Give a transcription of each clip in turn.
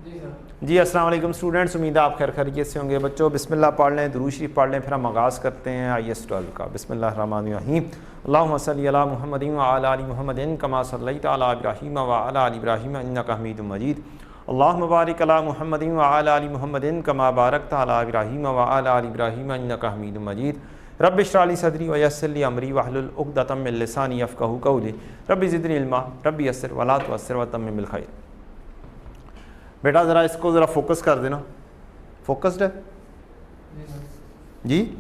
जी अस्सलाम वालेकुम स्टूडेंट्स, उम्मीद है आप खैर खैरियत से होंगे। बच्चों बिस्मिल्लाह पढ़ लें, दुरूद शरीफ पढ़ लें, फिर हम आगाज़ करते हैं IAS 12 का। बिस्मिल्लाहिर्रहमानिर्रहीम। अल्लाहुम्मा सल्ली अला मुहम्मदिन व अला आलि मुहम्मदिन कमा सल्लैता अला इब्राहीम व अला आलि इब्राहीम इन्नका हमीदुम मजीद। अल्लाहुम्मा बारिक अला मुहम्मदिन व अला आलि मुहम्मदिन कमा बारकता अला इब्राहीम व अला आलि इब्राहीम इन्नका हमीदुम मजीद। रब्बि इश्रह ली सदरी व यस्सिर ली अमरी वहलुल उक़दतम मिन लिसानी यफ़क़हू क़ौली। रब्बि ज़िदनी इल्मा रब्बि यस्सिर वला तुअस्सिर व तम्मिम बिल खैर। बेटा ज़रा इसको ज़रा फोकस कर देना। फोकस्ड है जी?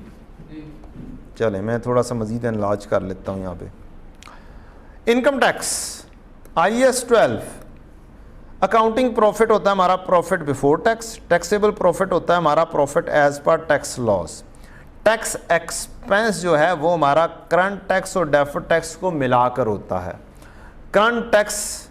चले मैं थोड़ा सा मज़ीद इलाज कर लेता हूँ यहाँ पे। Income tax IAS 12 accounting profit होता है हमारा profit before tax, taxable profit होता है हमारा profit as per tax loss. Tax expense जो है वो हमारा करंट टैक्स और डेफर्ड टैक्स को मिलाकर होता है। करंट टैक्स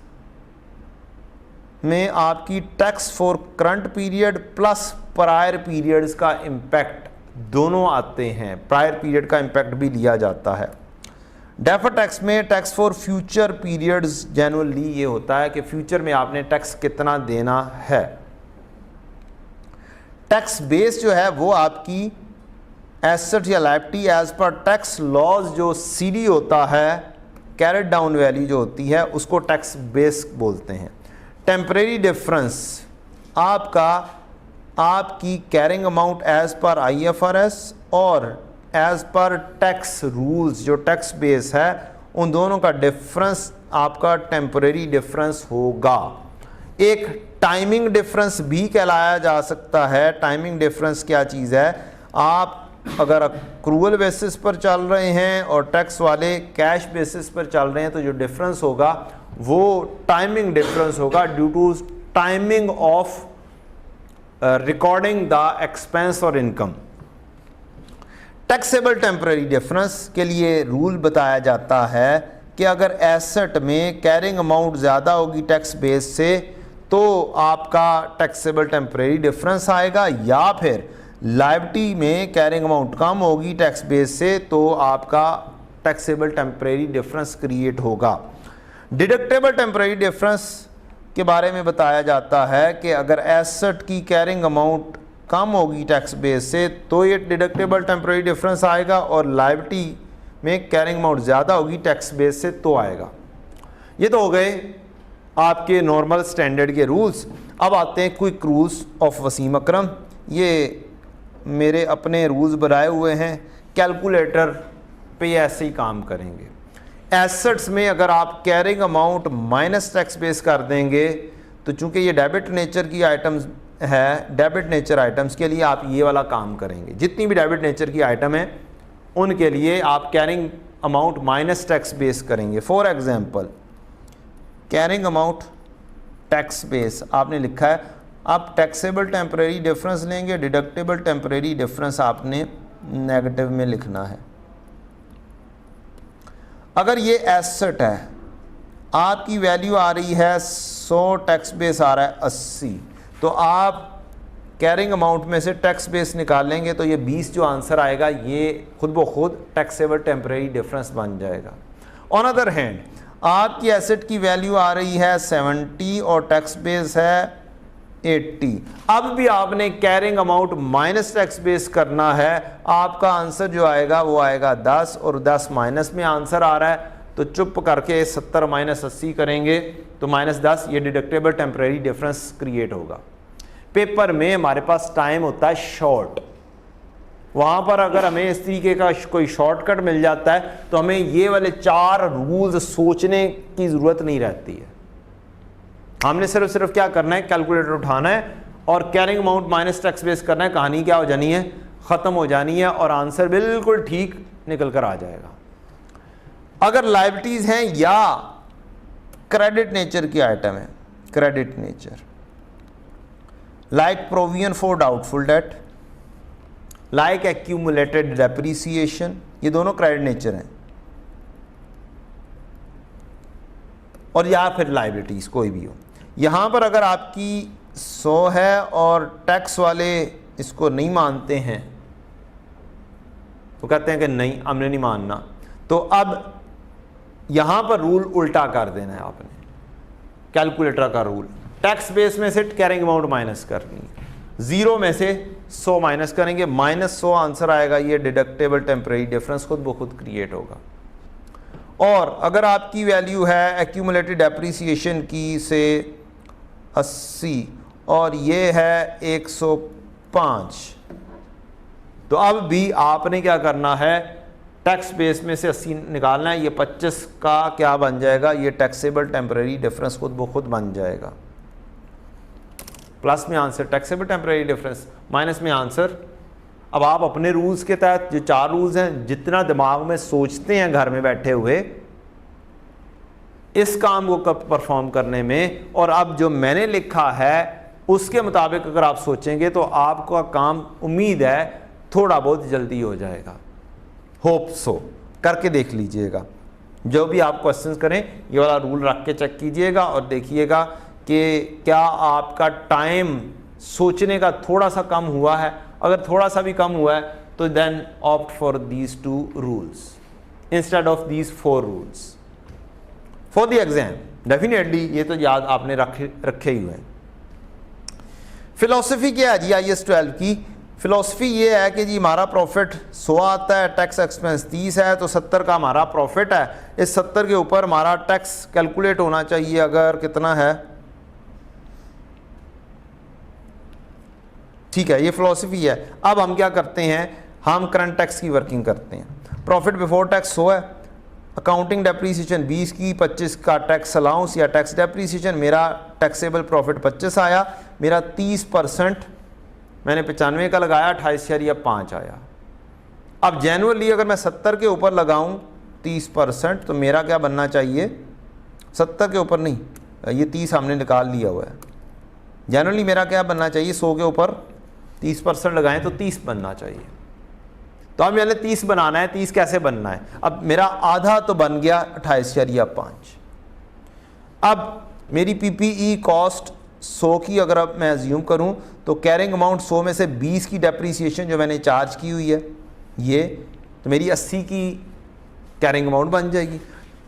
में आपकी tax for current period plus prior periods का इम्पैक्ट दोनों आते हैं, प्रायर पीरियड का इम्पैक्ट भी लिया जाता है। डेफर्ड टैक्स में tax for future periods generally ये होता है कि फ्यूचर में आपने टैक्स कितना देना है। टैक्स बेस जो है वो आपकी एसेट या liability as per tax laws जो CD होता है, कैरेट डाउन वैल्यू जो होती है उसको टैक्स बेस बोलते हैं। टेम्परेरी डिफरेंस आपकी carrying amount as per IFRS और एज पर टैक्स रूल्स जो टैक्स बेस है उन दोनों का डिफरेंस आपका टेम्परेरी डिफरेंस होगा। एक टाइमिंग डिफरेंस भी कहलाया जा सकता है। टाइमिंग डिफरेंस क्या चीज़ है? आप अगर अक्रूवल बेसिस पर चल रहे हैं और टैक्स वाले कैश बेसिस पर चल रहे हैं तो जो डिफरेंस होगा वो टाइमिंग डिफरेंस होगा due to timing of recording the expense और इनकम। टैक्सेबल टेम्परेरी डिफरेंस के लिए रूल बताया जाता है कि अगर एसेट में कैरिंग अमाउंट ज़्यादा होगी टैक्स बेस से तो आपका टैक्सेबल टेम्परेरी डिफरेंस आएगा, या फिर लायबिलिटी में कैरिंग अमाउंट कम होगी टैक्स बेस से तो आपका टैक्सेबल टेम्परेरी डिफरेंस क्रिएट होगा। डिडक्टेबल टेम्परेरी डिफरेंस के बारे में बताया जाता है कि अगर एसेट की कैरिंग अमाउंट कम होगी टैक्स बेस से तो ये डिडक्टेबल टेम्परेरी डिफरेंस आएगा, और लायबिलिटी में कैरिंग अमाउंट ज़्यादा होगी टैक्स बेस से तो आएगा। ये तो हो गए आपके नॉर्मल स्टैंडर्ड के रूल्स। अब आते हैं क्विक रूल्स ऑफ वसीम अकरम। ये मेरे अपने रूल्स बनाए हुए हैं, कैलकुलेटर पे ऐसे ही काम करेंगे। एसेट्स में अगर आप carrying amount minus tax base कर देंगे तो चूंकि ये डेबिट नेचर की आइटम्स है, डेबिट नेचर आइटम्स के लिए आप ये वाला काम करेंगे। जितनी भी डेबिट नेचर की आइटम है उनके लिए आप carrying amount minus tax base करेंगे। For example carrying amount tax base आपने लिखा है, आप टैक्सेबल टेम्परेरी डिफरेंस लेंगे, डिडक्टेबल टेम्परेरी डिफरेंस आपने नेगेटिव में लिखना है। अगर ये एसेट है आपकी वैल्यू आ रही है 100, टैक्स बेस आ रहा है 80, तो आप कैरिंग अमाउंट में से टैक्स बेस निकालेंगे तो ये 20 जो आंसर आएगा ये खुद ब खुद टैक्सेबल टेम्परेरी डिफरेंस बन जाएगा। ऑन अदर हैंड आपकी एसेट की वैल्यू आ रही है 70 और टैक्स बेस है 80, अब भी आपने carrying amount minus tax base करना है। आपका आंसर जो आएगा वो आएगा 10 और 10 माइनस में आंसर आ रहा है तो चुप करके 70 माइनस 80 करेंगे तो -10, ये डिडक्टेबल टेम्परेरी डिफरेंस क्रिएट होगा। पेपर में हमारे पास टाइम होता है शॉर्ट, वहाँ पर अगर हमें इस तरीके का कोई शॉर्टकट मिल जाता है तो हमें ये वाले 4 रूल्स सोचने की ज़रूरत नहीं रहती है। हमने सिर्फ क्या करना है, कैलकुलेटर उठाना है और carrying amount minus tax base करना है। कहानी क्या हो जानी है, ख़त्म हो जानी है और आंसर बिल्कुल ठीक निकल कर आ जाएगा। अगर लायबिलिटीज़ हैं या क्रेडिट नेचर की आइटम है, credit nature like provision for doubtful debt, like accumulated depreciation, ये दोनों क्रेडिट नेचर हैं, और या फिर लायबिलिटीज़ कोई भी हो। यहाँ पर अगर आपकी 100 है और टैक्स वाले इसको नहीं मानते हैं तो कहते हैं कि नहीं हमने नहीं मानना, तो अब यहाँ पर रूल उल्टा कर देना है आपने, कैलकुलेटर का रूल। टैक्स बेस में से कैरिंग अमाउंट माइनस करनी है, 0 में से 100 माइनस करेंगे, -100 आंसर आएगा। ये डिडक्टेबल टेम्परेरी डिफरेंस खुद ब खुद क्रिएट होगा। और अगर आपकी वैल्यू है एक्यूमुलेटेड डेप्रीसिएशन की से 80 और ये है 105, तो अब भी आपने क्या करना है, टैक्स बेस में से 80 निकालना है। ये 25 का क्या बन जाएगा, ये टैक्सेबल टेम्परेरी डिफरेंस खुद ब खुद बन जाएगा। प्लस में answer taxable temporary difference, minus में आंसर। अब आप अपने रूल्स के तहत जो 4 रूल्स हैं, जितना दिमाग में सोचते हैं घर में बैठे हुए इस काम को परफॉर्म करने में, और अब जो मैंने लिखा है उसके मुताबिक अगर आप सोचेंगे तो आपका काम उम्मीद है थोड़ा बहुत जल्दी हो जाएगा। होप सो, करके देख लीजिएगा। जो भी आप क्वेश्चंस करें ये वाला रूल रख के चेक कीजिएगा और देखिएगा कि क्या आपका टाइम सोचने का थोड़ा सा कम हुआ है। अगर थोड़ा सा भी कम हुआ है तो then opt for these 2 rules instead of these 4 rules for the exam. Definitely ये तो याद आपने रखे ही हुए हैं। फिलॉसफी क्या है जी IAS 12 की? फिलॉसफी ये है कि जी हमारा प्रॉफिट 100 आता है, टैक्स एक्सपेंस 30 है, तो 70 का हमारा प्रॉफिट है। इस 70 के ऊपर हमारा टैक्स कैलकुलेट होना चाहिए, अगर कितना है, ठीक है, ये फिलॉसफी है। अब हम क्या करते हैं, हम करंट टैक्स की वर्किंग करते हैं। प्रॉफिट बिफोर टैक्स 100 है, अकाउंटिंग डेप्रीसिएशन 20 की, 25 का टैक्स अलाउंस या टैक्स डेप्रीसिएशन, मेरा टैक्सेबल प्रॉफिट 25 आया, मेरा 30% मैंने 95 का लगाया, 28.5 आया। अब जनरली अगर मैं 70 के ऊपर लगाऊं 30%, तो मेरा क्या बनना चाहिए, 70 के ऊपर नहीं, ये 30 हमने निकाल लिया हुआ है। जनरली मेरा क्या बनना चाहिए, 100 के ऊपर 30% लगाएं तो 30 बनना चाहिए। तो अब मैंने 30 बनाना है, 30 कैसे बनना है, अब मेरा आधा तो बन गया 28.5। अब मेरी PPE कॉस्ट 100 की अगर अब मैं अज्यूम करूं तो कैरिंग अमाउंट 100 में से 20 की डेप्रीसिएशन जो मैंने चार्ज की हुई है ये, तो मेरी 80 की कैरिंग अमाउंट बन जाएगी।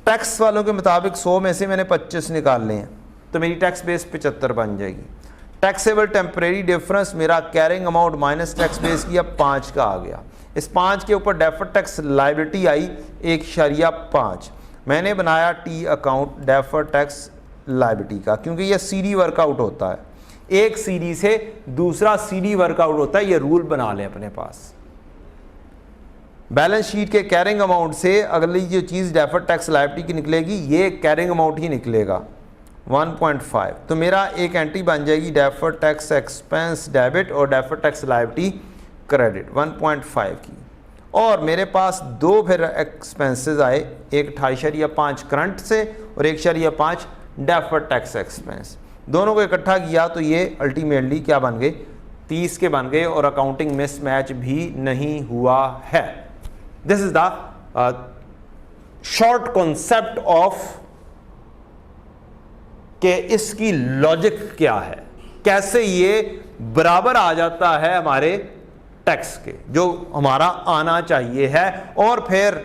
टैक्स वालों के मुताबिक 100 में से मैंने 25 निकालने हैं, तो मेरी टैक्स बेस 75 बन जाएगी। टैक्सेबल टेम्परेरी डिफरेंस मेरा carrying amount minus tax base की अब 5 का आ गया। इस 5 के ऊपर डेफर्ड टैक्स लायबिलिटी आई 1.5। मैंने बनाया T account deferred tax liability का, क्योंकि ये CD वर्कआउट होता है, एक CD से दूसरा CD वर्कआउट होता है, ये रूल बना लें अपने पास। बैलेंस शीट के कैरिंग अमाउंट से अगली जो चीज़ डेफर्ड टैक्स लायबिलिटी की निकलेगी, ये कैरिंग अमाउंट ही निकलेगा 1.5। तो मेरा एक एंट्री बन जाएगी डेफर्ड टैक्स एक्सपेंस डेबिट और डेफर्ड टैक्स लायबिलिटी क्रेडिट 1.5 की। और मेरे पास 2 फिर एक्सपेंसेस आए, एक 28.5 करंट से और 1.5 डेफर्ड टैक्स एक्सपेंस। दोनों को इकट्ठा किया तो ये अल्टीमेटली क्या बन गए, 30 के बन गए, और अकाउंटिंग मिसमैच भी नहीं हुआ है। This is the short concept of कि इसकी लॉजिक क्या है, कैसे ये बराबर आ जाता है हमारे टैक्स के जो हमारा आना चाहिए है, और फिर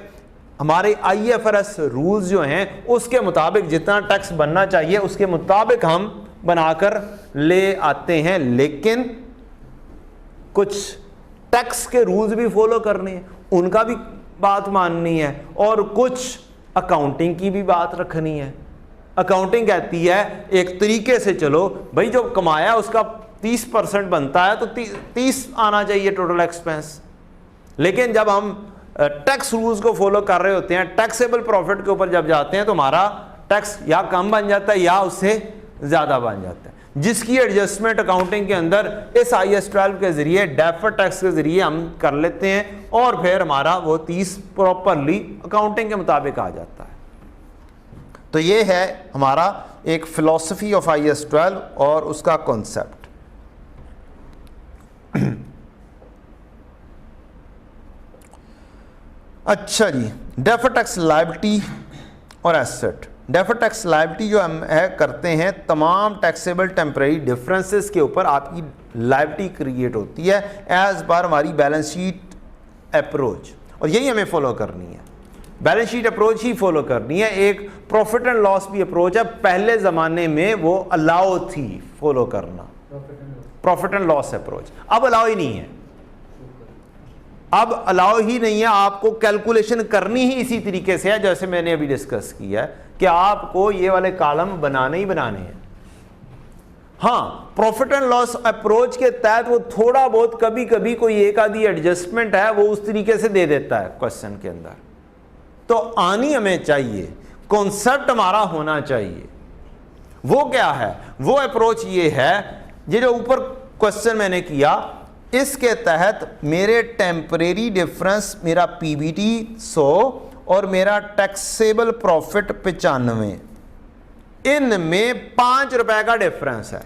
हमारे IFRS रूल्स जो हैं उसके मुताबिक जितना टैक्स बनना चाहिए उसके मुताबिक हम बनाकर ले आते हैं। लेकिन कुछ टैक्स के रूल्स भी फॉलो करने हैं, उनका भी बात माननी है, और कुछ अकाउंटिंग की भी बात रखनी है। अकाउंटिंग कहती है एक तरीके से चलो भाई, जो कमाया उसका 30% बनता है तो 30 आना चाहिए टोटल एक्सपेंस। लेकिन जब हम टैक्स रूल्स को फॉलो कर रहे होते हैं, टैक्सेबल प्रॉफिट के ऊपर जब जाते हैं तो हमारा टैक्स या कम बन जाता है या उससे ज़्यादा बन जाता है, जिसकी एडजस्टमेंट अकाउंटिंग के अंदर इस IAS 12 के ज़रिए डेफर्ड टैक्स के ज़रिए हम कर लेते हैं, और फिर हमारा वो 30 प्रॉपरली अकाउंटिंग के मुताबिक आ जाता है। तो ये है हमारा एक फिलॉसफी ऑफ IAS 12 और उसका कॉन्सेप्ट। अच्छा जी, डेफर्ड टैक्स लायबिलिटी और एसेट। डेफर्ड टैक्स लायबिलिटी जो हम करते हैं, तमाम टैक्सेबल टेम्परेरी डिफरेंसेस के ऊपर आपकी लायबिलिटी क्रिएट होती है एज पर हमारी बैलेंस शीट अप्रोच, और यही हमें फॉलो करनी है। बैलेंस शीट अप्रोच ही फॉलो करनी है। एक प्रॉफिट एंड लॉस भी अप्रोच है, पहले जमाने में वो अलाउ थी फॉलो करना, प्रॉफिट एंड लॉस अप्रोच। अब अलाउ ही नहीं है, अब अलाउ ही नहीं है। आपको कैलकुलेशन करनी ही इसी तरीके से है जैसे मैंने अभी डिस्कस किया है कि आपको ये वाले कॉलम बनाने ही बनाने हैं। हाँ, प्रॉफिट एंड लॉस अप्रोच के तहत वो थोड़ा बहुत कभी कभी कोई एक आधी एडजस्टमेंट है वो उस तरीके से दे देता है क्वेश्चन के अंदर, तो आनी हमें चाहिए, कॉन्सेप्ट हमारा होना चाहिए। वो क्या है? वो अप्रोच ये है, ये जो ऊपर क्वेश्चन मैंने किया इसके तहत मेरे टेम्परेरी डिफरेंस, मेरा पीबीटी 100 और मेरा टैक्सेबल प्रॉफिट 95, इनमें 5 रुपए का डिफरेंस है।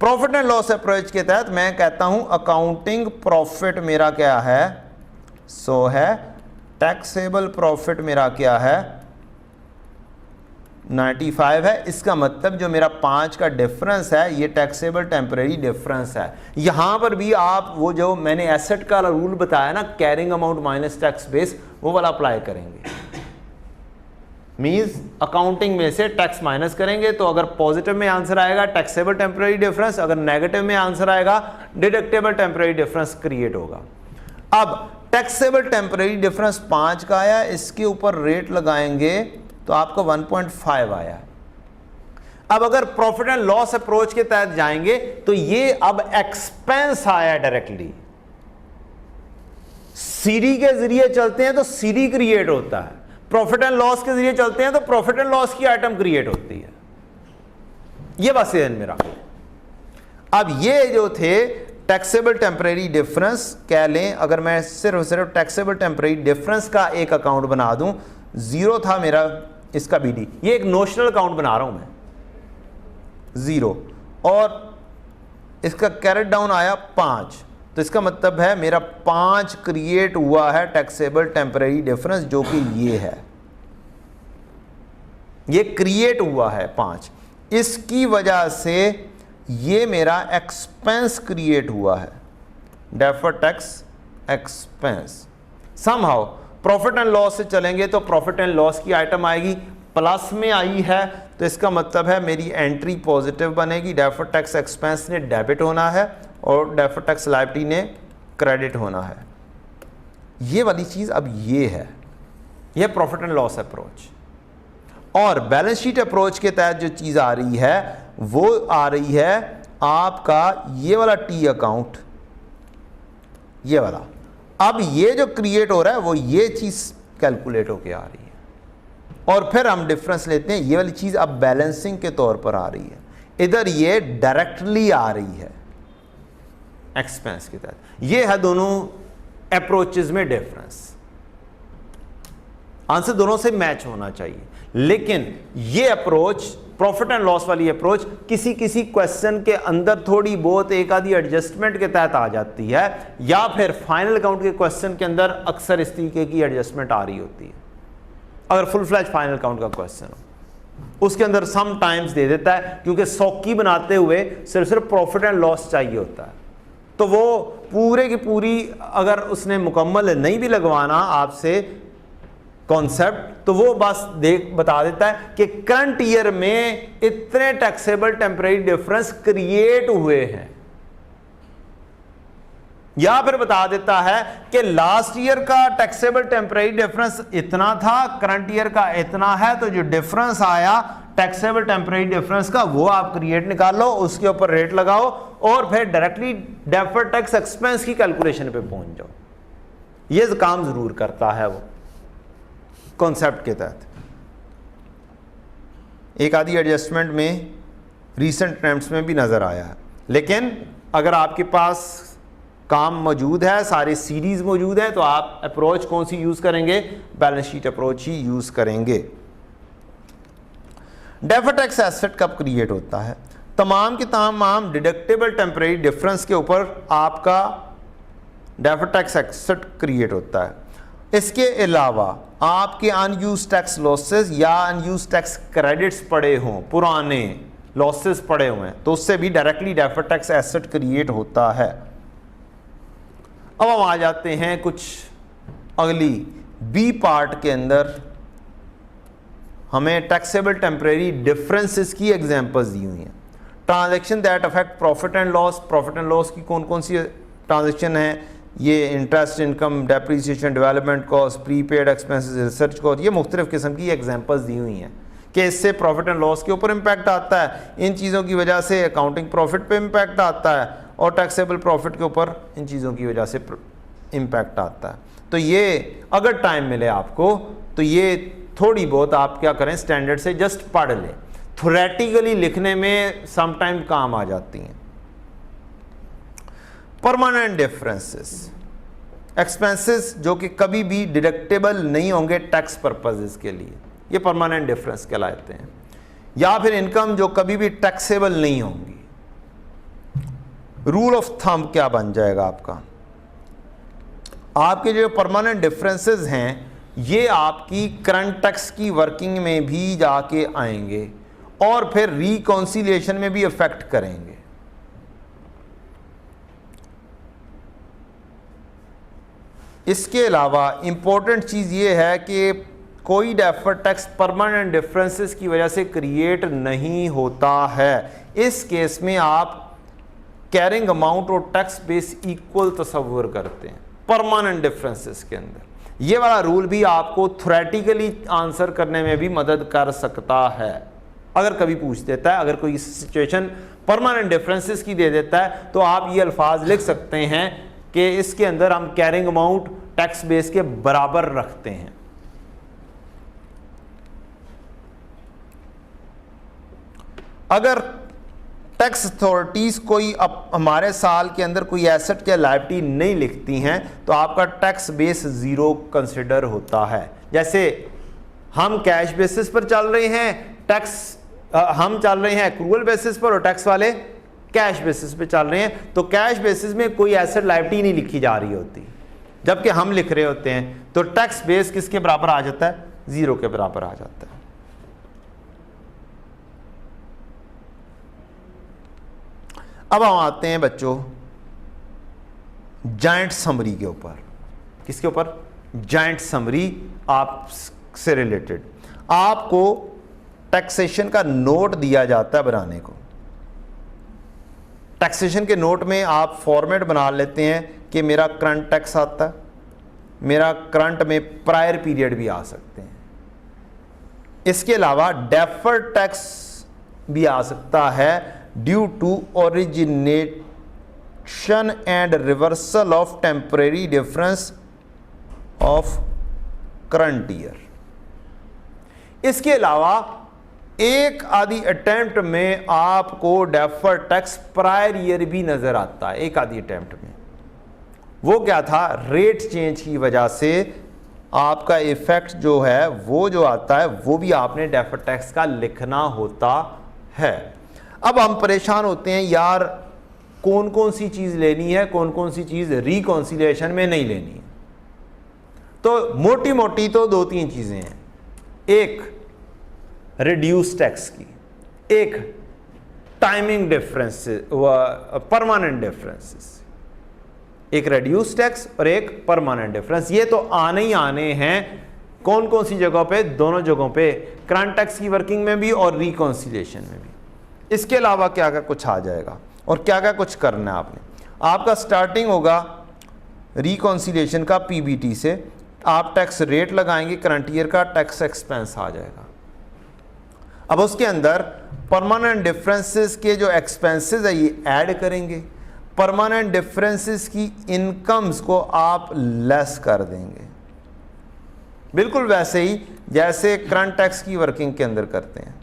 प्रॉफिट एंड लॉस अप्रोच के तहत मैं कहता हूं अकाउंटिंग प्रॉफिट मेरा क्या है? 100 है, टैक्सेबल प्रॉफिट मेरा क्या है? 95 है। इसका मतलब जो मेरा 5 का डिफरेंस है ये टैक्सेबल टेम्परेरी डिफरेंस है। यहां पर भी आप वो जो मैंने एसेट का रूल बताया ना, carrying amount minus tax base, वो वाला अप्लाई करेंगे। मींस अकाउंटिंग में से टैक्स माइनस करेंगे, तो अगर पॉजिटिव में आंसर आएगा टैक्सेबल टेम्परेरी डिफरेंस, अगर नेगेटिव में आंसर आएगा डिडक्टेबल टेम्परेरी डिफरेंस क्रिएट होगा। अब टैक्सेबल टेम्परेरी डिफरेंस 5 का आया, इसके ऊपर रेट लगाएंगे तो आपको 1.5 आया। अब अगर प्रॉफिट एंड लॉस अप्रोच के तहत जाएंगे तो ये अब एक्सपेंस आया डायरेक्टली। सीडी के जरिए चलते हैं तो सीडी क्रिएट होता है, प्रॉफिट एंड लॉस के जरिए चलते हैं तो प्रॉफिट एंड लॉस की आइटम क्रिएट होती है। ये बस है मेरा। अब ये जो थे टैक्सेबल टेम्परेरी डिफरेंस कह लें, अगर मैं सिर्फ टैक्सेबल टेम्परेरी डिफरेंस का एक अकाउंट बना दूं, 0 था मेरा इसका बीडी, ये एक नोशनल अकाउंट बना रहा हूं मैं, 0, और इसका कैरेट डाउन आया 5, तो इसका मतलब है मेरा 5 क्रिएट हुआ है टैक्सेबल टेम्परेरी डिफरेंस, जो कि ये है, ये क्रिएट हुआ है 5। इसकी वजह से ये मेरा एक्सपेंस क्रिएट हुआ है, deferred tax expense. Somehow profit and loss से चलेंगे तो प्रॉफिट एंड लॉस की आइटम आएगी, प्लस में आई है तो इसका मतलब है मेरी एंट्री पॉजिटिव बनेगी, डेफर्ड टैक्स एक्सपेंस ने डेबिट होना है और डेफर्ड टैक्स लायबिलिटी ने क्रेडिट होना है। ये वाली चीज़ अब ये है, ये प्रॉफिट एंड लॉस अप्रोच। और बैलेंस शीट अप्रोच के तहत जो चीज़ आ रही है वो आ रही है आपका ये वाला टी अकाउंट, ये वाला। अब ये जो क्रिएट हो रहा है वो ये चीज़ कैलकुलेट होके आ रही है, और फिर हम डिफरेंस लेते हैं, ये वाली चीज़ अब बैलेंसिंग के तौर पर आ रही है, इधर ये डायरेक्टली आ रही है एक्सपेंस के तहत। ये है दोनों अप्रोचेस में डिफरेंस। आंसर दोनों से मैच होना चाहिए, लेकिन ये अप्रोच प्रॉफिट एंड लॉस वाली अप्रोच किसी किसी क्वेश्चन के अंदर थोड़ी बहुत एक आधी एडजस्टमेंट के तहत आ जाती है, या फिर फाइनल अकाउंट के क्वेश्चन के अंदर अक्सर इस तरीके की एडजस्टमेंट आ रही होती है। अगर फुल फ्लैश फाइनल अकाउंट का क्वेश्चन हो उसके अंदर सम टाइम्स दे देता है, क्योंकि सौकी बनाते हुए सिर्फ प्रॉफिट एंड लॉस चाहिए होता है, तो वो पूरे की पूरी अगर उसने मुकम्मल नहीं भी लगवाना आपसे कॉन्सेप्ट, तो वो बस बता देता है कि करंट ईयर में इतने टैक्सेबल टेम्परेरी डिफरेंस क्रिएट हुए हैं, या फिर बता देता है कि लास्ट ईयर का टैक्सेबल टेम्परेरी डिफरेंस इतना था, करंट ईयर का इतना है, तो जो डिफरेंस आया टैक्सेबल टेम्परेरी डिफरेंस का वो आप क्रिएट निकालो, उसके ऊपर रेट लगाओ और फिर डायरेक्टली डेफर्ड टैक्स एक्सपेंस की कैलकुलेशन पे पहुंच जाओ। ये काम जरूर करता है वो कॉन्सेप्ट के तहत। एक आधी एडजस्टमेंट में रीसेंट टाइम्स में भी नज़र आया है, लेकिन अगर आपके पास काम मौजूद है, सारे सीरीज़ मौजूद है, तो आप अप्रोच कौन सी यूज़ करेंगे? बैलेंस शीट अप्रोच ही यूज़ करेंगे। डेफर्ड टैक्स एसेट कब क्रिएट होता है? तमाम के तमाम डिडक्टेबल टेम्परेरी डिफरेंस के ऊपर आपका डेफर्ड टैक्स एसेट क्रिएट होता है। इसके अलावा आपके अनयूज टैक्स लॉसेस या अनयूज टैक्स क्रेडिट्स पड़े हों, पुराने लॉसेस पड़े हुए हैं, तो उससे भी directly deferred tax asset create होता है। अब हम आ जाते हैं कुछ अगली बी पार्ट के अंदर हमें टैक्सेबल टेम्परेरी डिफरेंसेस की एग्जांपल्स दी हुई हैं। Transaction that affect profit and loss, profit and loss की कौन कौन सी ट्रांजैक्शन है, ये interest income, depreciation, development cost, prepaid expenses, research cost, ये मुख्तलिफ किस्म की एग्जांपल्स दी हुई हैं कि इससे प्रॉफिट एंड लॉस के ऊपर इम्पैक्ट आता है, इन चीज़ों की वजह से अकाउंटिंग प्रॉफिट पे इम्पैक्ट आता है और टैक्सेबल प्रॉफिट के ऊपर इन चीज़ों की वजह से इम्पैक्ट आता है। तो ये अगर टाइम मिले आपको तो ये थोड़ी बहुत आप क्या करें, स्टैंडर्ड से जस्ट पढ़ लें, थ्योरेटिकली लिखने में समटाइम काम आ जाती हैं। परमानेंट डिफरेंसेस, एक्सपेंसेस जो कि कभी भी डिडक्टेबल नहीं होंगे टैक्स पर्पसेस के लिए, ये परमानेंट डिफरेंस कहलाते हैं। या फिर इनकम जो कभी भी टैक्सेबल नहीं होंगी। रूल ऑफ थंब क्या बन जाएगा आपका, आपके जो परमानेंट डिफरेंसेस हैं ये आपकी करंट टैक्स की वर्किंग में भी जाके आएंगे और फिर रिकॉन्सिलिएशन में भी इफेक्ट करेंगे। इसके अलावा इंपॉर्टेंट चीज़ ये है कि कोई डेफर्ड टैक्स परमानेंट डिफरेंसेस की वजह से क्रिएट नहीं होता है। इस केस में आप कैरिंग अमाउंट और टैक्स बेस इक्वल तस्वर करते हैं परमानेंट डिफरेंसेस के अंदर। ये वाला रूल भी आपको थ्योरेटिकली आंसर करने में भी मदद कर सकता है अगर कभी पूछ देता है। अगर कोई सिचुएशन परमानेंट डिफरेंसेस की दे देता है तो आप ये अल्फाज लिख सकते हैं कि इसके अंदर हम कैरिंग अमाउंट टैक्स बेस के बराबर रखते हैं। अगर टैक्स अथॉरिटीज कोई हमारे साल के अंदर कोई एसेट या लायबिलिटी नहीं लिखती हैं तो आपका टैक्स बेस जीरो कंसिडर होता है। जैसे हम कैश बेसिस पर चल रहे हैं, टैक्स हम चल रहे हैं एक्रूअल बेसिस पर और टैक्स वाले कैश बेसिस पे चल रहे हैं, तो कैश बेसिस में कोई एसेट लायबिलिटी नहीं लिखी जा रही होती, जबकि हम लिख रहे होते हैं तो टैक्स बेस किसके बराबर आ जाता है, जीरो के बराबर आ जाता है। अब हम आते हैं बच्चों जॉइंट समरी के ऊपर। किसके ऊपर, जॉइंट समरी आप से रिलेटेड। आपको टैक्सेशन का नोट दिया जाता है बनाने को। टैक्सेशन के नोट में आप फॉर्मेट बना लेते हैं कि मेरा करंट टैक्स आता है, मेरा करंट में प्रायर पीरियड भी आ सकते हैं। इसके अलावा डेफर्ड टैक्स भी आ सकता है due to origination and reversal of temporary difference of current year. इसके अलावा एक आधी अटेम्प्ट में आपको डेफर्ड टैक्स प्रायर ईयर भी नजर आता है। एक आधी अटेम्प्ट में वो क्या था, रेट चेंज की वजह से आपका इफेक्ट जो है वो जो आता है वो भी आपने डेफर्ड टैक्स का लिखना होता है। अब हम परेशान होते हैं यार कौन कौन सी चीज लेनी है, कौन कौन सी चीज रिकॉन्सिलिएशन में नहीं लेनी है। तो मोटी मोटी तो दो तीन चीजें हैं, एक रिड्यूस टैक्स की, एक टाइमिंग डिफरेंसेस, परमानेंट डिफरेंसेस, एक रिड्यूस टैक्स और एक परमानेंट डिफरेंस। ये तो आने ही आने हैं। कौन कौन सी जगहों पे, दोनों जगहों पे, करंट टैक्स की वर्किंग में भी और रिकॉन्सिलिएशन में भी। इसके अलावा क्या क्या कुछ आ जाएगा और क्या क्या कुछ करना है आपने। आपका स्टार्टिंग होगा रिकॉन्सिलिएशन का पीबीटी से, आप टैक्स रेट लगाएंगे, करंट ईयर का टैक्स एक्सपेंस आ जाएगा। अब उसके अंदर परमानेंट डिफरेंसेस के जो एक्सपेंसेस है ये ऐड करेंगे, परमानेंट डिफरेंसेस की इनकम्स को आप लेस कर देंगे, बिल्कुल वैसे ही जैसे करंट टैक्स की वर्किंग के अंदर करते हैं।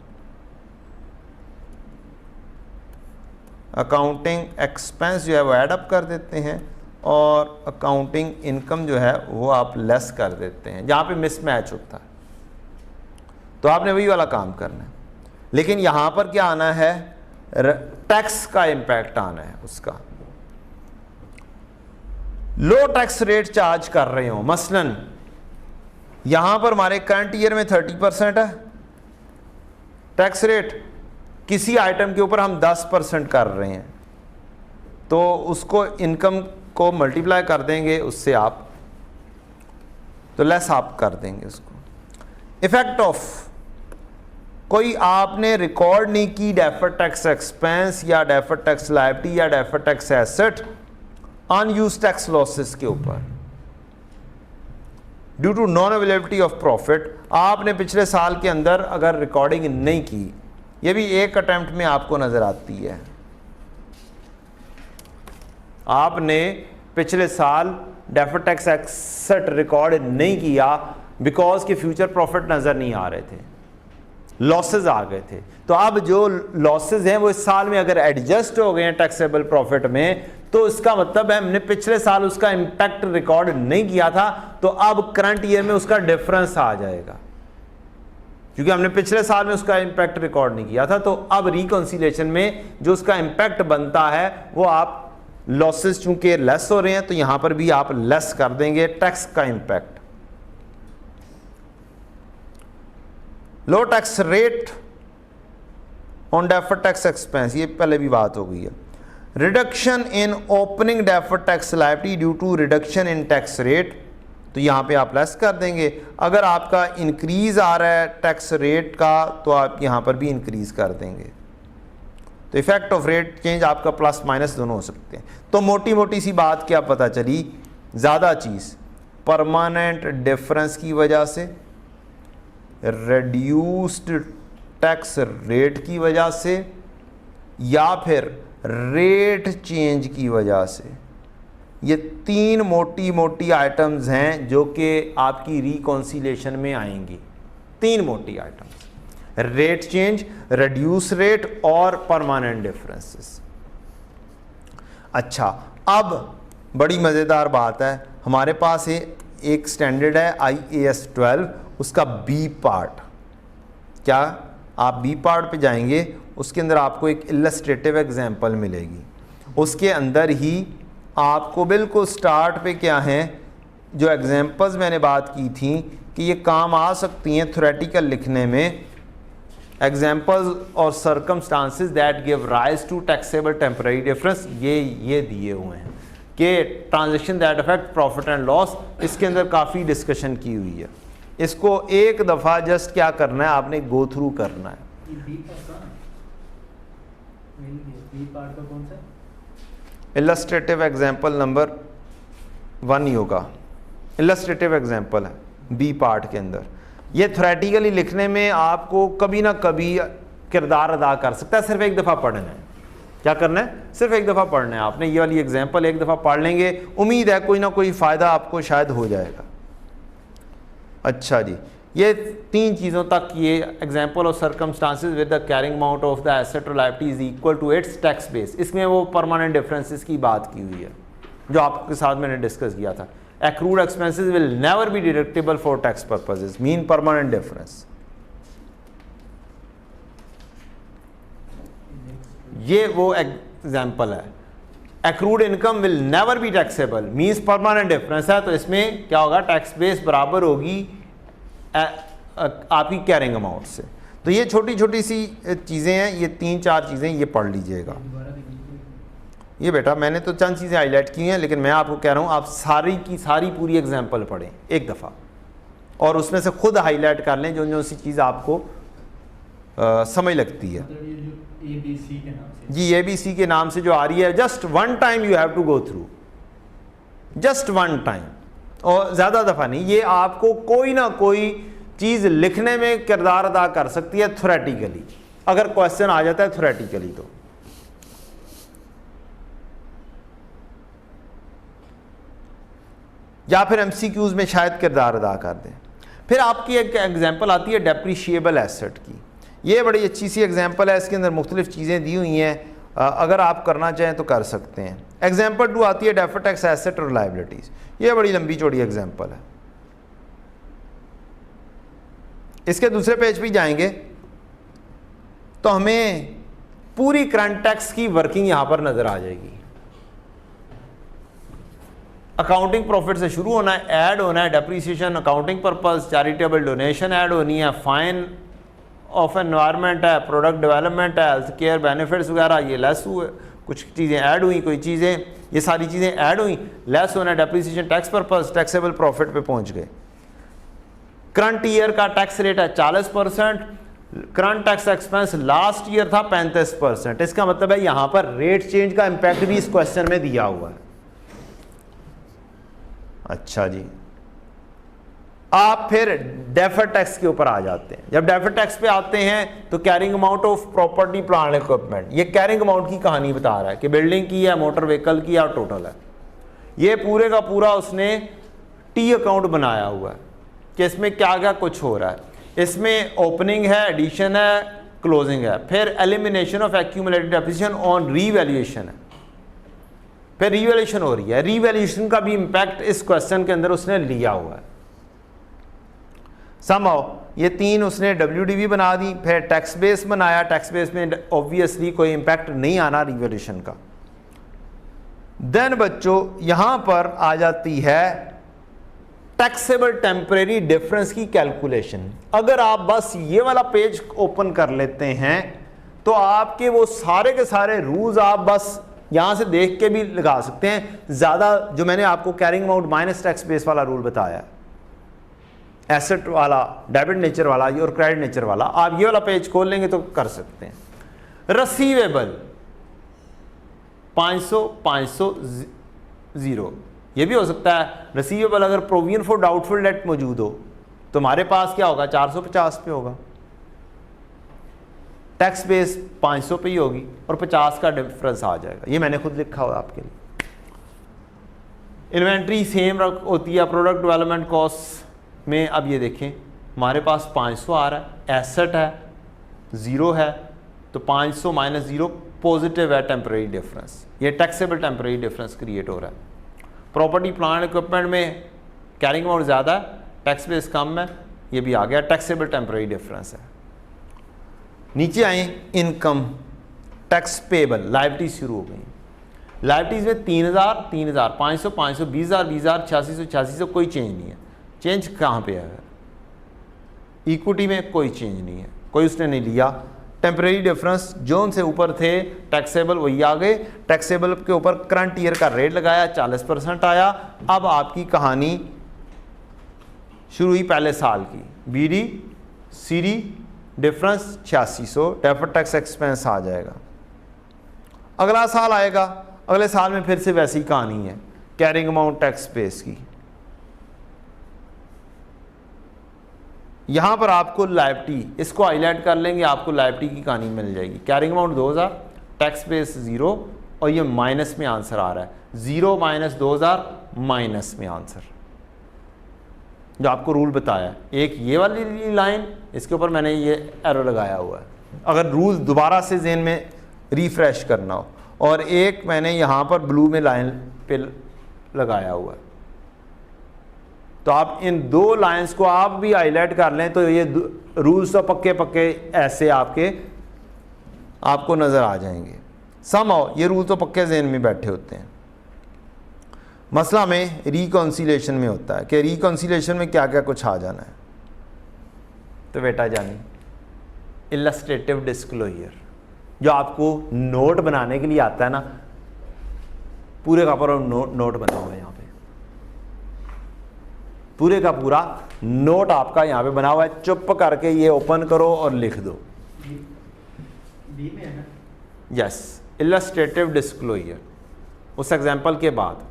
अकाउंटिंग एक्सपेंस जो है वो ऐड अप कर देते हैं और अकाउंटिंग इनकम जो है वो आप लेस कर देते हैं जहाँ पे मिसमैच होता है। तो आपने वही वाला काम करना है, लेकिन यहाँ पर क्या आना है, टैक्स का इम्पैक्ट आना है उसका। लो टैक्स रेट चार्ज कर रहे हो, मसलन यहाँ पर हमारे करंट ईयर में 30% है टैक्स रेट, किसी आइटम के ऊपर हम 10% कर रहे हैं, तो उसको इनकम को मल्टीप्लाई कर देंगे उससे, आप तो लेस आप कर देंगे उसको। इफेक्ट ऑफ, कोई आपने रिकॉर्ड नहीं की डेफर्ड टैक्स एक्सपेंस या डेफर्ड टैक्स लायबिलिटी या deferred tax asset unused tax losses के ऊपर due to non availability of profit, आपने पिछले साल के अंदर अगर रिकॉर्डिंग नहीं की, ये भी एक अटेम्प्ट में आपको नजर आती है। आपने पिछले साल डेफर्ड टैक्स एसेट रिकॉर्ड नहीं किया बिकॉज के फ्यूचर प्रॉफिट नजर नहीं आ रहे थे, लॉसेस आ गए थे। तो अब जो लॉसेस हैं वो इस साल में अगर एडजस्ट हो गए हैं टैक्सेबल प्रॉफिट में, तो इसका मतलब है हमने पिछले साल उसका इंपैक्ट रिकॉर्ड नहीं किया था, तो अब करंट ईयर में उसका डिफरेंस आ जाएगा, क्योंकि हमने पिछले साल में उसका इंपैक्ट रिकॉर्ड नहीं किया था। तो अब रिकॉन्सिलेशन में जो उसका इंपैक्ट बनता है वो आप लॉसेस चूंकि लेस हो रहे हैं तो यहां पर भी आप लेस कर देंगे टैक्स का impact. Low tax rate on deferred tax expense, ये पहले भी बात हो गई है। Reduction in opening deferred tax liability due to reduction in tax rate, तो यहां पे आप लेस कर देंगे। अगर आपका इंक्रीज आ रहा है टैक्स रेट का तो आप यहां पर भी इंक्रीज कर देंगे। तो इफेक्ट ऑफ रेट चेंज आपका प्लस माइनस दोनों हो सकते हैं। तो मोटी मोटी सी बात क्या पता चली, ज़्यादा चीज़ परमानेंट डिफरेंस की वजह से, रिड्यूस्ड टैक्स रेट की वजह से, या फिर रेट चेंज की वजह से। ये तीन मोटी मोटी आइटम्स हैं जो कि आपकी रिकॉन्सिलेशन में आएंगी। तीन मोटी items, rate change, reduce rate और परमानेंट डिफरेंसेस। अच्छा, अब बड़ी मज़ेदार बात है, हमारे पास एक स्टैंडर्ड है IAS 12, उसका बी पार्ट। क्या आप बी पार्ट पे जाएंगे, उसके अंदर आपको एक इलस्ट्रेटिव एग्जांपल मिलेगी। उसके अंदर ही आपको बिल्कुल स्टार्ट पे क्या हैं जो एग्जांपल्स मैंने बात की थी कि ये काम आ सकती हैं थ्योरेटिकल लिखने में, एग्जांपल्स और circumstances that give rise to taxable temporary difference, ये दिए हुए हैं कि transaction that affect profit and loss. इसके अंदर काफ़ी डिस्कशन की हुई है। इसको एक दफ़ा जस्ट क्या करना है, आपने गो थ्रू करना है। इलस्ट्रेटिव एग्जाम्पल नंबर 1 ही होगा, इलस्ट्रेटिव एग्जाम्पल है बी पार्ट के अंदर। ये थ्योरेटिकली लिखने में आपको कभी ना कभी किरदार अदा कर सकता है, सिर्फ एक दफ़ा पढ़ना है। क्या करना है, सिर्फ एक दफ़ा पढ़ना है आपने। ये वाली एग्जाम्पल एक दफ़ा पढ़ लेंगे, उम्मीद है कोई ना कोई फ़ायदा आपको शायद हो जाएगा। अच्छा जी, ये तीन चीज़ों तक ये example of circumstances with the carrying amount of the asset और liability is equal to its tax base, इसमें वो परमानेंट डिफरेंसेस की बात की हुई है जो आपके साथ मैंने डिस्कस किया था। Accrued expenses will never be deductible for tax purposes, mean permanent difference. ये वो एग्जाम्पल है। Accrued income will never be taxable means permanent difference है, तो इसमें क्या होगा, टैक्स बेस बराबर होगी आपकी कैरिंग अमाउंट से। तो ये छोटी छोटी सी चीज़ें हैं, ये 3-4 चीज़ें ये पढ़ लीजिएगा। ये बेटा मैंने तो चंद चीज़ें हाईलाइट की हैं, लेकिन मैं आपको कह रहा हूँ आप सारी की सारी पूरी एग्जाम्पल पढ़ें एक दफ़ा और उसमें से खुद हाईलाइट कर लें जो जो सी चीज़ आपको समझ लगती है। जी ABC के नाम से जो आ रही है, just one time you have to go through, just one time, और ज़्यादा दफ़ा नहीं। ये आपको कोई ना कोई चीज़ लिखने में किरदार अदा कर सकती है थ्योरेटिकली, अगर क्वेश्चन आ जाता है थ्योरेटिकली तो। या फिर MCQs में शायद किरदार अदा कर दें। फिर आपकी एक एग्जाम्पल आती है डेप्रिशिएबल एसेट की। ये बड़ी अच्छी सी एग्जाम्पल है, इसके अंदर मुख्तलिफ चीज़ें दी हुई हैं, अगर आप करना चाहें तो कर सकते हैं। एग्जाम्पल 2 आती है डेफर्ड टैक्स एसेट और लायबिलिटीज़। ये बड़ी लंबी चौड़ी एग्जाम्पल है। इसके दूसरे पेज पे जाएंगे तो हमें पूरी करंट टैक्स की वर्किंग यहां पर नजर आ जाएगी। अकाउंटिंग प्रॉफिट से शुरू होना है, ऐड होना है depreciation, accounting purpose, charitable donation add होनी है, फाइन ऑफ एनवायरनमेंट है, प्रोडक्ट डेवलपमेंट है, हेल्थ केयर बेनिफिट्स वगैरह ये लेस हुए, कुछ चीज़ें ऐड हुई, कोई चीज़ें, ये सारी चीज़ें ऐड हुई, लेस होना है depreciation, tax purpose, taxable profit पे पहुंच गए। करंट ईयर का टैक्स रेट है 40%, current tax expense last year था 35%। इसका मतलब है यहां पर रेट चेंज का इंपैक्ट भी इस क्वेश्चन में दिया हुआ है। अच्छा जी, आप फिर डेफर्ड टैक्स के ऊपर आ जाते हैं। जब डेफर्ड टैक्स पे आते हैं तो carrying amount of property plant equipment, ये कैरिंग अमाउंट की कहानी बता रहा है कि बिल्डिंग की है, मोटर व्हीकल की या टोटल है। ये पूरे का पूरा उसने टी अकाउंट बनाया हुआ है कि इसमें क्या क्या कुछ हो रहा है। इसमें ओपनिंग है, एडिशन है, क्लोजिंग है, फिर elimination of accumulated depreciation on revaluation है, फिर रीवैल्यूएशन हो रही है। रीवैल्यूएशन का भी इंपैक्ट इस क्वेश्चन के अंदर उसने लिया हुआ है। समहाउ ये तीन उसने WDV बना दी, फिर टैक्स बेस बनाया। टैक्स बेस में ऑब्वियसली कोई इंपैक्ट नहीं आना रीवैल्यूएशन का। देन बच्चों यहां पर आ जाती है टैक्सेबल टेम्परेरी डिफरेंस की कैलकुलेशन। अगर आप बस ये वाला पेज ओपन कर लेते हैं तो आपके वो सारे के सारे रूल्स आप बस यहां से देख के भी लगा सकते हैं। ज्यादा जो मैंने आपको carrying amount minus tax base वाला रूल बताया, एसेट वाला, डेबिट नेचर वाला और क्रेडिट नेचर वाला, आप ये वाला पेज खोल लेंगे तो कर सकते हैं। रिसीवेबल 500 500 0, ये भी हो सकता है। रिसीवेबल अगर प्रोविजन फॉर डाउटफुल डेट मौजूद हो तो हमारे पास क्या होगा, 450 पे होगा। टैक्स बेस 500 पे ही होगी और 50 का डिफरेंस आ जाएगा। ये मैंने खुद लिखा हुआ आपके लिए। इन्वेंट्री सेम होती है प्रोडक्ट डेवलपमेंट कॉस्ट में। अब ये देखें हमारे पास 500 आ रहा है, एसेट है 0 है, तो 500 माइनस 0 पॉजिटिव है टेम्परेरी डिफरेंस। ये टैक्सेबल टेम्परेरी डिफरेंस क्रिएट हो रहा है। प्रॉपर्टी प्लांट इक्विपमेंट में कैरिंग अमाउंट ज़्यादा है, टैक्स बेस कम है, ये भी आ गया, टैक्सेबल टेम्परेरी डिफरेंस है। नीचे आए इनकम टैक्स पेबल, लाइबिलिटी शुरू हो गई। लाइबिलिटीज में 3000 3000 500 500 20000 20000 8600 8600 कोई चेंज नहीं है। चेंज कहाँ पे है? इक्विटी में कोई चेंज नहीं है, कोई उसने नहीं लिया। टेम्परेरी डिफरेंस जो उनसे ऊपर थे टैक्सेबल वही आ गए। टैक्सेबल के ऊपर करंट ईयर का रेट लगाया, 40% आया। अब आपकी कहानी शुरू हुई पहले साल की। BD CD difference 8600, deferred tax expense आ जाएगा। अगला साल आएगा, अगले साल में फिर से वैसी कहानी है कैरिंग अमाउंट टैक्स बेस की। यहां पर आपको लायबिलिटी, इसको हाईलाइट कर लेंगे, आपको लायबिलिटी की कहानी मिल जाएगी। कैरिंग अमाउंट 2000, टैक्स बेस 0 और ये माइनस में आंसर आ रहा है। 0 माइनस 2000 माइनस में आंसर, जो आपको रूल बताया। एक ये वाली लाइन, इसके ऊपर मैंने ये एरो लगाया हुआ है अगर रूल दोबारा से ज़हन में रिफ्रेश करना हो, और एक मैंने यहाँ पर ब्लू में लाइन पे लगाया हुआ है। तो आप इन दो लाइंस को आप भी हाईलाइट कर लें तो ये रूल्स तो पक्के पक्के ऐसे आपको नज़र आ जाएंगे। समहाउ ये रूल तो पक्के ज़हन में बैठे होते हैं। मसला में रिकॉन्सिलेशन में होता है कि रिकॉन्सिलेशन में क्या क्या कुछ आ जाना है। तो बेटा जानी इलस्ट्रेटिव डिस्क्लोजर, जो आपको नोट बनाने के लिए आता है ना, पूरे का पूरा नोट बना हुआ है यहाँ पे, पूरे का पूरा नोट आपका यहाँ पे बना हुआ है। चुप करके ये ओपन करो और लिख दो। बी में है ना? Yes, illustrative disclosure. उस एग्जांपल के बाद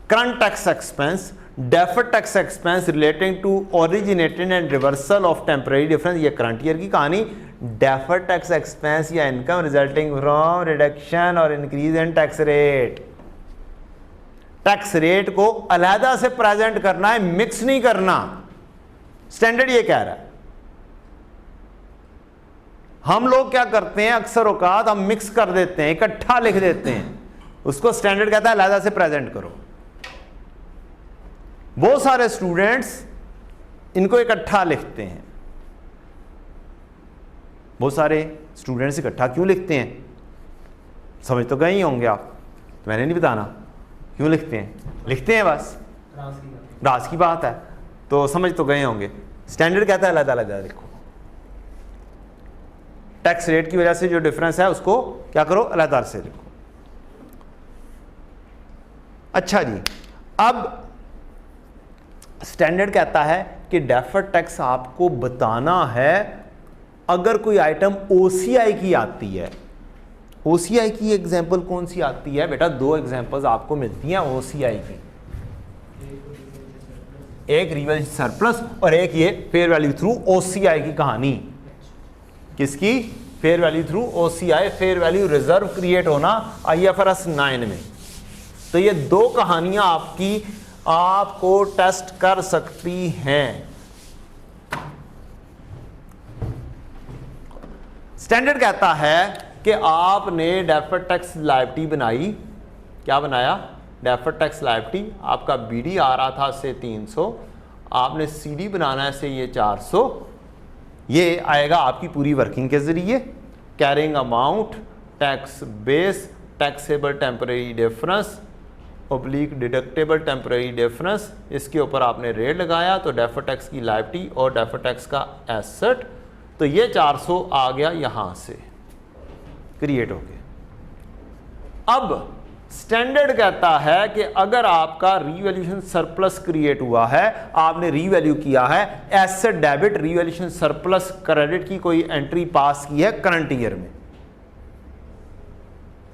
current tax expense, deferred tax expense relating to originated and reversal of temporary difference, ये करंट ईयर की कहानी। डेफर्ड टैक्स एक्सपेंस या इनकम रिजल्टिंग फ्रॉम रिडक्शन और increase in tax rate. Tax rate को अलहदा से प्रेजेंट करना है, मिक्स नहीं करना। स्टैंडर्ड ये कह रहा है। हम लोग क्या करते हैं, अक्सर औकात हम मिक्स कर देते हैं, इकट्ठा लिख देते हैं। उसको स्टैंडर्ड कहता है अलहदा से प्रेजेंट करो। बहुत सारे स्टूडेंट्स इनको इकट्ठा लिखते हैं। बहुत सारे स्टूडेंट्स इकट्ठा क्यों लिखते हैं, समझ तो गए ही होंगे आप, तो मैंने नहीं बताना क्यों लिखते हैं। लिखते हैं बस, राज की बात है, तो समझ तो गए होंगे। स्टैंडर्ड कहता है अलग अलग लिखो। टैक्स रेट की वजह से जो डिफरेंस है उसको क्या करो, अलग से लिखो। अच्छा जी, अब स्टैंडर्ड कहता है कि डेफर्ड टैक्स आपको बताना है अगर कोई आइटम ओसीआई की आती है। ओसीआई की एग्जांपल कौन सी आती है बेटा? दो एग्जांपल्स आपको मिलती हैं ओसीआई की, एक रिवैल्यूएशन सरप्लस और एक ये फेयर वैल्यू थ्रू ओसीआई की कहानी। किसकी? Fair value through OCI, fair value reserve create होना आईएफआरएस 9 में। तो ये दो कहानियां आपको टेस्ट कर सकती हैं। स्टैंडर्ड कहता है कि आपने डेफर्ड टैक्स लायबिलिटी बनाई। क्या बनाया? Deferred tax liability. आपका बीडी आ रहा था से 300, आपने सीडी बनाना है से ये 400। ये आएगा आपकी पूरी वर्किंग के जरिए। Carrying amount, tax base, taxable temporary difference, oblique deductible temporary difference, इसके ऊपर आपने रेट लगाया तो डेफर्ड टैक्स की लायबिलिटी और डेफर्ड टैक्स का एसेट। तो ये 400 आ गया यहां से क्रिएट हो गया। अब स्टैंडर्ड कहता है कि अगर आपका रीवैल्यूएशन सरप्लस क्रिएट हुआ है, आपने रीवैल्यू किया है, asset debit revaluation surplus credit की कोई एंट्री पास की है करंट ईयर में।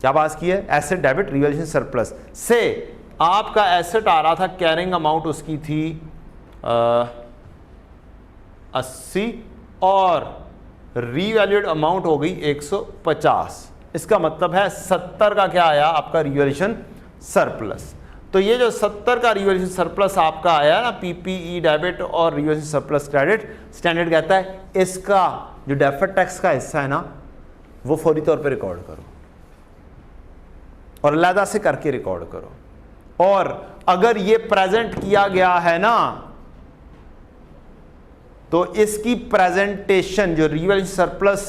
क्या पास की है? एसेट डेबिट रीवैल्यूएशन सरप्लस से आपका एसेट आ रहा था, कैरिंग अमाउंट उसकी थी 80 और रीवैल्यूड अमाउंट हो गई 150। इसका मतलब है 70 का क्या आया आपका रिवैल्यूएशन सरप्लस। तो ये जो 70 का रिवैल्यूएशन सरप्लस आपका आया ना, पीपीई डेबिट और रिवैल्यूएशन सरप्लस क्रेडिट, स्टैंडर्ड कहता है इसका जो डेफर्ड टैक्स का हिस्सा है ना, वो फौरी तौर पे रिकॉर्ड करो और अलहदा से करके रिकॉर्ड करो। और अगर ये प्रेजेंट किया गया है ना, तो इसकी प्रेजेंटेशन जो रिवैल्यूएशन सरप्लस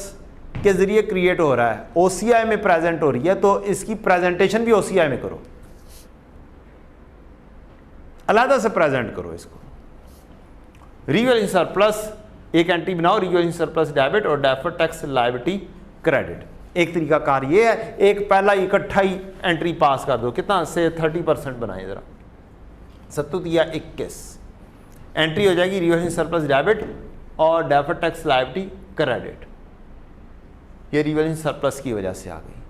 के जरिए क्रिएट हो रहा है, ओसीआई में प्रेजेंट हो रही है, तो इसकी प्रेजेंटेशन भी ओसीआई में करो, अलहदा से प्रेजेंट करो इसको। रिवैल्यूएशन सरप्लस एक एंट्री बनाओ, रिवैल्यूएशन सरप्लस डेबिट और डेफर्ड टैक्स लायबिलिटी क्रेडिट। एक तरीका कार ये है, एक पहला इकट्ठा ही एंट्री पास कर दो। कितना से 30% बनाए जरा, 7 या 21 एंट्री हो जाएगी रिवैल्यूएशन सरप्लस डेबिट और डेफर्ड टैक्स लायबिलिटी क्रेडिट। ये रिवैल्यूएशन सरप्लस की वजह से आ गई।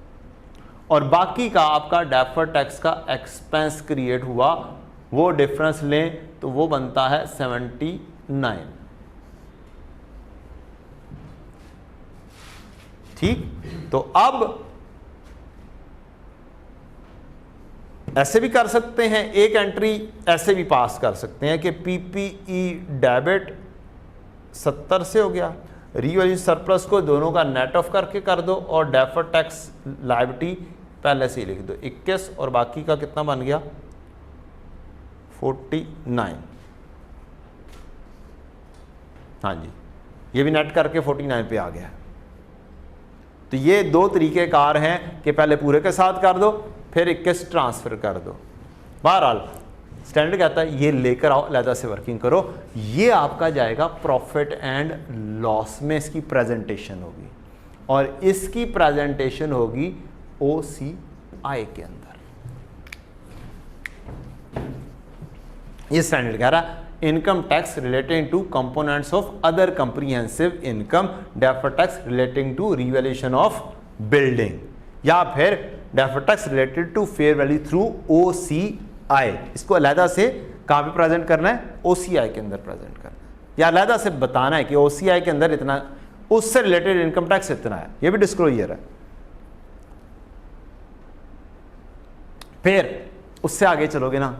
और बाकी का आपका डेफर्ड टैक्स का एक्सपेंस क्रिएट हुआ, वो डिफरेंस लें तो वो बनता है 79। ठीक, तो अब ऐसे भी कर सकते हैं, एक एंट्री ऐसे भी पास कर सकते हैं कि पीपीई डेबिट 70 से हो गया, रिवैल्यूएशन सरप्लस को दोनों का नेट ऑफ करके कर दो और डेफर्ड टैक्स लायबिलिटी पहले से ही लिख दो 21 और बाकी का कितना बन गया 49। हाँ जी, ये भी नेट करके 49 पे आ गया। तो ये दो तरीके कार हैं कि पहले पूरे के साथ कर दो फिर 21 ट्रांसफर कर दो। बहरहाल स्टैंडर्ड कहता है ये लेकर आओ, अलहदा से वर्किंग करो। ये आपका जाएगा प्रॉफिट एंड लॉस में, इसकी प्रेजेंटेशन होगी और इसकी प्रेजेंटेशन होगी ओसीआई के अंदर। ये स्टैंडर्ड कह रहा है income tax relating to components of other comprehensive income, deferred tax relating to revaluation of building, या फिर deferred tax related to fair value through OCI. इसको अलहदा से कहाँ पे प्रेजेंट करना है? ओसीआई के अंदर प्रेजेंट करना है, या अलहदा से बताना है कि ओसीआई के अंदर इतना, उससे रिलेटेड इनकम टैक्स इतना है। ये भी डिस्क्लोजर है। फिर उससे आगे चलोगे ना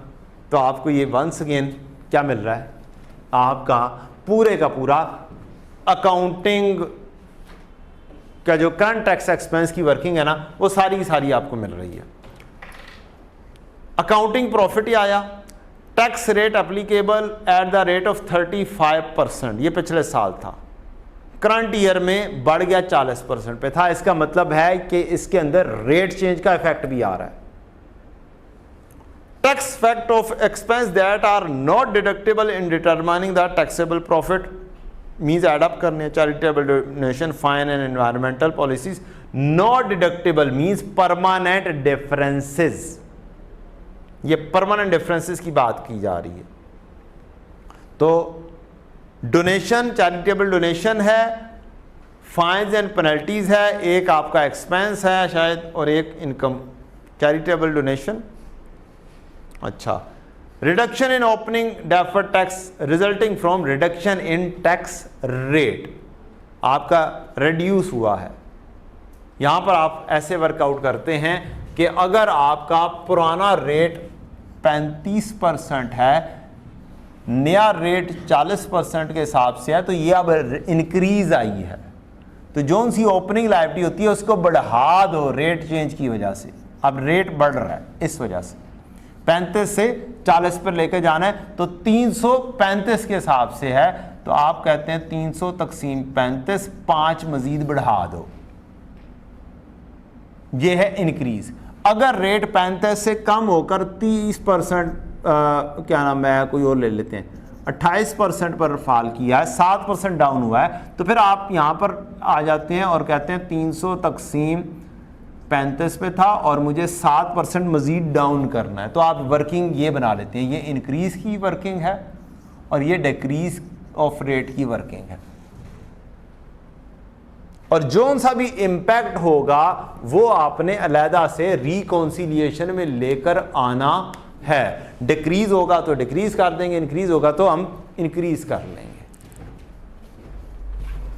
तो आपको ये वंस अगेन क्या मिल रहा है, आपका पूरे का पूरा अकाउंटिंग का जो करंट टैक्स एक्सपेंस की वर्किंग है ना, वो सारी की सारी आपको मिल रही है। अकाउंटिंग प्रॉफिट ही आया, tax rate applicable eight the rate of 35%, ये पिछले साल था, करंट ईयर में बढ़ गया 40% पे था। इसका मतलब है कि इसके अंदर रेट चेंज का इफेक्ट भी आ रहा है। Tax fact of expense that are not deductible in determining the taxable profit means add up करने, charitable donation, fine and environmental policies. Not deductible means permanent differences, ये परमानेंट डिफरेंसेस की बात की जा रही है। तो डोनेशन, चैरिटेबल डोनेशन है, फाइन्स एंड पेनल्टीज है, एक आपका एक्सपेंस है शायद और एक इनकम, चैरिटेबल डोनेशन। अच्छा, reduction in opening deferred tax resulting from reduction in tax rate, आपका रिड्यूस हुआ है। यहां पर आप ऐसे वर्कआउट करते हैं कि अगर आपका पुराना रेट 35% है, नया रेट 40% के हिसाब से है, तो ये अब इंक्रीज आई है, तो जो सी ओपनिंग लायबिलिटी होती है उसको बढ़ा दो रेट चेंज की वजह से। अब रेट बढ़ रहा है इस वजह से 35 से 40 पर लेके जाना है, तो 335 के हिसाब से है, तो आप कहते हैं 300 तकसीम 35, 5 मजीद बढ़ा दो, ये है इंक्रीज। अगर रेट 35 से कम होकर 30% क्या नाम है, कोई और ले लेते हैं, 28% पर फॉल किया है, 7% डाउन हुआ है, तो फिर आप यहां पर आ जाते हैं और कहते हैं 300 तकसीम 35 पे था और मुझे 7% मजीद डाउन करना है, तो आप वर्किंग ये बना लेते हैं, ये इंक्रीज की वर्किंग है और ये डिक्रीज ऑफ रेट की वर्किंग है। और जो सा भी इम्पैक्ट होगा वो आपने अलहदा से रिकॉन्सिलिएशन में लेकर आना है। डिक्रीज होगा तो डिक्रीज कर देंगे, इंक्रीज होगा तो हम इंक्रीज कर लेंगे।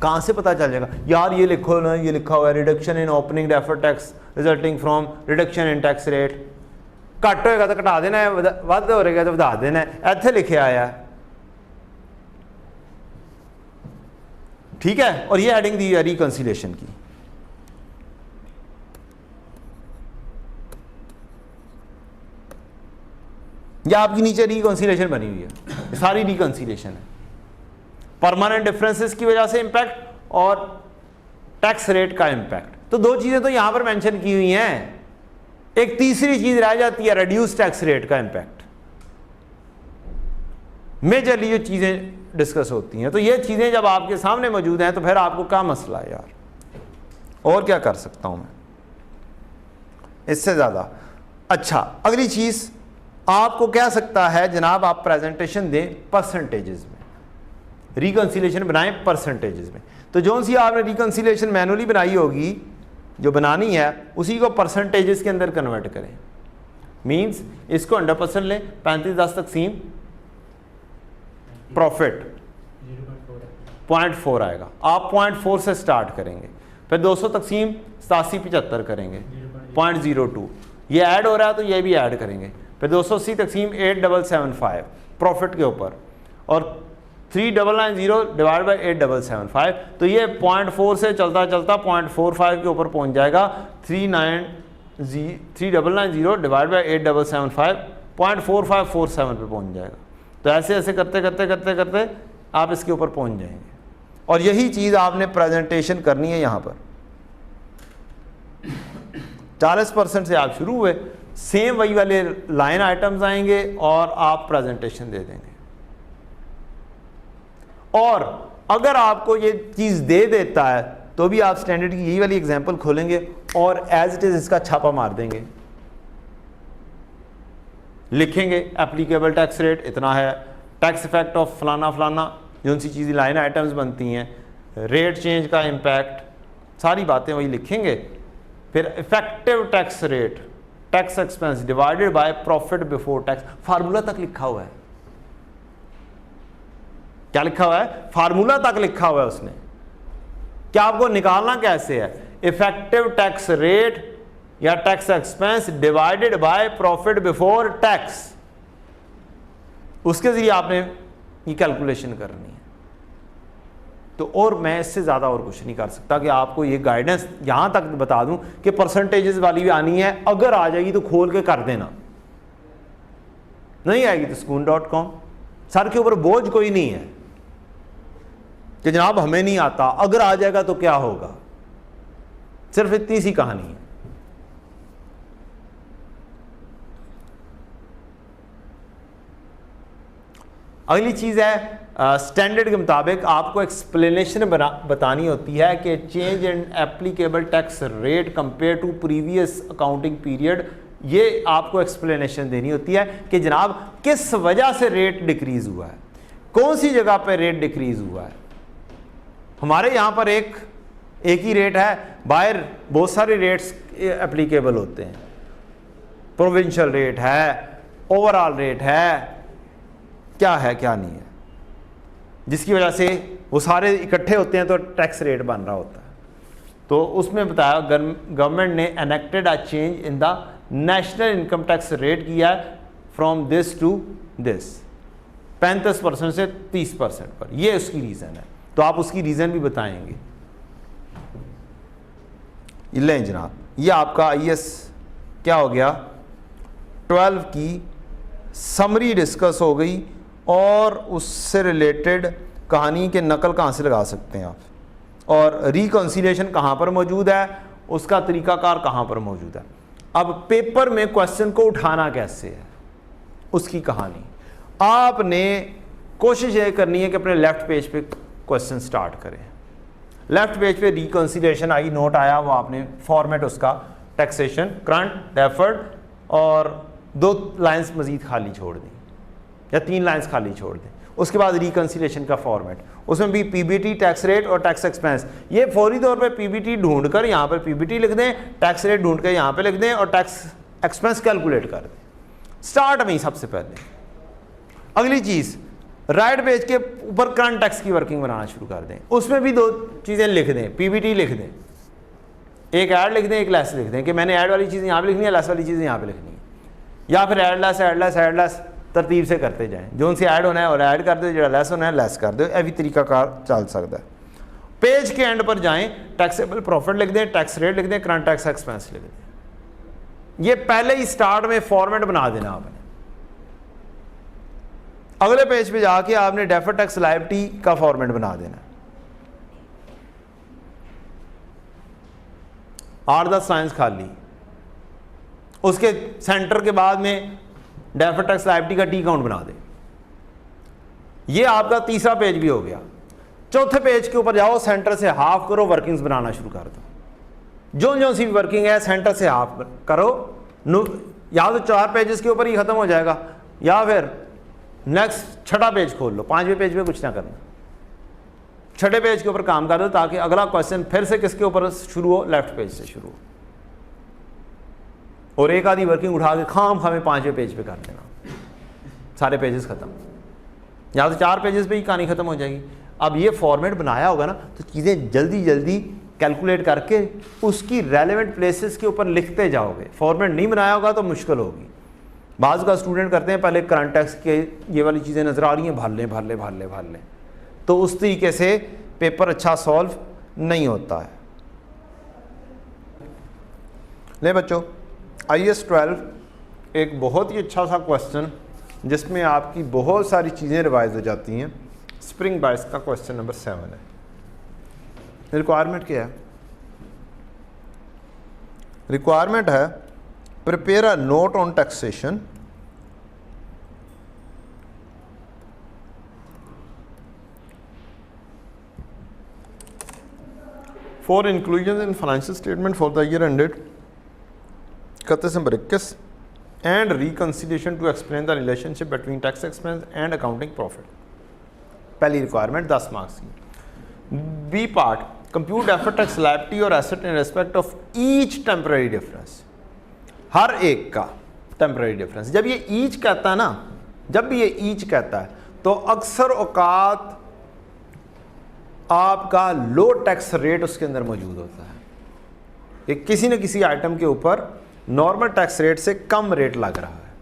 कहां से पता चल जाएगा यार, ये लिखो ना, ये लिखा हुआ है reduction in opening deferred tax resulting from reduction in tax rate, घट होएगा तो घटा देना है, वध हो रहेगा तो बढ़ा देना है, इत्थे लिखे आया है, ठीक है। और ये हेडिंग दी है रिकंसिलिएशन की। यह आपकी नीचे रिकंसिलिएशन बनी हुई है, सारी रिकंसिलिएशन है, परमानेंट डिफरेंसेस की वजह से इंपैक्ट और टैक्स रेट का इंपैक्ट। तो दो चीजें तो यहां पर मेंशन की हुई हैं, एक तीसरी चीज रह जाती है रिड्यूस टैक्स रेट का इंपैक्ट। मेजरली जो चीजें डिस्कस होती हैं, तो ये चीजें जब आपके सामने मौजूद हैं तो फिर आपको क्या मसला है यार, और क्या कर सकता हूं मैं इससे ज्यादा। अच्छा, अगली चीज आपको कह सकता है जनाब आप प्रेजेंटेशन दें परसेंटेजेस में, रिकंसिलिएशन बनाएं परसेंटेजेस में। तो जो सी आपने रिकंसिलिएशन मैनुअली बनाई होगी, जो बनानी है उसी को परसेंटेजेस के अंदर कन्वर्ट करें। मींस इसको 100% लें, 3510 तकसीम प्रॉफिट 0.4 आएगा, आप 0.4 से स्टार्ट करेंगे, फिर 200 तकसीम 8775 करेंगे 0.02, ये ऐड हो रहा है तो ये भी ऐड करेंगे, फिर 280 तकसीम 8775 प्रॉफिट के ऊपर, और 3990 डिवाइड बाई 8775, तो ये 0.4 से चलता चलता 0.45 के ऊपर पहुंच जाएगा, 3990 डिवाइड बाई 8775 0.4547 पे पहुंच जाएगा। तो ऐसे ऐसे करते करते करते करते आप इसके ऊपर पहुंच जाएंगे, और यही चीज़ आपने प्रेजेंटेशन करनी है। यहाँ पर 40% से आप शुरू हुए, सेम वही वाले लाइन आइटम्स आएंगे और आप प्रेजेंटेशन दे देंगे। और अगर आपको ये चीज़ दे देता है तो भी आप स्टैंडर्ड की यही वाली एग्जांपल खोलेंगे और एज इट इज़ इसका छापा मार देंगे, लिखेंगे एप्लीकेबल टैक्स रेट इतना है, टैक्स इफेक्ट ऑफ फलाना फलाना, जो सी चीज़ें लाइन आइटम्स बनती हैं, रेट चेंज का इम्पैक्ट, सारी बातें वही लिखेंगे। फिर effective tax rate, tax expense divided by profit before tax, formula तक लिखा हुआ है। क्या लिखा हुआ है? फार्मूला तक लिखा हुआ है उसने। क्या आपको निकालना कैसे है? इफेक्टिव टैक्स रेट या tax expense divided by profit before tax, उसके जरिए आपने ये कैलकुलेशन करनी है। तो और मैं इससे ज़्यादा और कुछ नहीं कर सकता कि आपको ये गाइडेंस यहाँ तक बता दूं कि परसेंटेजेस वाली भी आनी है, अगर आ जाएगी तो खोल के कर देना, नहीं आएगी तो sukoon.com। सर के ऊपर बोझ कोई नहीं है कि जनाब हमें नहीं आता, अगर आ जाएगा तो क्या होगा, सिर्फ इतनी सी कहानी है। अगली चीज़ है स्टैंडर्ड के मुताबिक आपको एक्सप्लेनेशन बतानी होती है कि change in applicable tax rate compare to previous accounting period. ये आपको एक्सप्लेनेशन देनी होती है कि जनाब किस वजह से रेट डिक्रीज हुआ है। कौन सी जगह पे रेट डिक्रीज हुआ है? हमारे यहाँ पर एक ही रेट है, बाहर बहुत सारे रेट्स एप्लीकेबल होते हैं। प्रोविंशियल रेट है, ओवरऑल रेट है, क्या है क्या नहीं है, जिसकी वजह से वो सारे इकट्ठे होते हैं तो टैक्स रेट बन रहा होता है। तो उसमें बताया गवर्नमेंट ने enacted a change in the national income tax rate किया है फ्रॉम दिस टू दिस, 35% से 30% पर। ये उसकी रीज़न है, तो आप उसकी रीज़न भी बताएंगे। लें जनाब, ये आपका IAS क्या हो गया, 12 की समरी डिस्कस हो गई, और उससे रिलेटेड कहानी के नकल कहाँ से लगा सकते हैं आप, और रिकन्सिलिएशन कहाँ पर मौजूद है, उसका तरीकाकार कहाँ पर मौजूद है। अब पेपर में क्वेश्चन को उठाना कैसे है, उसकी कहानी आपने कोशिश ये करनी है कि अपने लेफ्ट पेज पे क्वेश्चन स्टार्ट करें। लेफ्ट पेज पे रिकन्सिलिएशन आई, नोट आया, वो आपने फॉर्मेट उसका टैक्सेशन, करंट, डेफर्ड, और 2 लाइंस मजीद खाली छोड़ दी या 3 लाइंस खाली छोड़ दें। उसके बाद रिकन्सिलिएशन का फॉर्मेट, उसमें भी PBT, टैक्स रेट और टैक्स एक्सपेंस। ये फौरी तौर पे PBT ढूंढ कर यहाँ पर PBT लिख दें, टैक्स रेट ढूंढ कर यहाँ पे लिख दें, और टैक्स एक्सपेंस कैलकुलेट कर दें स्टार्ट में ही सबसे पहले। अगली चीज़, राइट पेज के ऊपर करंट टैक्स की वर्किंग बनाना शुरू कर दें, उसमें भी 2 चीज़ें लिख दें, PBT लिख दें, एक ऐड लिख दें, एक लेस लिख दें, कि मैंने ऐड वाली चीज़ यहाँ पे लिखनी है, लेस वाली चीज़ यहाँ पे लिखनी है, या फिर ऐड लेस तरतीब से करते जाएं। जो उनसे ऐड होना है और ऐड कर दो, जो लेस होना है लेस कर दो। ये भी तरीकाकार चल सकता है। पेज के एंड पर जाएं, टैक्सेबल प्रॉफिट लिख दें, टैक्स रेट लिख दें, करंट टैक्स एक्सपेंस लिख दें। ये पहले ही स्टार्ट में फॉर्मेट बना देना आपने। अगले पेज पे जाके आपने डेफर्ड टैक्स लायबिलिटी का फॉर्मेट बना देना। 8-10 लाइन्स खाली, उसके सेंटर के बाद में डेफर्ड टैक्स लायबिलिटी का टी काउंट बना दे। ये आपका तीसरा पेज भी हो गया। चौथे पेज के ऊपर जाओ, सेंटर से हाफ करो, वर्किंग्स बनाना शुरू कर दो। जो सी भी वर्किंग है सेंटर से हाफ करो। या तो 4 पेजेस के ऊपर ही खत्म हो जाएगा, या फिर नेक्स्ट 6ठा पेज खोल लो, 5वें पेज पे कुछ ना करना, 6ठे पेज के ऊपर काम कर दो, ताकि अगला क्वेश्चन फिर से किसके ऊपर शुरू हो, लेफ्ट पेज से शुरू हो। और एक आधी वर्किंग उठा के खाम खामे 5वें पेज पे कर देना, सारे पेजेस खत्म। या तो 4 पेजेस पे ही कहानी खत्म हो जाएगी। अब ये फॉर्मेट बनाया होगा ना, तो चीज़ें जल्दी जल्दी कैलकुलेट करके उसकी रेलेवेंट प्लेसेस के ऊपर लिखते जाओगे। फॉर्मेट नहीं बनाया होगा तो मुश्किल होगी। बाज़ का स्टूडेंट करते हैं, पहले करंट टैक्स के ये वाली चीज़ें नज़र आ रही हैं, भर लें, तो उस तरीके से पेपर अच्छा सॉल्व नहीं होता है। ले बच्चों, IAS 12 एक बहुत ही अच्छा सा क्वेश्चन, जिसमें आपकी बहुत सारी चीज़ें रिवाइज हो जाती हैं। स्प्रिंग बायस का क्वेश्चन नंबर 7 है। रिक्वायरमेंट क्या है? रिक्वायरमेंट है prepare a note on taxation for inclusion in financial statement for the year ended 31 December 21 and reconciliation to explain the relationship between tax expense and accounting profit. पहली requirement 10 marks की। B part, compute deferred tax liability और asset in respect of each temporary difference. हर एक का temporary difference. जब ये each कहता है ना, जब भी ये ईच कहता है, तो अक्सर औकात आपका लो टैक्स रेट उसके अंदर मौजूद होता है। ये किसी न किसी आइटम के ऊपर नॉर्मल टैक्स रेट से कम रेट लग रहा है।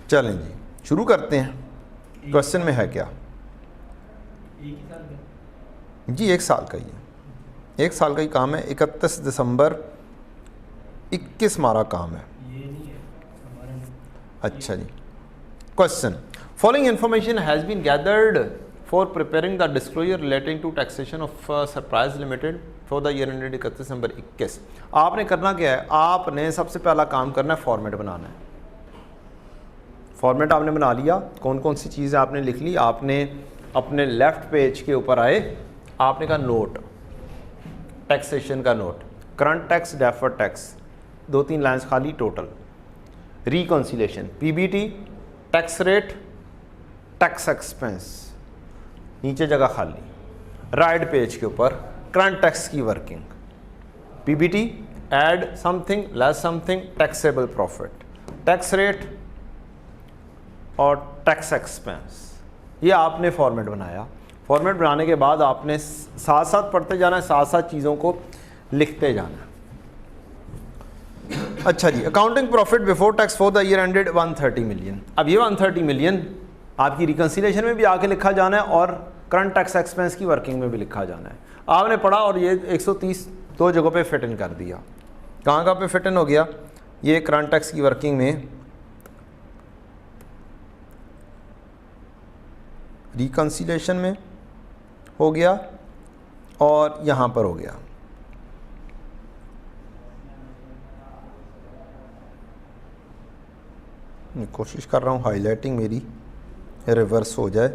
चलें जी, शुरू करते हैं। क्वेश्चन में है क्या? जी 1 साल का ही है, 1 साल का ही काम है। 31 दिसंबर 21 हमारा काम है। अच्छा जी, question, following information has been gathered for preparing the disclosure relating to taxation of Surprise Limited for the year ended 31 December 21। आपने करना क्या है? आपने सबसे पहला काम करना है, फॉर्मेट बनाना है। फॉर्मेट आपने बना लिया, कौन कौन सी चीज़ें आपने लिख ली। आपने अपने लेफ्ट पेज के ऊपर आए, आपने कहा नोट, टैक्सेशन का note, current tax, deferred tax, 2-3 lines खाली total, reconciliation, PBT, tax rate, tax expense, नीचे जगह खाली, राइट पेज के ऊपर करंट टैक्स की working, PBT, add something, less something, taxable profit, tax rate और टैक्स एक्सपेंस। ये आपने फॉर्मेट बनाया। फॉर्मेट बनाने के बाद आपने साथ साथ पढ़ते जाना है, साथ साथ चीज़ों को लिखते जाना है। अच्छा जी, accounting profit before tax for the year ended 130 million. अब ये 130 मिलियन आपकी रिकन्सिलेशन में भी आके लिखा जाना है और करंट टैक्स एक्सपेंस की वर्किंग में भी लिखा जाना है। आपने पढ़ा और ये 130 दो जगहों पे फिट इन कर दिया। कहाँ पे फिट इन हो गया? ये करंट टैक्स की वर्किंग में रिकन्सिलेशन में हो गया और यहाँ पर हो गया। मैं कोशिश कर रहा हूँ हाईलाइटिंग मेरी रिवर्स हो जाए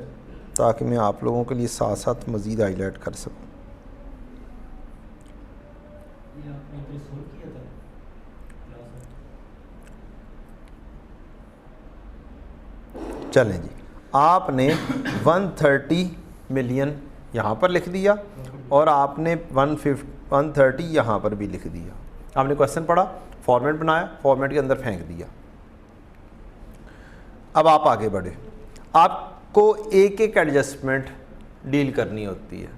ताकि मैं आप लोगों के लिए साथ साथ मज़ीद हाईलाइट कर सकूँ। ये आपने कोई सोल्व किया था क्लास में? चलें जी, आपने 130 मिलियन यहाँ पर लिख दिया और आपने 130 यहाँ पर भी लिख दिया। आपने क्वेश्चन पढ़ा, फॉर्मेट बनाया, फॉर्मेट के अंदर फेंक दिया। अब आप आगे बढ़े, आपको एक एक एडजस्टमेंट डील करनी होती है।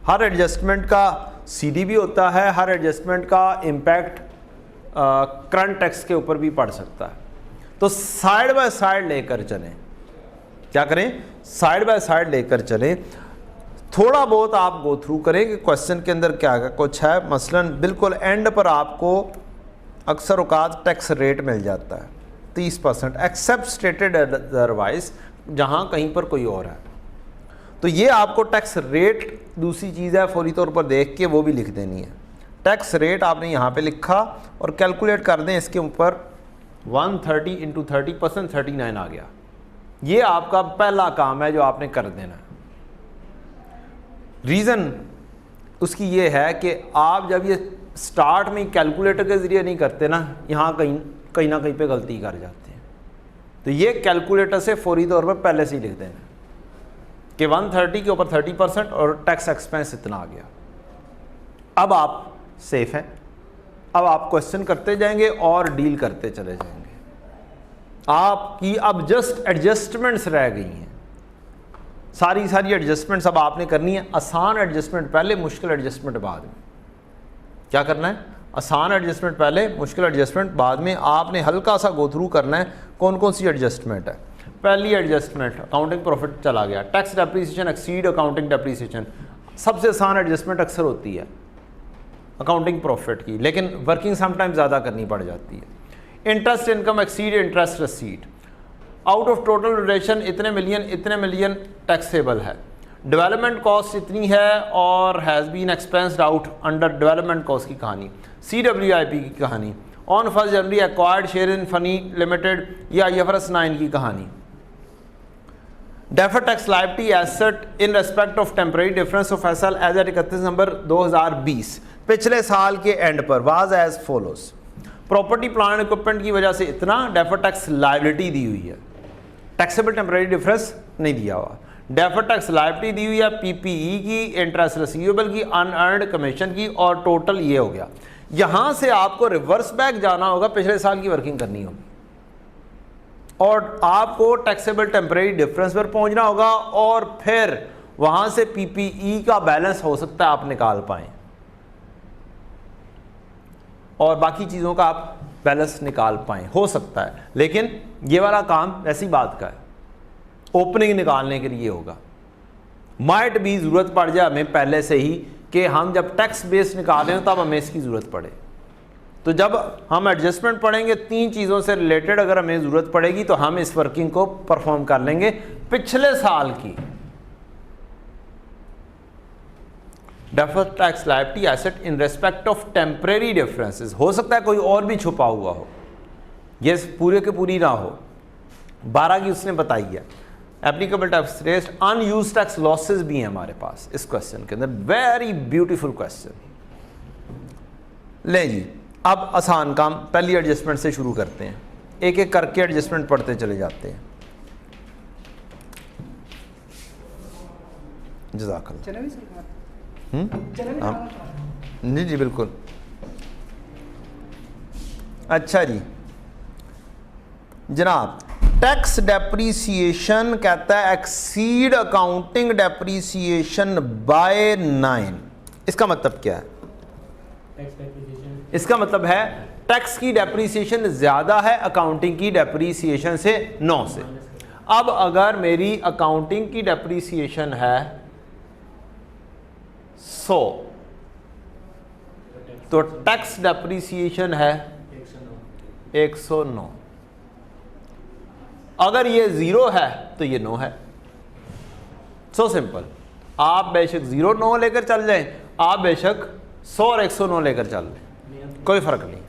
हर एडजस्टमेंट का सीडी भी होता है, हर एडजस्टमेंट का इम्पैक्ट करंट टैक्स के ऊपर भी पड़ सकता है। तो साइड बाय साइड लेकर चलें। क्या करें? साइड बाय साइड लेकर चलें। थोड़ा बहुत आप गो थ्रू करें कि क्वेश्चन के अंदर क्या कुछ है। मसलन बिल्कुल एंड पर आपको अक्सर औकात टैक्स रेट मिल जाता है 30% एक्सेप्ट स्टेटेड अदरवाइज, जहाँ कहीं पर कोई और है। तो ये आपको टैक्स रेट दूसरी चीज़ है, फौरी तौर पर देख के वो भी लिख देनी है। टैक्स रेट आपने यहाँ पे लिखा और कैलकुलेट कर दें इसके ऊपर 130 इंटू 30% 39 आ गया। ये आपका पहला काम है जो आपने कर देना है। रीज़न उसकी ये है कि आप जब ये स्टार्ट में कैलकुलेटर के ज़रिए नहीं करते ना, यहाँ कहीं ना कहीं पे गलती कर जाते हैं। तो ये कैलकुलेटर से फौरी तौर पर पहले से ही लिख देना कि 130 के ऊपर 30% और टैक्स एक्सपेंस इतना आ गया। अब आप सेफ हैं। अब आप क्वेश्चन करते जाएंगे और डील करते चले जाएंगे। आपकी अब जस्ट एडजस्टमेंट्स रह गई हैं। सारी एडजस्टमेंट्स अब आपने करनी है। आसान एडजस्टमेंट पहले, मुश्किल एडजस्टमेंट बाद में। क्या करना है? आसान एडजस्टमेंट पहले, मुश्किल एडजस्टमेंट बाद में। आपने हल्का सा गो थ्रू करना है कौन कौन सी एडजस्टमेंट है। पहली एडजस्टमेंट अकाउंटिंग प्रॉफिट चला गया, tax depreciation exceed accounting depreciation. सबसे आसान एडजस्टमेंट अक्सर होती है अकाउंटिंग प्रॉफिट की, लेकिन वर्किंग समटाइम ज़्यादा करनी पड़ जाती है। Interest income exceed interest received. Out of total duration इतने मिलियन टैक्सेबल है। डेवलपमेंट कॉस्ट इतनी है और has been expensed out under development cost की कहानी। CWIP की कहानी। On 1 January acquired share in funny Limited या IFRS 9 की कहानी। Deferred tax liability asset in respect of temporary difference of SL as at 31 November 2020 पिछले साल के एंड पर was as follows. Property plant equipment की वजह से इतना डेफर्ड टैक्स लायबिलिटी दी हुई है, टैक्सेबल टेम्परेरी डिफरेंस नहीं दिया हुआ। डेफर्ड टैक्स लायबिलिटी दी हुई है PPE की, इंटरेस्ट रिसीवेबल की, अनअर्न्ड कमीशन की और टोटल ये हो गया। यहां से आपको रिवर्स बैक जाना होगा, पिछले साल की वर्किंग करनी होगी और आपको टैक्सेबल टेम्परेरी डिफरेंस पर पहुंचना होगा और फिर वहां से PPE का बैलेंस हो सकता है आप निकाल पाएं और बाकी चीज़ों का आप बैलेंस निकाल पाएं, हो सकता है। लेकिन ये वाला काम ऐसी बात का है, ओपनिंग निकालने के लिए होगा। माइट भी ज़रूरत पड़ जाए हमें पहले से ही कि हम जब टैक्स बेस निकाल रहे हो तब हमें इसकी ज़रूरत पड़े। तो जब हम एडजस्टमेंट पढ़ेंगे 3 चीज़ों से रिलेटेड अगर हमें ज़रूरत पड़ेगी तो हम इस वर्किंग को परफॉर्म कर लेंगे। पिछले साल की deferred tax liability asset in respect of temporary differences, हो सकता है कोई और भी छुपा हुआ हो, ये पूरे के पूरी ना हो। 12 की उसने बताई है। Applicable tax rate, unused tax losses भी हैं हमारे पास इस क्वेश्चन के अंदर। Very beautiful question. ले जी, अब आसान काम, पहली एडजस्टमेंट से शुरू करते हैं। एक एक करके एडजस्टमेंट पढ़ते चले जाते हैं। जज़ाकल्लाह। चले भी सही चले भी हाँ जी जी बिल्कुल। अच्छा जी जनाब, टैक्स डेप्रीसिएशन कहता है एक्सीड अकाउंटिंग डेप्रीसिएशन बाय 9। इसका मतलब क्या है? टैक्स डेप्रिसिएशन, इसका मतलब है टैक्स की डेप्रीसिएशन ज़्यादा है अकाउंटिंग की डेप्रीसिएशन से 9 से। अब अगर मेरी अकाउंटिंग की डेप्रीसिएशन है 100 तो टैक्स डेप्रीसिएशन है 109। अगर ये 0 है तो ये 9 है। So simple. आप बेशक 0 9 लेकर चल जाएं, आप बेशक 100 और 109 लेकर चल लें, कोई फर्क नहीं,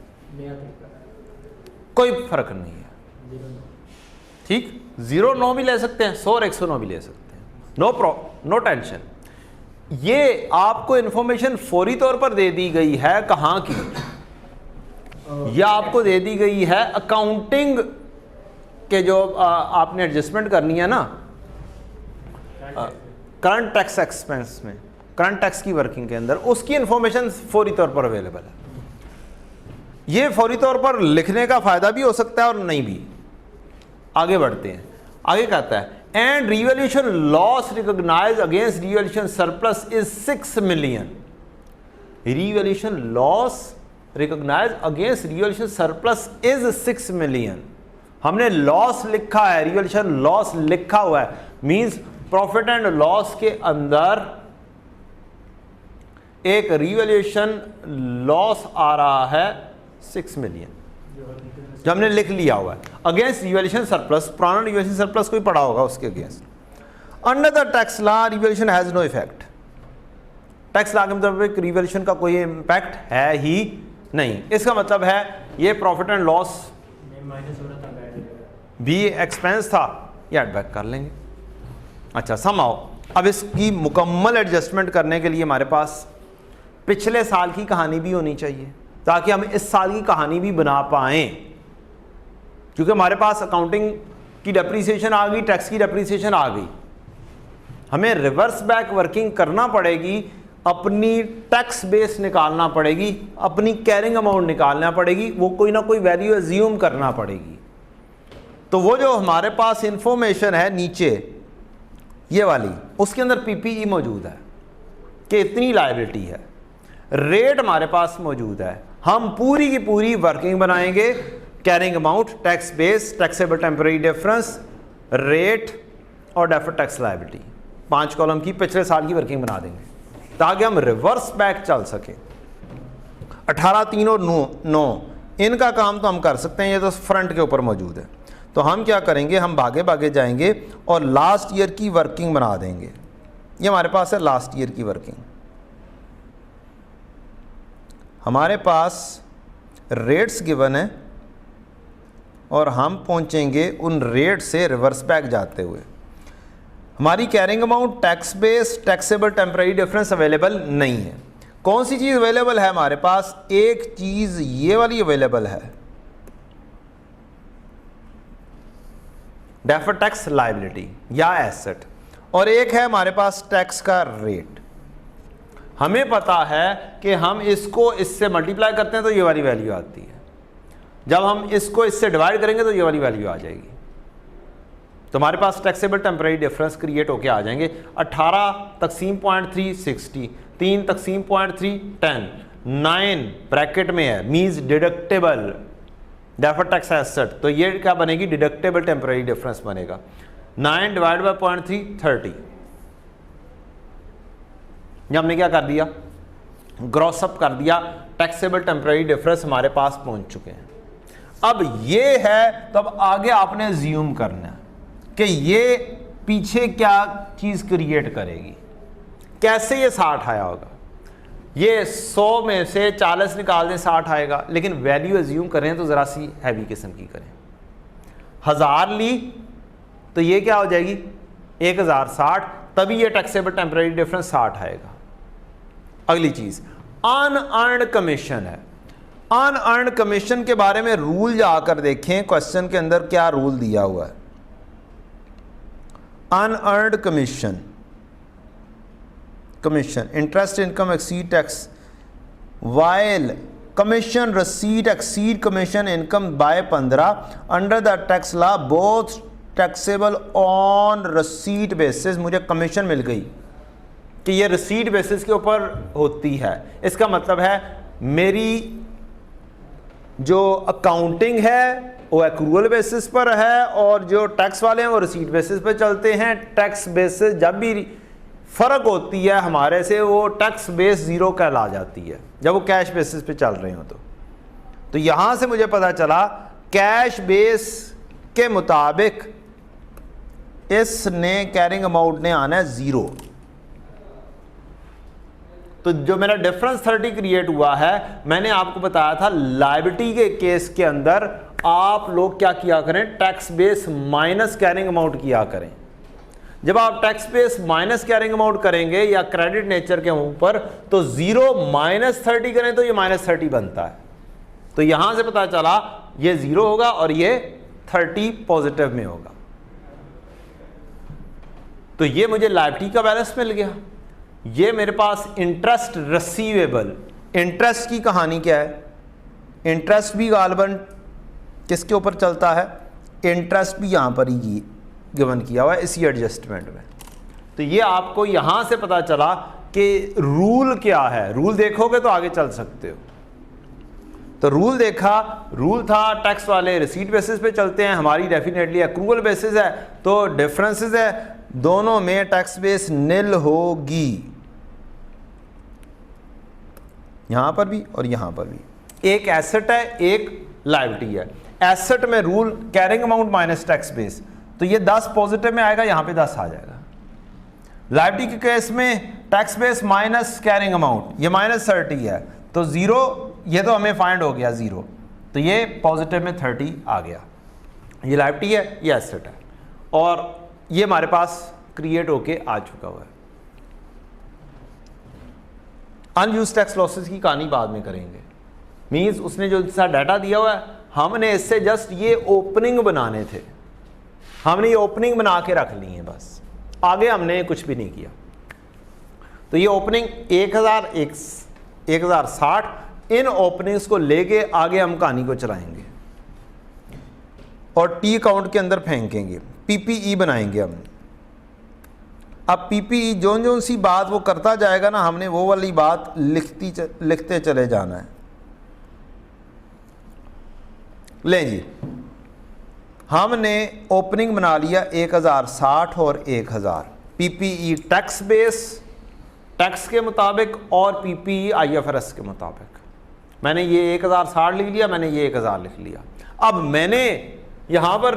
कोई फर्क नहीं है। ठीक, 0 9 भी ले सकते हैं, 100 और 109 भी ले सकते हैं, नो टेंशन। ये आपको इंफॉर्मेशन फौरी तौर पर दे दी गई है कहाँ की? यह आपको दे दी गई है अकाउंटिंग के जो आपने एडजस्टमेंट करनी है ना करंट टैक्स एक्सपेंस में, करंट टैक्स की वर्किंग के अंदर, उसकी इंफॉर्मेशन फौरी तौर पर अवेलेबल है। ये फौरी तौर पर लिखने का फायदा भी हो सकता है और नहीं भी। आगे बढ़ते हैं। आगे कहता है and revaluation loss recognise against revaluation surplus is 6 million. Revaluation loss recognise against revaluation surplus is 6 million. हमने लॉस लिखा है, रिवैल्यूएशन लॉस लिखा हुआ है, मींस प्रॉफिट एंड लॉस के अंदर एक रिवैल्यूएशन लॉस आ रहा है 6 मिलियन जो हमने लिख लिया हुआ है अगेंस्ट रिवैल्यूएशन सरप्लस। पुराना रिवैल्यूएशन सरप्लस कोई पड़ा होगा उसके against. Under the tax law revaluation has no effect. Tax law के मुताबिक रिवैल्यूएशन का कोई इंपैक्ट है ही नहीं। इसका मतलब है ये प्रॉफिट एंड लॉस माइनस हो रहा था, भी एक्सपेंस था, ये एड बैक कर लेंगे। अच्छा समझाओ, अब इसकी मुकम्मल एडजस्टमेंट करने के लिए हमारे पास पिछले साल की कहानी भी होनी चाहिए ताकि हम इस साल की कहानी भी बना पाएं, क्योंकि हमारे पास अकाउंटिंग की डेप्रीसिएशन आ गई, टैक्स की डेप्रीसिएशन आ गई, हमें रिवर्स बैक वर्किंग करना पड़ेगी, अपनी टैक्स बेस निकालना पड़ेगी, अपनी कैरिंग अमाउंट निकालना पड़ेगी, वो कोई ना कोई वैल्यू एज्यूम करना पड़ेगी। तो वो जो हमारे पास इंफॉर्मेशन है नीचे ये वाली, उसके अंदर पीपीई मौजूद है कि इतनी लायबिलिटी है, रेट हमारे पास मौजूद है। हम पूरी की पूरी वर्किंग बनाएंगे, carrying amount, tax base, taxable temporary difference, rate और डेफर्ड टैक्स लायबिलिटी, 5 कॉलम की पिछले साल की वर्किंग बना देंगे ताकि हम रिवर्स बैक चल सके। 18, 3 और 9 इनका काम तो हम कर सकते हैं, ये तो फ्रंट के ऊपर मौजूद है। तो हम क्या करेंगे, हम भागे भागे जाएंगे और लास्ट ईयर की वर्किंग बना देंगे। ये हमारे पास है लास्ट ईयर की वर्किंग। हमारे पास रेट्स गिवन है और हम पहुंचेंगे उन रेट से रिवर्स बैक जाते हुए। हमारी carrying amount, tax base, taxable temporary difference available नहीं है। कौन सी चीज़ अवेलेबल है हमारे पास? एक चीज़ ये वाली अवेलेबल है, डेफर्ड टैक्स लायबिलिटी या एसेट, और एक है हमारे पास टैक्स का रेट। हमें पता है कि हम इसको इससे मल्टीप्लाई करते हैं तो ये वाली वैल्यू आती है, जब हम इसको इससे डिवाइड करेंगे तो ये वाली वैल्यू आ जाएगी। तो हमारे पास टैक्सेबल टेम्परेरी डिफरेंस क्रिएट होके आ जाएंगे। 18 तकसीम 0.3 60, 3 तकसीम 0.3 10, 9 ब्रैकेट में है, means deductible deferred tax asset, तो ये क्या बनेगी? डिडक्टेबल टेम्परेरी डिफरेंस बनेगा। 9 डिवाइड बाय 0.3 30। ये हमने क्या कर दिया? ग्रॉस अप कर दिया, टैक्सेबल टेम्परेरी डिफरेंस हमारे पास पहुंच चुके हैं। अब ये है, तो अब आगे आपने ज्यूम करना है कि ये पीछे क्या चीज़ क्रिएट करेगी, कैसे ये 60 आया होगा। ये 100 में से 40 निकाल दें 60 आएगा, लेकिन वैल्यू एज्यूम करें तो ज़रा सी हैवी किस्म की करें। 1000 ली तो ये क्या हो जाएगी? 1060, तभी ये टैक्सेबल टेम्परेरी डिफरेंस 60 आएगा। अगली चीज़ अनअर्न्ड कमीशन है। अनअर्न्ड कमीशन के बारे में रूल जाकर देखें, क्वेश्चन के अंदर क्या रूल दिया हुआ है। Unearned commission commission, interest income exceed tax while commission receipt exceed commission income by 15 under the tax law both taxable on receipt basis. मुझे कमीशन मिल गई कि ये रसीट बेसिस के ऊपर होती है। इसका मतलब है मेरी जो अकाउंटिंग है वो एक्रूअल बेसिस पर है और जो टैक्स वाले हैं वो रसीट बेसिस पर चलते हैं। टैक्स बेसिस जब भी फ़र्क होती है हमारे से, वो टैक्स बेस ज़ीरो कहला जाती है जब वो कैश बेसिस पे चल रहे हो। तो यहाँ से मुझे पता चला कैश बेस के मुताबिक इसने कैरिंग अमाउंट ने आना है 0। तो जो मेरा डिफरेंस 30 क्रिएट हुआ है, मैंने आपको बताया था लायबिलिटी के केस के अंदर आप लोग क्या किया करें, tax base minus carrying amount किया करें। जब आप tax base minus carrying amount करेंगे या क्रेडिट नेचर के ऊपर, तो 0 माइनस 30 करें तो ये माइनस 30 बनता है। तो यहां से पता चला ये 0 होगा और ये 30 पॉजिटिव में होगा। तो ये मुझे लायबिलिटी का बैलेंस मिल गया। ये मेरे पास इंटरेस्ट रिसीवेबल, इंटरेस्ट की कहानी क्या है, इंटरेस्ट भी गालबन किसके ऊपर चलता है, इंटरेस्ट भी यहां पर ही गिवन किया हुआ है इसी एडजस्टमेंट में। तो ये आपको यहां से पता चला कि रूल क्या है। रूल देखोगे तो आगे चल सकते हो। तो रूल देखा, रूल था टैक्स वाले रिसीट बेसिस पे चलते हैं, हमारी डेफिनेटली एक्रूअल बेसिस है, तो डिफरेंसेस है दोनों में टैक्स बेस निल होगी, यहां पर भी और यहां पर भी। एक एसेट है, एक लायबिलिटी है। एसेट में rule carrying amount minus tax base, तो ये 10 पॉजिटिव में आएगा, यहां पे 10 आ जाएगा। लायबिलिटी के केस में tax base minus carrying amount, ये माइनस 30 है, तो 0, ये तो हमें फाइंड हो गया 0, तो ये पॉजिटिव में 30 आ गया। ये लायबिलिटी है, ये एसेट है, और ये हमारे पास क्रिएट होके आ चुका हुआ है। अनयूज्ड टैक्स लॉसेस की कहानी बाद में करेंगे। मींस उसने जो सा डाटा दिया हुआ है, हमने इससे जस्ट ये ओपनिंग बनाने थे, हमने ये ओपनिंग बना के रख ली है बस, आगे हमने कुछ भी नहीं किया। तो ये ओपनिंग 1060, इन ओपनिंग्स को लेके आगे हम कहानी को चलाएंगे और टी अकाउंट के अंदर फेंकेंगे, पीपीई बनाएंगे हम। अब पीपीई जोन जोन सी बात वो करता जाएगा ना, हमने वो वाली बात लिखते चले जाना है। लें जी, हमने ओपनिंग बना लिया 1060 और 1000, पीपीई टैक्स बेस टैक्स के मुताबिक और पीपीई आईएफआरएस के मुताबिक। मैंने ये 1060 लिख लिया, मैंने ये 1000 लिख लिया। अब मैंने यहां पर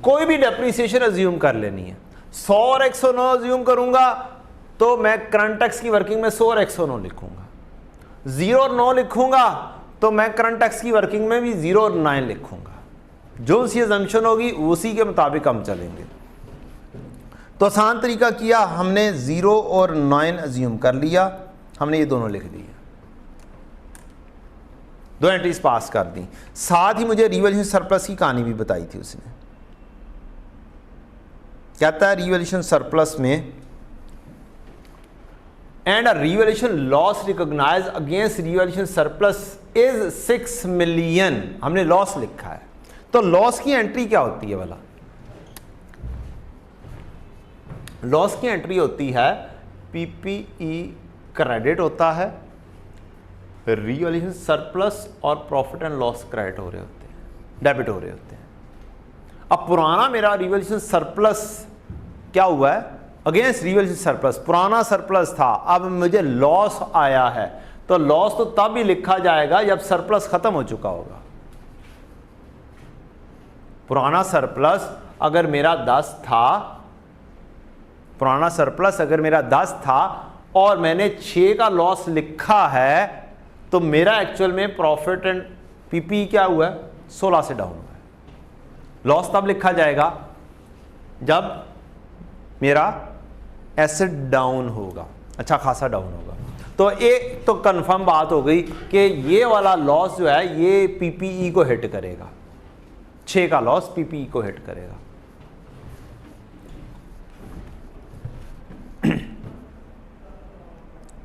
कोई भी डेप्रीसिएशन अज्यूम कर लेनी है। 100 और 109 अज्यूम करूंगा तो मैं करंट टैक्स की वर्किंग में 100 और 109 लिखूंगा। 0 और 9 लिखूंगा तो मैं करंट टैक्स की वर्किंग में भी 0 और 9 लिखूंगा। जो सी अजम्पशन होगी उसी के मुताबिक हम चलेंगे। तो आसान तरीका किया, हमने 0 और 9 अज्यूम कर लिया, हमने ये दोनों लिख दिए, दो एंट्रीज पास कर दी। साथ ही मुझे रिवैल्यूएशन सरप्लस की कहानी भी बताई थी उसने। कहता है रिवैल्यूएशन सरप्लस में and a revaluation loss recognise against revaluation surplus is 6 million, हमने लॉस लिखा है। तो लॉस की एंट्री क्या होती है वाला? लॉस की एंट्री होती है पीपीई क्रेडिट होता है, रिवैल्यूएशन सरप्लस और प्रॉफिट एंड लॉस क्रेडिट हो रहे होते हैं, डेबिट हो रहे होते हैं। अब पुराना मेरा रिवैल्यूएशन सरप्लस क्या हुआ है अगेंस्ट रिवैल्यूएशन सरप्लस, पुराना सरप्लस था, अब मुझे लॉस आया है, तो लॉस तो तब ही लिखा जाएगा जब सरप्लस खत्म हो चुका होगा। पुराना सरप्लस अगर मेरा 10 था, पुराना सरप्लस अगर मेरा 10 था और मैंने 6 का लॉस लिखा है, तो मेरा एक्चुअल में प्रॉफिट एंड पीपी क्या हुआ है 16 से डाउन हुआ है। लॉस तब लिखा जाएगा जब मेरा एसेट डाउन होगा, अच्छा खासा डाउन होगा। तो एक तो कंफर्म बात हो गई कि ये वाला लॉस जो है ये पीपीई को हिट करेगा, 6 का लॉस पीपीई को हिट करेगा।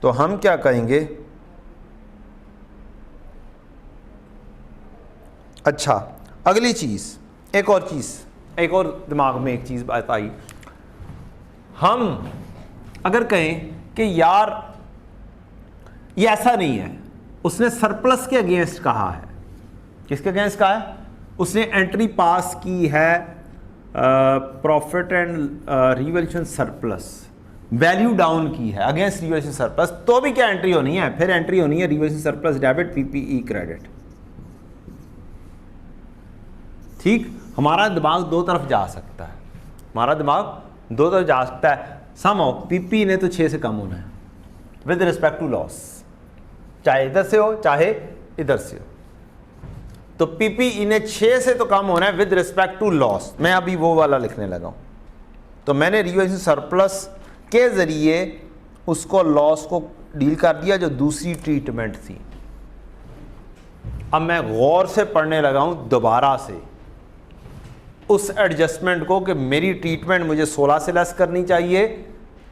तो हम क्या कहेंगे, अच्छा अगली चीज़, एक और दिमाग में एक चीज़ बात आई, हम अगर कहें कि यार ये ऐसा नहीं है, उसने सरप्लस के अगेंस्ट कहा है, किसके अगेंस्ट कहा है, उसने एंट्री पास की है profit and revaluation surplus, value down की है अगेंस्ट रिवैल्यूएशन सरप्लस, तो भी क्या एंट्री होनी है, फिर एंट्री होनी है revaluation surplus debit PPE credit. ठीक, हमारा दिमाग दो तरफ जा सकता है, समहाउ पीपी ने तो 6 से कम होना है विद रिस्पेक्ट टू लॉस, चाहे इधर से हो चाहे इधर से हो, तो पीपीई ने 6 से तो कम होना है विद रिस्पेक्ट टू लॉस। मैं अभी वो वाला लिखने लगा हूं, तो मैंने रिवैल्यूएशन सरप्लस के जरिए उसको लॉस को डील कर दिया जो दूसरी ट्रीटमेंट थी। अब मैं गौर से पढ़ने लगा हूं दोबारा से उस एडजस्टमेंट को कि मेरी ट्रीटमेंट मुझे 16 से लेस करनी चाहिए,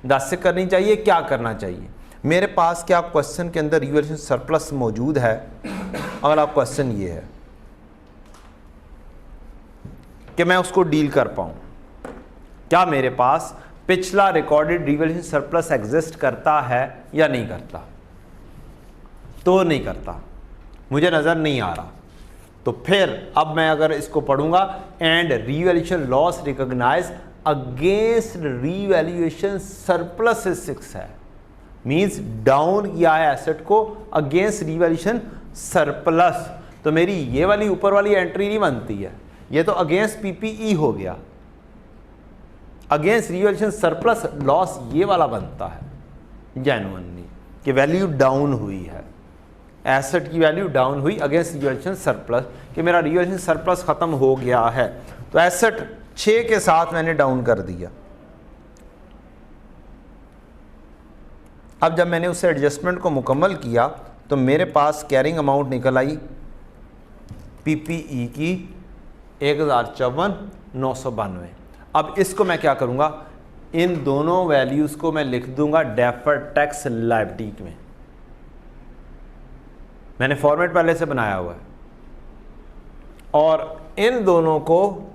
10 से करनी चाहिए, क्या करना चाहिए। मेरे पास क्या क्वेश्चन के अंदर रिवैल्यूएशन सरप्लस मौजूद है, अगला क्वेश्चन ये है कि मैं उसको डील कर पाऊँ, क्या मेरे पास पिछला रिकॉर्डेड रिवैल्यूएशन सरप्लस एग्जिस्ट करता है या नहीं करता, तो नहीं करता, मुझे नज़र नहीं आ रहा। तो फिर अब मैं अगर इसको पढ़ूंगा, and revaluation loss recognise against revaluation surplus 6 है, मींस डाउन किया है एसेट को अगेंस्ट रिवैल्यूएशन सरप्लस, तो मेरी ये वाली ऊपर वाली एंट्री नहीं बनती है, ये तो अगेंस्ट पीपीई हो गया, अगेंस्ट रिवैल्यूएशन सरप्लस लॉस ये वाला बनता है जेन्युइनली कि वैल्यू डाउन हुई है, एसेट की वैल्यू डाउन हुई अगेंस्ट रिवैल्यूएशन सरप्लस, कि मेरा रिवैल्यूएशन सरप्लस खत्म हो गया है, तो एसेट 6 के साथ मैंने डाउन कर दिया। अब जब मैंने उस एडजस्टमेंट को मुकम्मल किया तो मेरे पास कैरिंग अमाउंट निकल आई पीपीई की 1054,992। अब इसको मैं क्या करूंगा, इन दोनों वैल्यूज़ को मैं लिख दूंगा डेफर्ड टैक्स लायबिलिटी में, मैंने फॉर्मेट पहले से बनाया हुआ है, और इन दोनों को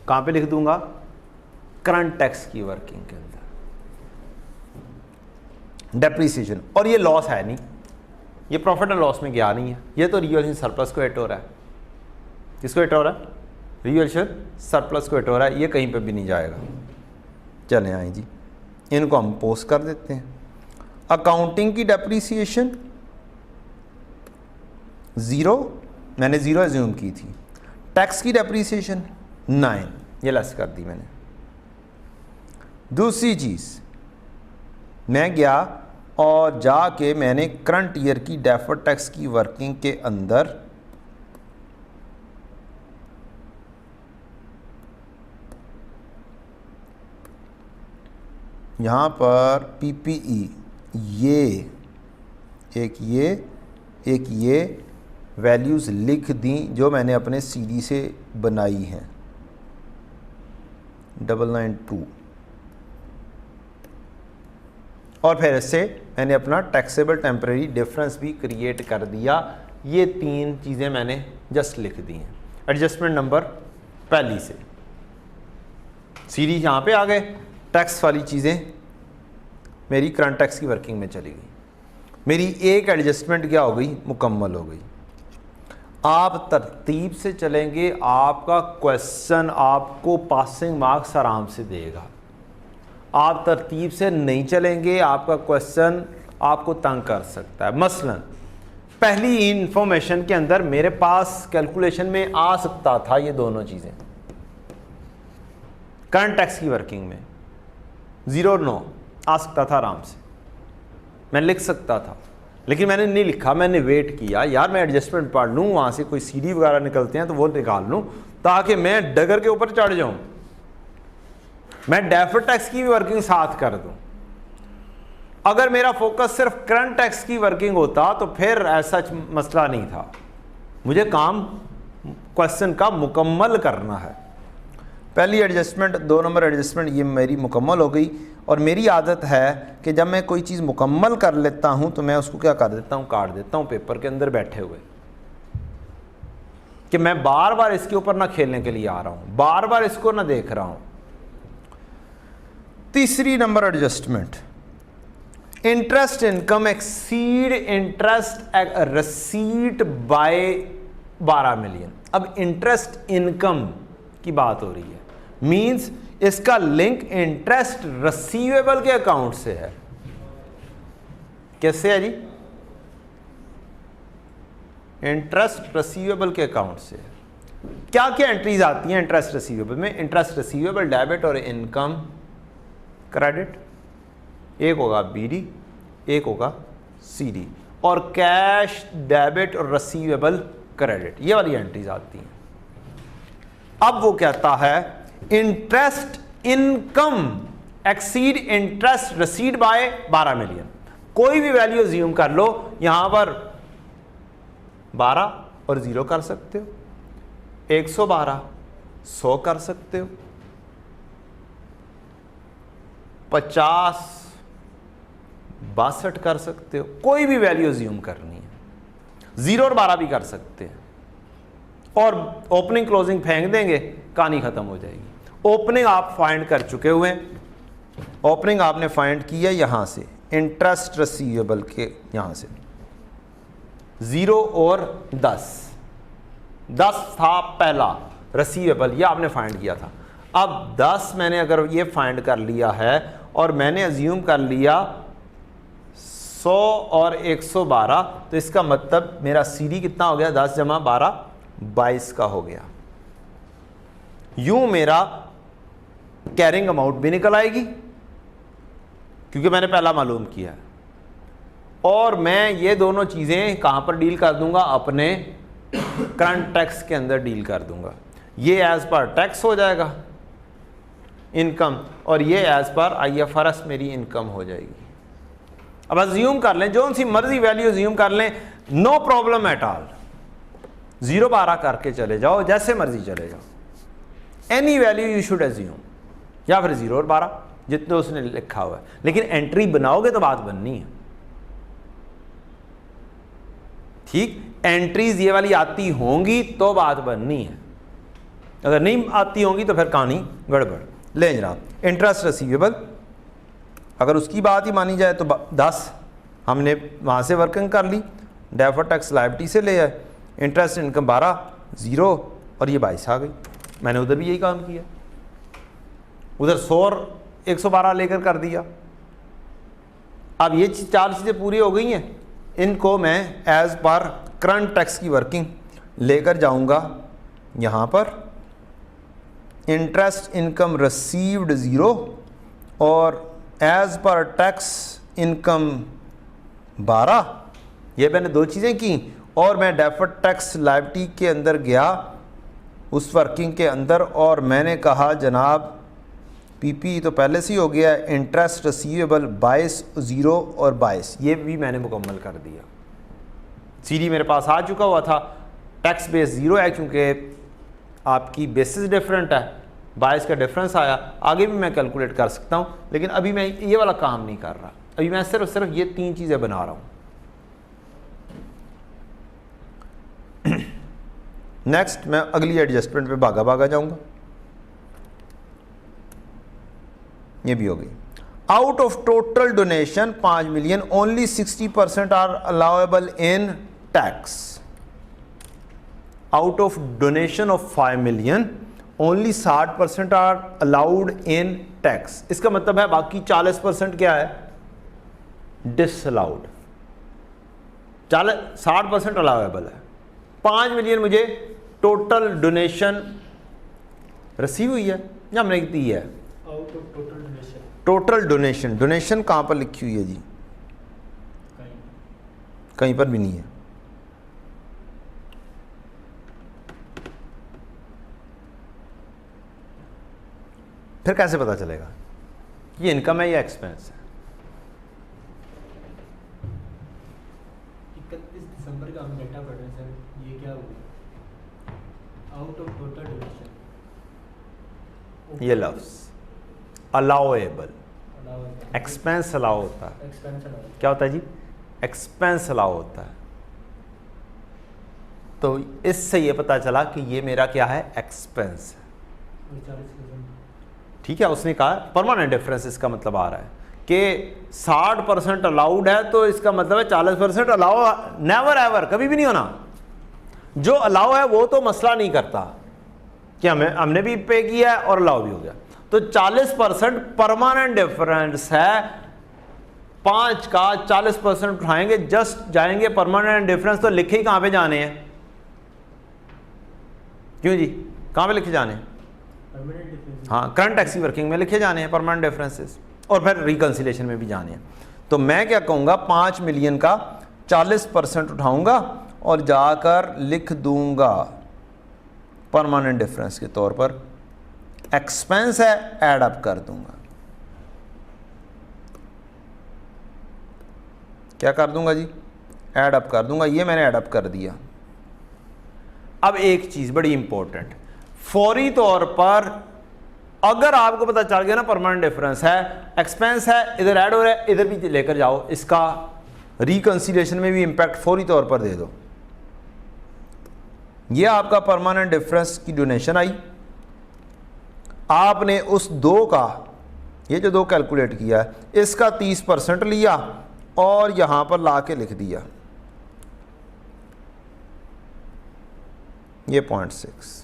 कहां पे लिख दूंगा, करंट टैक्स की वर्किंग के अंदर, डेप्रीसिएशन। और ये लॉस है नहीं, ये प्रॉफिट एंड लॉस में गया नहीं है, ये तो रिवैल्यूएशन सरप्लस को हिट हो रहा है। किसको हिट हो रहा है, रिवैल्यूएशन सरप्लस को हिट हो रहा है, ये कहीं पे भी नहीं जाएगा। चलें आए जी, इनको हम पोस्ट कर देते हैं। अकाउंटिंग की डेप्रीसिएशन 0, मैंने 0 एज्यूम की थी, टैक्स की डेप्रीसिएशन 9, ये लेस कर दी मैंने। दूसरी चीज़, मैं गया और जाके मैंने करंट ईयर की डेफर्ड टैक्स की वर्किंग के अंदर यहाँ पर पीपीई, ये एक ये वैल्यूज़ लिख दी जो मैंने अपने सीडी से बनाई हैं 992, और फिर इससे मैंने अपना टैक्सेबल टेम्परेरी डिफरेंस भी क्रिएट कर दिया। ये 3 चीज़ें मैंने जस्ट लिख दी हैं एडजस्टमेंट नंबर पहली से। सीडी यहाँ पे आ गए, टैक्स वाली चीज़ें मेरी करंट टैक्स की वर्किंग में चली गई, मेरी एक एडजस्टमेंट क्या हो गई, मुकम्मल हो गई। आप तरतीब से चलेंगे, आपका क्वेश्चन आपको पासिंग मार्क्स आराम से देगा। आप तरतीब से नहीं चलेंगे, आपका क्वेश्चन आपको तंग कर सकता है। मसलन पहली इंफॉर्मेशन के अंदर मेरे पास कैलकुलेशन में आ सकता था ये दोनों चीज़ें, करंट टैक्स की वर्किंग में 0.9 आ सकता था आराम से, मैं लिख सकता था, लेकिन मैंने नहीं लिखा, मैंने वेट किया यार मैं एडजस्टमेंट पढ़ लूँ, वहाँ से कोई सीडी वगैरह निकलते हैं तो वो निकाल लूँ ताकि मैं डगर के ऊपर चढ़ जाऊँ, मैं डेफर्ड टैक्स की भी वर्किंग साथ कर दूँ। अगर मेरा फोकस सिर्फ करंट टैक्स की वर्किंग होता तो फिर ऐसा मसला नहीं था, मुझे काम क्वेश्चन का मुकम्मल करना है। पहली एडजस्टमेंट, 2 नंबर एडजस्टमेंट ये मेरी मुकम्मल हो गई, और मेरी आदत है कि जब मैं कोई चीज़ मुकम्मल कर लेता हूँ तो मैं उसको क्या कर देता हूँ, काट देता हूँ पेपर के अंदर बैठे हुए, कि मैं बार बार इसके ऊपर ना खेलने के लिए आ रहा हूँ, बार बार इसको ना देख रहा हूँ। तीसरी number adjustment, interest income exceed interest receipt by 12 million. अब इंटरेस्ट इनकम की बात हो रही है, मींस इसका लिंक इंटरेस्ट रिसीवेबल के अकाउंट से है। कैसे है जी? इंटरेस्ट रिसीवेबल के अकाउंट से। क्या क्या एंट्रीज आती हैं इंटरेस्ट रिसीवेबल में? इंटरेस्ट रिसीवेबल डेबिट और इनकम क्रेडिट, एक होगा बीडी, एक होगा सीडी, और कैश डेबिट और रिसीवेबल क्रेडिट, ये वाली एंट्रीज आती हैं। अब वो कहता है interest income exceed interest received by 12 million. कोई भी वैल्यू अज्यूम कर लो, यहां पर 12 और 0 कर सकते हो, 112 100 कर सकते हो, 50 62 कर सकते हो, कोई भी वैल्यू अज्यूम करनी है। 0 और 12 भी कर सकते हैं, और ओपनिंग क्लोजिंग फेंक देंगे, कहानी खत्म हो जाएगी। ओपनिंग आप फाइंड कर चुके हुए हैं, ओपनिंग आपने फाइंड की है यहां से, इंटरेस्ट रिसीवेबल के यहां से 0 और 10 था पहला रिसीवेबल, ये आपने फाइंड किया था। अब 10 मैंने अगर ये फाइंड कर लिया है और मैंने अज्यूम कर लिया 100 और 112, तो इसका मतलब मेरा सीडी कितना हो गया? 10 जमा 12 22 का हो गया। यूं मेरा कैरिंग अमाउंट भी निकल आएगी क्योंकि मैंने पहला मालूम किया है, और मैं ये दोनों चीज़ें कहाँ पर डील कर दूंगा? अपने करंट टैक्स के अंदर डील कर दूंगा। ये एज पर टैक्स हो जाएगा इनकम, और ये एज पर IFRS मेरी इनकम हो जाएगी। अब अज्यूम कर लें, जो सी मर्जी वैल्यू अज्यूम कर लें, नो प्रॉब्लम एट ऑल। 0 12 करके चले जाओ, जैसे मर्जी चले जाओ, any value you should assume, या फिर 0 और 12 जितने उसने लिखा हुआ है। लेकिन एंट्री बनाओगे तो बात बननी है, ठीक? एंट्रीज ये वाली आती होंगी तो बात बननी है, अगर नहीं आती होंगी तो फिर कहानी गड़बड़। ले जनाब, इंटरेस्ट रिसीवेबल अगर उसकी बात ही मानी जाए तो 10 हमने वहाँ से वर्किंग कर ली, डेफर्ड टैक्स लायबिलिटी से ले आए, इंटरेस्ट इनकम 12 0 और ये 22 आ गई। मैंने उधर भी यही काम किया, उधर 100 और 112 लेकर कर दिया। अब ये 4 चीज़ें पूरी हो गई हैं, इनको मैं एज पर करंट टैक्स की वर्किंग लेकर जाऊंगा यहाँ पर। इंटरेस्ट इनकम रिसीव्ड 0 और एज पर टैक्स इनकम 12, ये मैंने 2 चीज़ें की, और मैं डेफर्ड टैक्स लायबिलिटी के अंदर गया उस वर्किंग के अंदर, और मैंने कहा जनाब पीपी तो पहले से ही हो गया, इंटरेस्ट रिसीवेबल 22 0 और 22, ये भी मैंने मुकम्मल कर दिया। सीडी मेरे पास आ चुका हुआ था, टैक्स बेस 0 है क्योंकि आपकी बेसिस डिफरेंट है, 22 का डिफरेंस आया। आगे भी मैं कैलकुलेट कर सकता हूँ, लेकिन अभी मैं ये वाला काम नहीं कर रहा, अभी मैं सिर्फ ये 3 चीज़ें बना रहा हूँ। नेक्स्ट मैं अगली एडजस्टमेंट पे भागा जाऊंगा। ये भी हो गई। Out of total donation 5 million only 60% are allowable in tax. Out of donation of 5 million only 60% are allowed in tax. इसका मतलब है बाकी 40% क्या है? डिसअलाउड। 60% अलाउएबल है। 5 मिलियन मुझे टोटल डोनेशन रिसीव हुई है या हमने दी है? Out of total donation. Total donation, donation कहाँ पर लिखी हुई है जी? कहीं पर भी नहीं है। फिर कैसे पता चलेगा ये इनकम है या एक्सपेंस है? 31 दिसंबर का हम डेटा पढ़ रहे हैं सर, ये क्या होगा? आउट ऑफ टोटल डोनेशन, ये लफ्ज अलाउएबल, अलाउ होता है, एक्सपेंस अलाउ होता है। एक्सपेंस अलाउ होता है। क्या होता है जी? एक्सपेंस अलाउ होता है। तो इससे ये पता चला कि ये मेरा क्या है? एक्सपेंस है। और 40%। ठीक है, उसने कहा परमानेंट डिफरेंस, इसका मतलब आ रहा है कि 60% अलाउड है तो इसका मतलब है 40% अलाउ नेवर एवर, कभी भी नहीं होना। जो अलाउ है वो तो मसला नहीं करता कि हमने भी पे किया है और अलाउ भी हो गया। तो 40% परमानेंट डिफरेंस है। 5 का 40% उठाएंगे, जस्ट जाएंगे परमानेंट डिफरेंस, तो लिखे ही कहां पे जाने हैं? क्यों जी, कहां पे लिखे जाने हैं? Permanent difference. हाँ, करंट टैक्सी वर्किंग में लिखे जाने हैं परमानेंट डिफरेंसेस, और फिर रिकंसिलेशन में भी जाने हैं। तो मैं क्या कहूँगा, 5 मिलियन का 40% उठाऊंगा और जाकर लिख दूंगा परमानेंट डिफरेंस के तौर पर, एक्सपेंस है, ऐड अप कर दूंगा। क्या कर दूंगा जी? ऐड अप कर दूंगा। ये मैंने ऐड अप कर दिया। अब एक चीज बड़ी इंपॉर्टेंट, फौरी तौर पर अगर आपको पता चल गया ना परमानेंट डिफरेंस है, एक्सपेंस है, इधर ऐड हो रहा है, इधर भी लेकर जाओ, इसका रिकंसिलिएशन में भी इंपैक्ट फौरी तौर पर दे दो। ये आपका परमानेंट डिफरेंस की डोनेशन आई। आपने उस 2 का, ये जो 2 कैलकुलेट किया है, इसका 30% लिया और यहां पर ला के लिख दिया ये 0.6।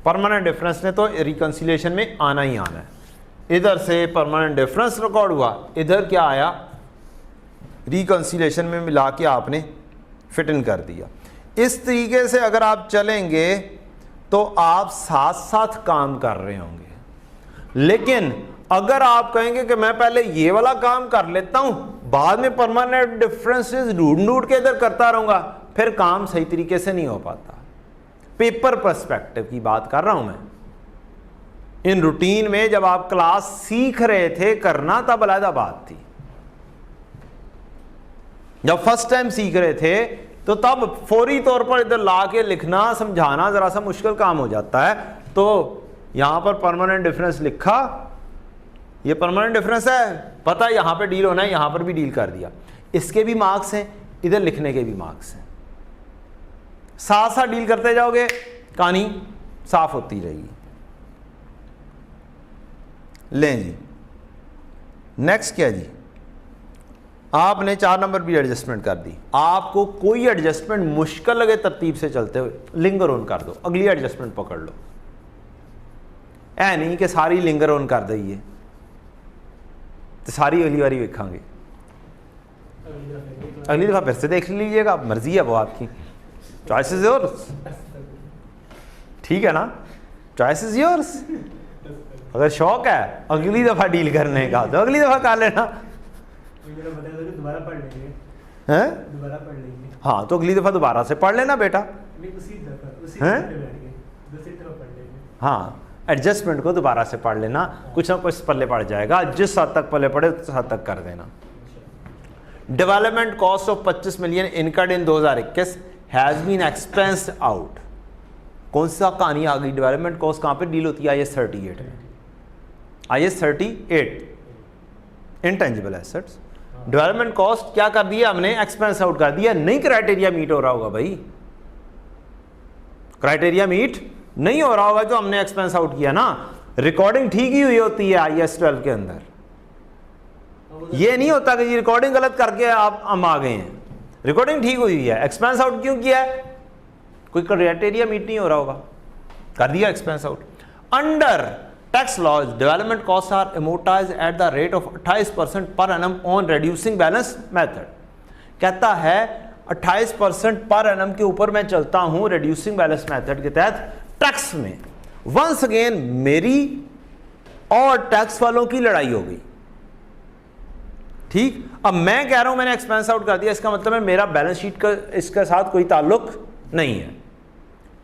परमानेंट डिफरेंस ने तो रिकंसिलिएशन में आना ही आना है। इधर से परमानेंट डिफरेंस रिकॉर्ड हुआ, इधर क्या आया? रिकंसिलिएशन में मिला के आपने फिट इन कर दिया। इस तरीके से अगर आप चलेंगे तो आप साथ साथ काम कर रहे होंगे। लेकिन अगर आप कहेंगे कि मैं पहले ये वाला काम कर लेता हूं, बाद में परमानेंट डिफरेंसेस ढूंढ के इधर करता रहूंगा, फिर काम सही तरीके से नहीं हो पाता। पेपर पर्सपेक्टिव की बात कर रहा हूं मैं। इन रूटीन में जब आप क्लास सीख रहे थे करना, तब अलग बात थी। जब फर्स्ट टाइम सीख रहे थे तो तब फौरी तौर पर इधर ला के लिखना, समझाना जरा सा मुश्किल काम हो जाता है। तो यहां पर परमानेंट डिफरेंस लिखा, ये परमानेंट डिफरेंस है, पता है यहां पे डील होना है, यहां पर भी डील कर दिया। इसके भी मार्क्स हैं, इधर लिखने के भी मार्क्स हैं। साथ साथ डील करते जाओगे, कहानी साफ होती रहेगी। लें जी, नेक्स्ट क्या जी? आपने 4 नंबर भी एडजस्टमेंट कर दी। आपको कोई एडजस्टमेंट मुश्किल लगे तरतीब से चलते हुए, लिंगर ऑन कर दो, अगली एडजस्टमेंट पकड़ लो। ऐ नहीं कि सारी लिंगर ऑन कर दईए तो सारी अगली बारी देखेंगे, अगली दफा फिर से देख लीजिएगा, मर्जी है वो आपकी, चॉइस इज योर्स। ठीक है ना, चॉइस इज योर्स। अगर शौक है अगली दफा डील करने का तो अगली दफा कर लेना, दोबारा पढ़ लेंगे, हैं? दोबारा पढ़ लेंगे। हाँ, तो अगली दफा दोबारा से पढ़ लेना बेटा। उसी हैं? दफा बैठ के दूसरी तरफ पढ़ लेंगे। हाँ, एडजस्टमेंट को दोबारा से पढ़ लेना, कुछ ना कुछ पल्ले पड़ जाएगा, जिस हद तक पल्ले पड़े उस हद तक कर देना। Development cost of 25 million incurred in 2021 has been expensed out. कौन सा कहानी आ गई? डेवलपमेंट कॉस्ट कहाँ पे डील होती है? IAS 38 में। IAS 38 intangible assets. Development cost क्या कर दिया हमने? एक्सपेंस आउट कर दिया। नहीं क्राइटेरिया मीट हो रहा होगा भाई, क्राइटेरिया मीट नहीं हो रहा होगा तो हमने एक्सपेंस आउट किया ना। रिकॉर्डिंग ठीक ही हुई होती है IAS 12 के अंदर। ये नहीं होता कि रिकॉर्डिंग गलत करके आप हम आ गए हैं, रिकॉर्डिंग ठीक हुई है, एक्सपेंस आउट क्यों किया है? कोई क्राइटेरिया मीट नहीं हो रहा होगा, कर दिया expense out. Under tax laws development cost are amortised at the rate of 28% per annum on reducing balance method. कहता है 28% पर एनम के ऊपर मैं चलता हूं रिड्यूसिंग बैलेंस मेथड के तहत टैक्स में। वंस अगेन मेरी और टैक्स वालों की लड़ाई हो गई। ठीक, अब मैं कह रहा हूं मैंने एक्सपेंस आउट कर दिया, इसका मतलब है मेरा बैलेंस शीट का इसके साथ कोई ताल्लुक नहीं है।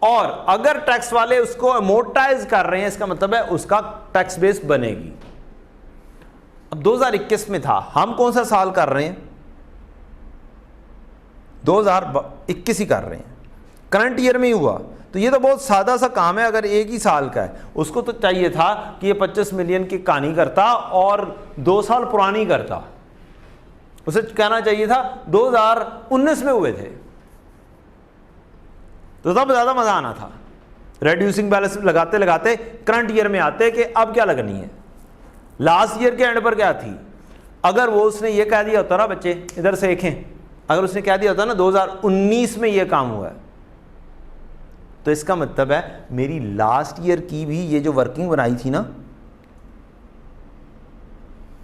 और अगर टैक्स वाले उसको अमोर्टाइज कर रहे हैं, इसका मतलब है उसका टैक्स बेस बनेगी। अब 2021 में था, हम कौन सा साल कर रहे हैं? 2021 ही कर रहे हैं। करंट ईयर में ही हुआ। तो ये तो बहुत सादा सा काम है, अगर एक ही साल का है। उसको तो चाहिए था कि ये 25 मिलियन की कहानी करता और 2 साल पुरानी करता। उसे कहना चाहिए था 2019 में हुए थे, तो तब ज़्यादा मज़ा आना था। रेड्यूसिंग बैलेंस लगाते लगाते करंट ईयर में आते कि अब क्या लगनी है। लास्ट ईयर के एंड पर क्या थी, अगर वो उसने ये कह दिया होता ना, बच्चे इधर से देखें, अगर उसने कह दिया होता ना 2019 में ये काम हुआ है, तो इसका मतलब है मेरी लास्ट ईयर की भी ये जो वर्किंग बनाई थी ना,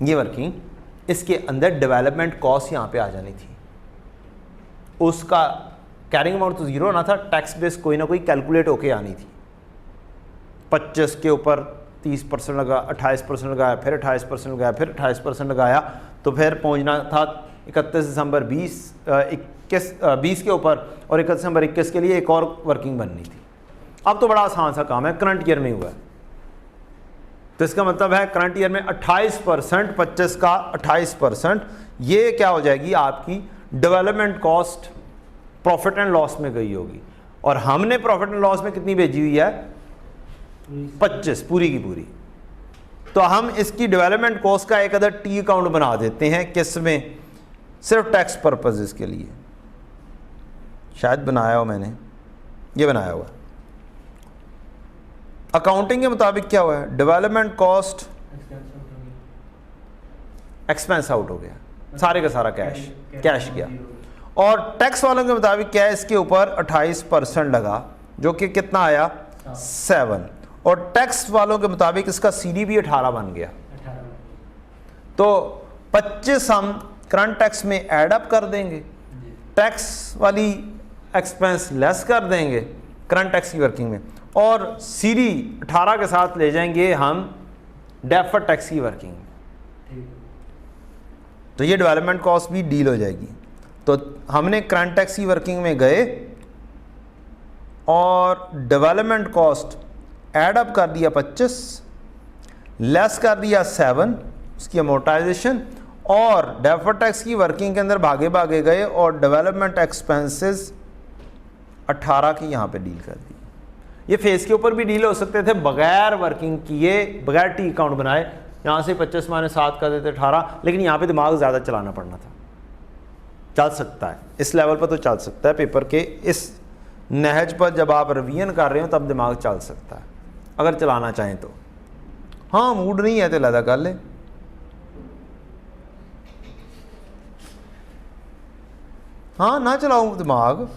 ये वर्किंग, इसके अंदर डेवलपमेंट कॉस्ट यहां पे आ जानी थी। उसका कैरिंग अमाउंट तो जीरो ना था, टैक्स बेस कोई ना कोई कैलकुलेट होके आनी थी। 25 के ऊपर 30% लगा, 28% लगाया, फिर 28% लगाया, फिर 28% लगाया, तो फिर पहुंचना था 31 दिसंबर 20 के ऊपर, और 31 दिसंबर 21 के लिए एक और वर्किंग बननी थी। अब तो बड़ा आसान सा काम है, करंट ईयर में हुआ है। तो इसका मतलब है करंट ईयर में 28%, 25 का 28%, ये क्या हो जाएगी आपकी development cost profit and loss में गई होगी। और हमने प्रॉफिट एंड लॉस में कितनी भेजी हुई है, 25 पूरी की पूरी। तो हम इसकी डेवलपमेंट कॉस्ट का एक अदर टी अकाउंट बना देते हैं, किस में, सिर्फ टैक्स पर्पजेस के लिए। शायद बनाया हो मैंने, ये बनाया हुआ। अकाउंटिंग के मुताबिक क्या हुआ है, डेवलपमेंट कॉस्ट एक्सपेंस आउट हो गया, सारे का सारा कैश गया। और टैक्स वालों के मुताबिक क्या है, इसके ऊपर 28% लगा, जो कि कितना आया 7, और टैक्स वालों के मुताबिक इसका CDB 18 बन गया। तो 25 हम करंट टैक्स में ऐड अप कर देंगे, टैक्स वाली एक्सपेंस लेस कर देंगे करंट टैक्स की वर्किंग में, और CD 18 के साथ ले जाएंगे हम डेफर्ड टैक्स की वर्किंग में। तो ये डेवलपमेंट कॉस्ट भी डील हो जाएगी। तो हमने करंट टैक्स की वर्किंग में गए और डेवलपमेंट कॉस्ट ऐड अप कर दिया 25, लेस कर दिया 7 उसकी अमोर्टाइजेशन, और डेफर्ड टैक्स की वर्किंग के अंदर भागे भागे गए और डेवलपमेंट एक्सपेंसेस 18 की यहाँ पे डील कर दी। ये फेस के ऊपर भी डील हो सकते थे बगैर वर्किंग किए, बगैर टी अकाउंट बनाए। यहाँ से 25 माइनस 7 कर देते 18, लेकिन यहाँ पे दिमाग ज़्यादा चलाना पड़ना था। चल सकता है इस लेवल पर, तो चल सकता है पेपर के इस नहज पर जब आप रिवीजन कर रहे हो तब दिमाग चल सकता है, अगर चलाना चाहें तो। हाँ मूड नहीं है तो लदा कर ले। हाँ ना चलाओ दिमाग,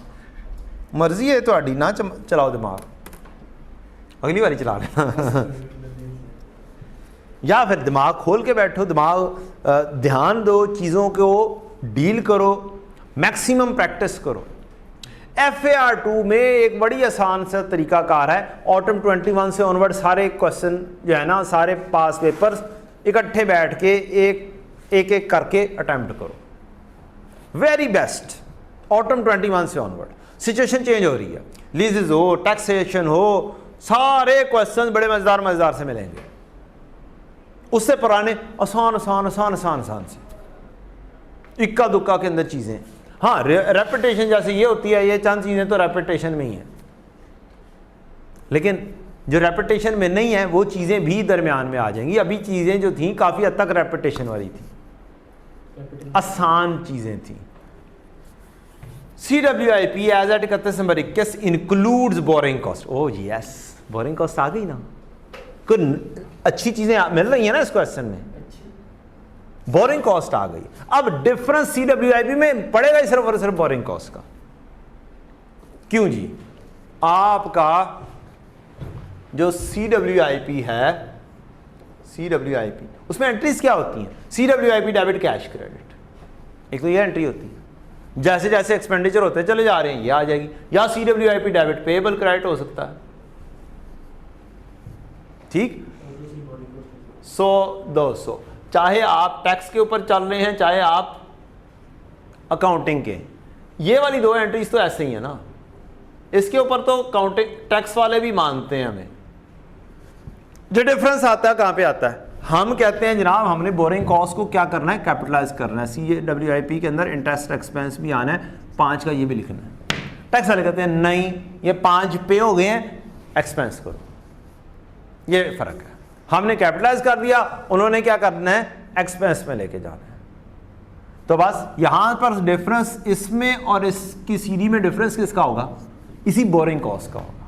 मर्जी है थोड़ी, ना चलाओ दिमाग, अगली बारी चला लेना। या फिर दिमाग खोल के बैठो, दिमाग ध्यान दो, चीज़ों को डील करो, मैक्सिमम प्रैक्टिस करो। FAR2 में एक बड़ी आसान सा तरीकाकार है, ऑटम 21 से ऑनवर्ड सारे क्वेश्चन जो है ना, सारे पास पेपर्स इकट्ठे बैठ के एक एक करके अटेम्प्ट करो। वेरी बेस्ट, ऑटम 21 से ऑनवर्ड सिचुएशन चेंज हो रही है, लीजेस हो, टैक्सेशन हो, सारे क्वेश्चन बड़े मजेदार मजेदार से मिलेंगे। उससे पुराने आसान आसान आसान आसान आसान से, इक्का दुक्का के अंदर चीज़ें। हाँ रेपिटेशन जैसे ये होती है, ये चंद चीज़ें तो रेपिटेशन में ही है, लेकिन जो रेपिटेशन में नहीं है वो चीज़ें भी दरमियान में आ जाएंगी। अभी चीज़ें जो थी काफ़ी हद तक रेपिटेशन वाली थी, आसान चीज़ें थी। CWIP as at 31 December 21 includes borrowing cost. Oh yes, borrowing cost आ गई ना, कुछ अच्छी चीज़ें मिल रही हैं ना इस क्वेश्चन में, बोरिंग कॉस्ट आ गई। अब डिफरेंस CWIP में पड़ेगा ही सिर्फ और सिर्फ बोरिंग कॉस्ट का। क्यों जी, आपका जो CWIP है, CWIP उसमें एंट्रीज क्या होती हैं, CWIP डेबिट कैश क्रेडिट, एक तो ये एंट्री होती है। जैसे जैसे एक्सपेंडिचर होते चले जा रहे हैं ये आ जाएगी, या CWIP डेबिट पेएबल क्रेडिट हो सकता है, ठीक। 100-200, चाहे आप टैक्स के ऊपर चल रहे हैं चाहे आप अकाउंटिंग के, ये वाली दो एंट्रीज तो ऐसे ही है ना, इसके ऊपर तो अकाउंटिंग टैक्स वाले भी मानते हैं हमें। जो डिफरेंस आता है कहाँ पे आता है, हम कहते हैं जनाब हमने बोरिंग कॉस्ट को क्या करना है, कैपिटलाइज करना है। CWIP के अंदर इंटरेस्ट एक्सपेंस भी आना है, 5 का ये भी लिखना है। टैक्स वाले कहते हैं नहीं, ये 5 पे हो गए हैं, एक्सपेंस करो। ये फर्क है। हमने कैपिटलाइज कर दिया, उन्होंने क्या करना है, एक्सपेंस में लेके जाना है। तो बस यहां पर डिफरेंस इसमें और इसकी सीडी में डिफरेंस किसका होगा, इसी बोरिंग कॉस्ट का होगा।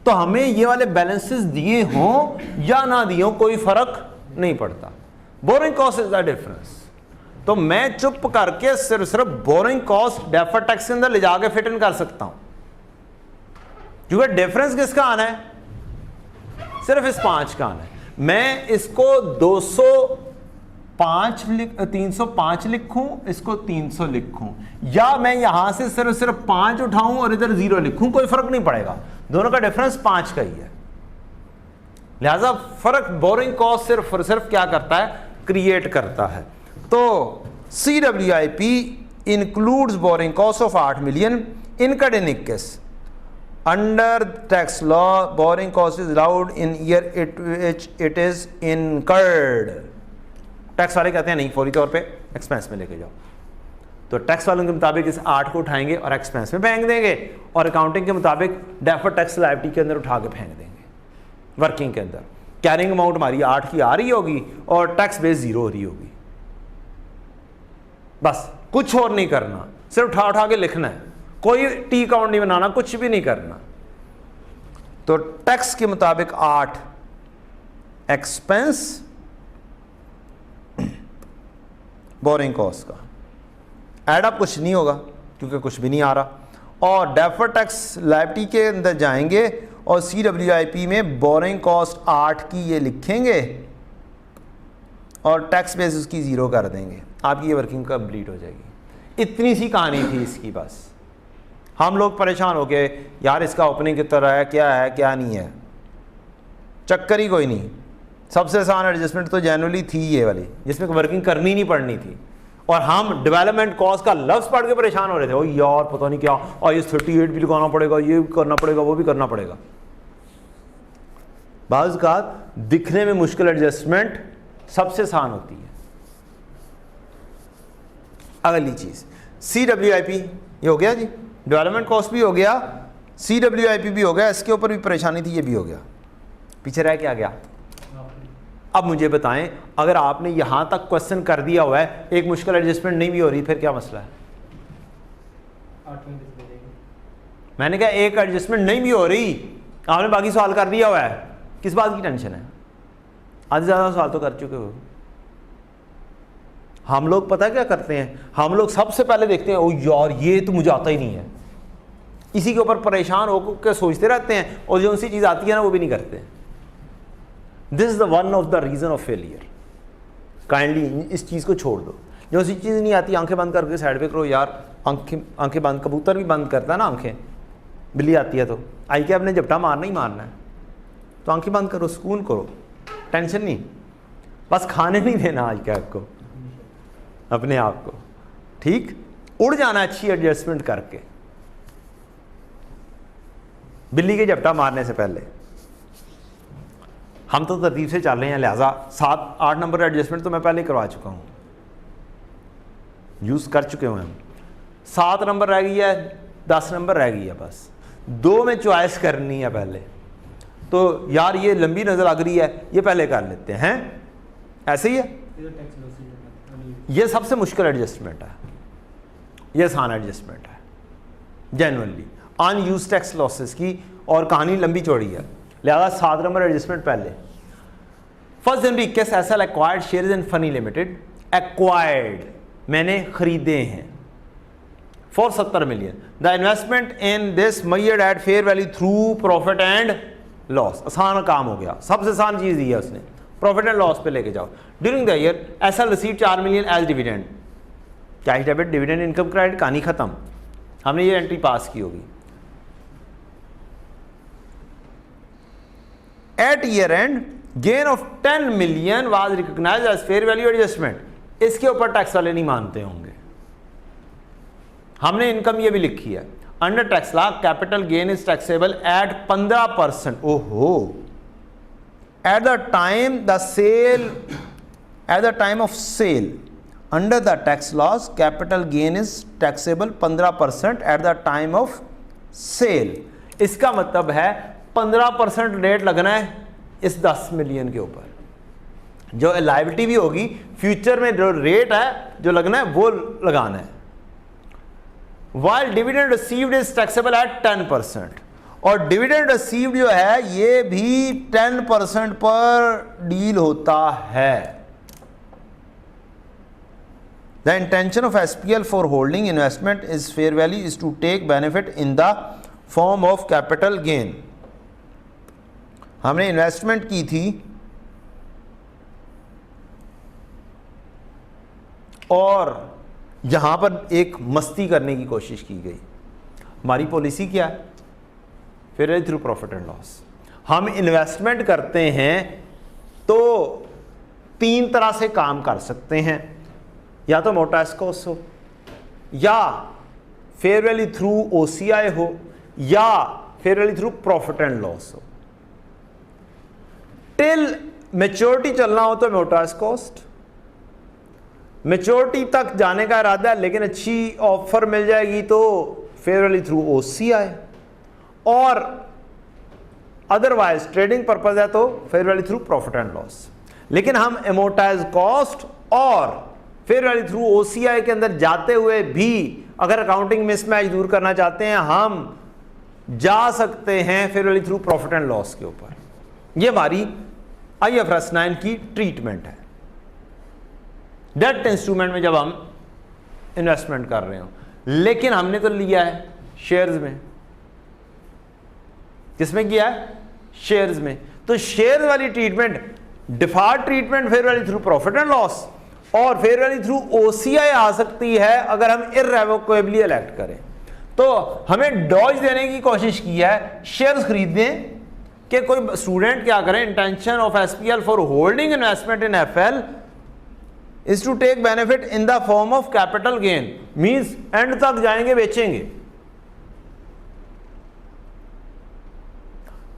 तो हमें ये वाले बैलेंसेस दिए हों या ना दिए हों कोई फर्क नहीं पड़ता, borrowing cost is the difference. तो मैं चुप करके सिर्फ बोरिंग कॉस्ट डेफर्ड टैक्स के अंदर ले जाके फिट इन कर सकता हूं, क्योंकि डिफरेंस किसका आना है, सिर्फ इस 5 का आना है। मैं इसको 305 लिखूं, इसको 300 लिखूं, या मैं यहां से सिर्फ 5 उठाऊं और इधर 0 लिखूं, कोई फर्क नहीं पड़ेगा, दोनों का डिफरेंस 5 का ही है। लिहाजा फर्क बोरिंग कॉस्ट सिर्फ और सिर्फ क्या करता है, क्रिएट करता है। तो CWIP includes borrowing cost of 8 million incurred in 21। Under tax law borrowing cost is allowed in year it is incurred. Tax वाले कहते हैं नहीं, फौरी तौर पे एक्सपेंस में लेके जाओ। तो टैक्स वालों के मुताबिक इस 8 को उठाएंगे और एक्सपेंस में फेंक देंगे, और अकाउंटिंग के मुताबिक डेफर्ड टैक्स लायबिलिटी के अंदर उठा के फेंक देंगे। वर्किंग के अंदर कैरिंग अमाउंट हमारी 8 की आ रही होगी और टैक्स बेस 0 हो रही होगी। बस कुछ और नहीं करना, सिर्फ उठा उठा के लिखना है, कोई टी अकाउंट नहीं बनाना, कुछ भी नहीं करना। तो टैक्स के मुताबिक 8 एक्सपेंस बोरिंग कॉस्ट का, एडअप कुछ नहीं होगा क्योंकि कुछ भी नहीं आ रहा, और डेफर्ड टैक्स लायबिलिटी के अंदर जाएंगे और CWIP में बोरिंग कॉस्ट 8 की ये लिखेंगे और टैक्स बेस उसकी 0 कर देंगे, आपकी ये वर्किंग कंप्लीट हो जाएगी। इतनी सी कहानी थी इसकी। बस हम लोग परेशान हो गए, यार इसका ओपनिंग कितना है, क्या है क्या नहीं है, चक्कर ही कोई नहीं। सबसे आसान एडजस्टमेंट तो जनरली थी ये वाली, जिसमें वर्किंग करनी नहीं पड़नी थी, और हम डेवलपमेंट कॉस्ट का लफ्ज़ पढ़ के परेशान हो रहे थे, ओ यार पता नहीं क्या, और ये 38 भी लगाना पड़ेगा, ये करना पड़ेगा, वो भी करना पड़ेगा। बाज़ का दिखने में मुश्किल एडजस्टमेंट सबसे आसान होती है। अगली चीज़ CWIP, ये हो गया जी, डेवलपमेंट कॉस्ट भी हो गया, CWIP भी हो गया, इसके ऊपर भी परेशानी थी, ये भी हो गया। पीछे रह क्या गया। अब मुझे बताएं, अगर आपने यहां तक क्वेश्चन कर दिया हुआ है, एक मुश्किल एडजस्टमेंट नहीं भी हो रही, फिर क्या मसला है। मैंने कहा एक एडजस्टमेंट नहीं भी हो रही, आपने बाकी सवाल कर दिया हुआ है, किस बात की टेंशन है। आधे ज़्यादा सवाल तो कर चुके हो। हम लोग पता क्या करते हैं, हम लोग सबसे पहले देखते हैं, ओ यार ये तो मुझे आता ही नहीं है, इसी के ऊपर परेशान होकर सोचते रहते हैं, और जो सी चीज़ आती है ना वो भी नहीं करते। This is the one of the reason of failure. Kindly इस चीज़ को छोड़ दो, जो सी चीज़ नहीं आती आंखें बंद करके साइड पे करो। यार आंखें बंद, कबूतर भी बंद करता है ना आंखें, बिल्ली आती है तो आई के अपने झपटा मारना ही मारना है, तो आंखें बंद करो, सुकून करो, टेंशन नहीं, बस खाने नहीं देना आज के आपको, अपने आप को, ठीक, उड़ जाना अच्छी एडजस्टमेंट करके, बिल्ली के झपटा मारने से पहले। हम तो तरतीब से चल रहे हैं, लिहाजा 7-8 नंबर एडजस्टमेंट तो मैं पहले ही करवा चुका हूँ, यूज़ कर चुके हुए हम। 7 नंबर रह गई है, 10 नंबर रह गई है, बस 2 में चॉइस करनी है पहले। तो यार ये लंबी नज़र लग रही है, ये पहले कर लेते हैं, ऐसे ही है। ये सबसे मुश्किल एडजस्टमेंट है, ये आसान एडजस्टमेंट है जेन्युइनली, अनयूज्ड टैक्स लॉसेस की, और कहानी लंबी चौड़ी है, लिहाजा 7 नंबर एडजस्टमेंट पहले। 1 January 21 SL acquired shares in funny limited, acquired मैंने खरीदे हैं for 70 million. The investment in this measured at fair value through profit and loss. आसान काम हो गया, सबसे आसान चीज़ दी है उसने, प्रॉफिट एंड लॉस पे लेके जाओ। During the year SL receive 4 million as dividend, cash debit dividend income credit, कहानी खत्म, हमने ये एंट्री पास की होगी। At year end gain of 10 million was recognised as fair value adjustment. इसके ऊपर टैक्स वाले नहीं मानते होंगे, हमने इनकम ये भी लिखी है, under tax law capital gain is taxable at 15%। ओहो, at the time the sale, at the time of sale under the tax laws capital gain is taxable 15% at the time of sale. इसका मतलब है 15% rate लगना है इस 10 million के ऊपर। जो लायबिलिटी भी होगी फ्यूचर में जो रेट है जो लगना है वो लगाना है। While dividend received is taxable eight 10%, और डिविडेंड रिसीव्ड जो है ये भी 10% पर डील होता है। The intention of SPL for holding investment is fair value is to take benefit in the form of capital gain। हमने इन्वेस्टमेंट की थी और यहां पर एक मस्ती करने की कोशिश की गई। हमारी पॉलिसी क्या है? Fair value through profit and loss. हम इन्वेस्टमेंट करते हैं तो 3 तरह से काम कर सकते हैं, या तो मोटाइज कॉस्ट हो, या फेयर वैल्यू थ्रू OCI हो, या fair value through profit and loss हो। टिल मैच्योरिटी चलना हो तो मोटाइज कॉस्ट, मैच्योरिटी तक जाने का इरादा है लेकिन अच्छी ऑफर मिल जाएगी तो फेयर वैल्यू थ्रू OCI, और अदरवाइज ट्रेडिंग पर्पज है तो fair value through profit and loss. लेकिन हम एमोर्टाइज कॉस्ट और फेयर वैल्यू थ्रू OCI के अंदर जाते हुए भी अगर अकाउंटिंग मिसमैच दूर करना चाहते हैं हम जा सकते हैं fair value through profit and loss के ऊपर। ये हमारी IFRS 9 की ट्रीटमेंट है। डेट इंस्ट्रूमेंट में जब हम इन्वेस्टमेंट कर रहे हो, लेकिन हमने तो लिया है शेयर्स में। किसमें किया है? शेयर्स में। तो शेयर वाली treatment default treatment fair value through profit and loss और फेयर वैल्यू थ्रू OCI आ सकती है अगर हम इररेवोकेबली इलेक्ट करें। तो हमें डॉज देने की कोशिश की है शेयर्स खरीदने कि कोई स्टूडेंट क्या करें, intention of SPL for holding investment in FL is to take benefit in the form of capital gain, means end तक जाएंगे बेचेंगे।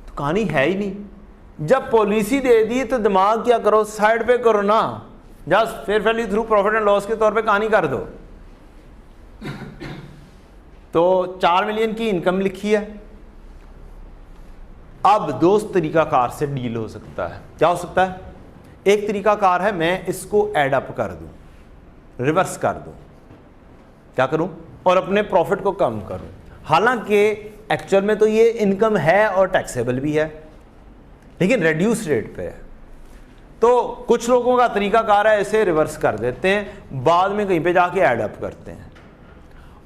तो कहानी है ही नहीं। जब पॉलिसी दे दी तो दिमाग क्या करो, साइड पे करो ना, just fair value through profit and loss के तौर पे कहानी कर दो। तो 4 मिलियन की इनकम लिखी है। अब 2 तरीकाकार से डील हो सकता है। क्या हो सकता है? एक तरीकाकार है मैं इसको ऐड अप कर दूं, रिवर्स कर दूं, क्या करूं, और अपने प्रॉफिट को कम करूं। हालांकि एक्चुअल में तो ये इनकम है और टैक्सेबल भी है, लेकिन रेड्यूस रेट पे है। तो कुछ लोगों का तरीकाकार है इसे रिवर्स कर देते हैं, बाद में कहीं पे जाके ऐड अप करते हैं।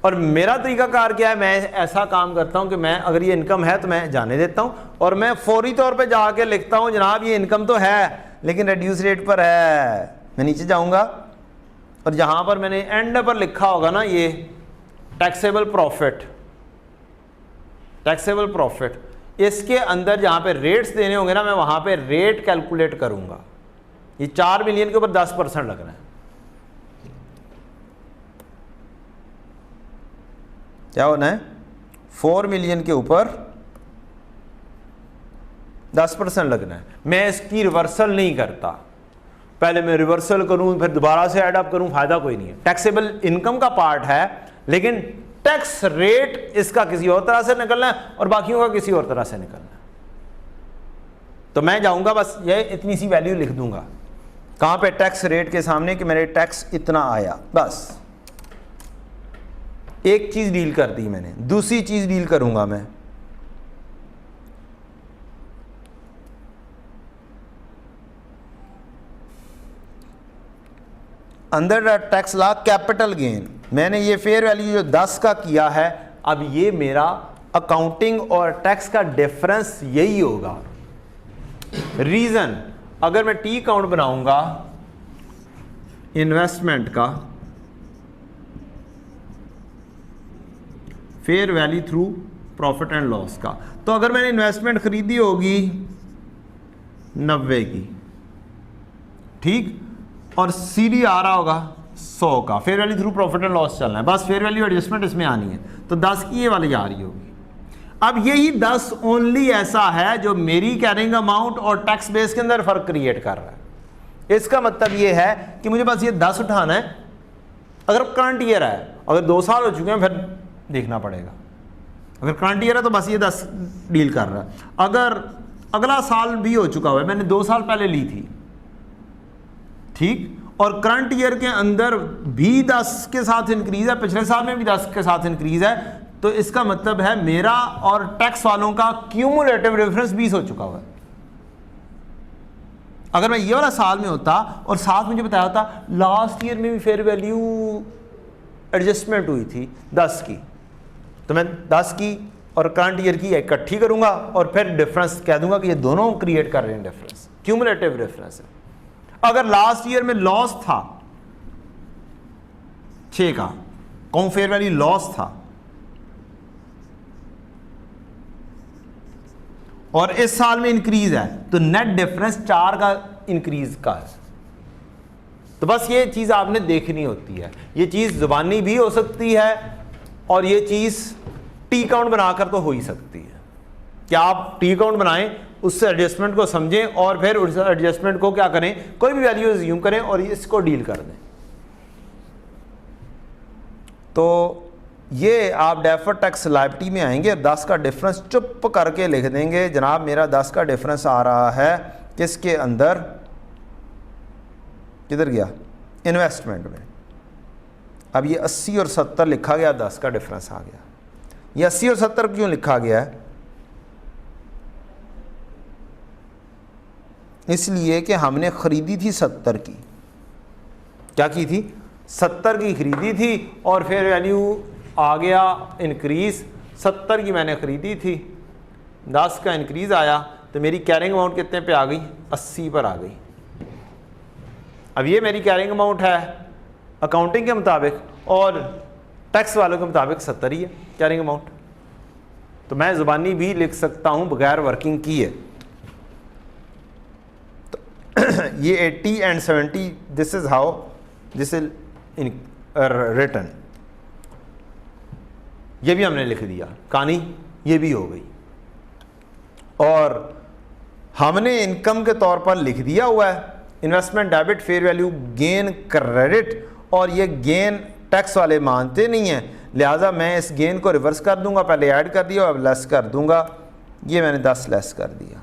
और मेरा तरीकाकार क्या है, मैं ऐसा काम करता हूं कि मैं अगर ये इनकम है तो मैं जाने देता हूं और मैं फौरी तौर पे जाके लिखता हूं जनाब ये इनकम तो है लेकिन रेड्यूस रेट पर है। मैं नीचे जाऊंगा और जहां पर मैंने एंड पर लिखा होगा ना ये टैक्सेबल प्रॉफिट, टैक्सेबल प्रॉफिट, इसके अंदर जहां पे रेट्स देने होंगे ना मैं वहां पे रेट कैलकुलेट करूंगा। ये 4 मिलियन के ऊपर 10% लगना है। क्या होना है? 4 मिलियन के ऊपर 10% लगना है। मैं इसकी रिवर्सल नहीं करता, पहले मैं रिवर्सल करूं फिर दोबारा से ऐड अप करूं, फायदा कोई नहीं है। टैक्सेबल इनकम का पार्ट है लेकिन टैक्स रेट इसका किसी और तरह से निकलना है और बाकियों का किसी और तरह से निकलना है। तो मैं जाऊंगा बस ये इतनी सी वैल्यू लिख दूंगा कहां पे टैक्स रेट के सामने कि मेरे टैक्स इतना आया, बस एक चीज डील कर दी मैंने। दूसरी चीज डील करूंगा मैं, under tax law capital gain. मैंने ये फेयर वैल्यू जो 10 का किया है, अब ये मेरा अकाउंटिंग और टैक्स का डिफरेंस यही होगा। रीजन, अगर मैं टी अकाउंट बनाऊंगा इन्वेस्टमेंट का fair value through profit and loss का, तो अगर मैंने इन्वेस्टमेंट खरीदी होगी 90 की, ठीक, और सीडी आ रहा होगा 100 का, fair value through profit and loss चलना है, बस फेयर वैल्यू एडजस्टमेंट इसमें आनी है, तो 10 की ये वाली आ रही होगी। अब यही 10 ओनली ऐसा है जो मेरी कैरिंग अमाउंट और टैक्स बेस के अंदर फर्क क्रिएट कर रहा है। इसका मतलब ये है कि मुझे बस ये 10 उठाना है। अगर करंट ईयर है, अगर 2 साल हो चुके हैं फिर देखना पड़ेगा, अगर करंट ईयर है तो बस ये 10 डील कर रहा है। अगर अगला साल भी हो चुका हुआ है, मैंने 2 साल पहले ली थी, ठीक, और करंट ईयर के अंदर भी 10 के साथ इंक्रीज है, पिछले साल में भी 10 के साथ इंक्रीज है, तो इसका मतलब है मेरा और टैक्स वालों का क्यूमुलेटिव डिफरेंस 20 हो चुका हुआ है। अगर मैं ये वाला साल में होता और साथ मुझे बताया होता लास्ट ईयर में भी फेयर वैल्यू एडजस्टमेंट हुई थी 10 की, तो मैं 10 की और करंट ईयर की इकट्ठी करूंगा और फिर डिफरेंस कह दूंगा कि ये दोनों क्रिएट कर रहे हैं डिफरेंस, क्यूमुलेटिव डिफरेंस है। अगर लास्ट ईयर में लॉस था 6 का, कौन फेयर वैल्यू लॉस था, और इस साल में इंक्रीज है, तो नेट डिफरेंस 4 का इंक्रीज का है। तो बस ये चीज आपने देखनी होती है। ये चीज जुबानी भी हो सकती है और ये चीज टी काउंट बनाकर तो हो ही सकती है। क्या आप टी काउंट बनाएं, उससे एडजस्टमेंट को समझें और फिर उस एडजस्टमेंट को क्या करें, कोई भी वैल्यू अज्यूम करें और इसको डील कर दें। तो ये आप डेफर्ड टैक्स लायबिलिटी में आएंगे, 10 का डिफरेंस चुप करके लिख देंगे, जनाब मेरा 10 का डिफरेंस आ रहा है किसके अंदर, किधर गया, इन्वेस्टमेंट में। अब ये 80 और 70 लिखा गया, 10 का डिफरेंस आ गया। ये 80 और 70 क्यों लिखा गया है, इसलिए कि हमने खरीदी थी 70 की, क्या की थी, 70 की खरीदी थी और फिर वैल्यू आ गया इंक्रीज, 70 की मैंने खरीदी थी, 10 का इंक्रीज आया, तो मेरी कैरिंग अमाउंट कितने पे आ गई, 80 पर आ गई। अब ये मेरी कैरिंग अमाउंट है अकाउंटिंग के मुताबिक और टैक्स वालों के मुताबिक 70 ही है कैरिंग अमाउंट। तो मैं ज़ुबानी भी लिख सकता हूँ बगैर वर्किंग किए। तो ये 80 and 70, this is how this is in written. ये भी हमने लिख दिया, कहानी ये भी हो गई। और हमने इनकम के तौर पर लिख दिया हुआ है investment debit fair value gain credit, और ये गेन टैक्स वाले मानते नहीं हैं, लिहाजा मैं इस गेन को रिवर्स कर दूंगा, पहले ऐड कर दिया अब लेस कर दूंगा। ये मैंने 10 लेस कर दिया,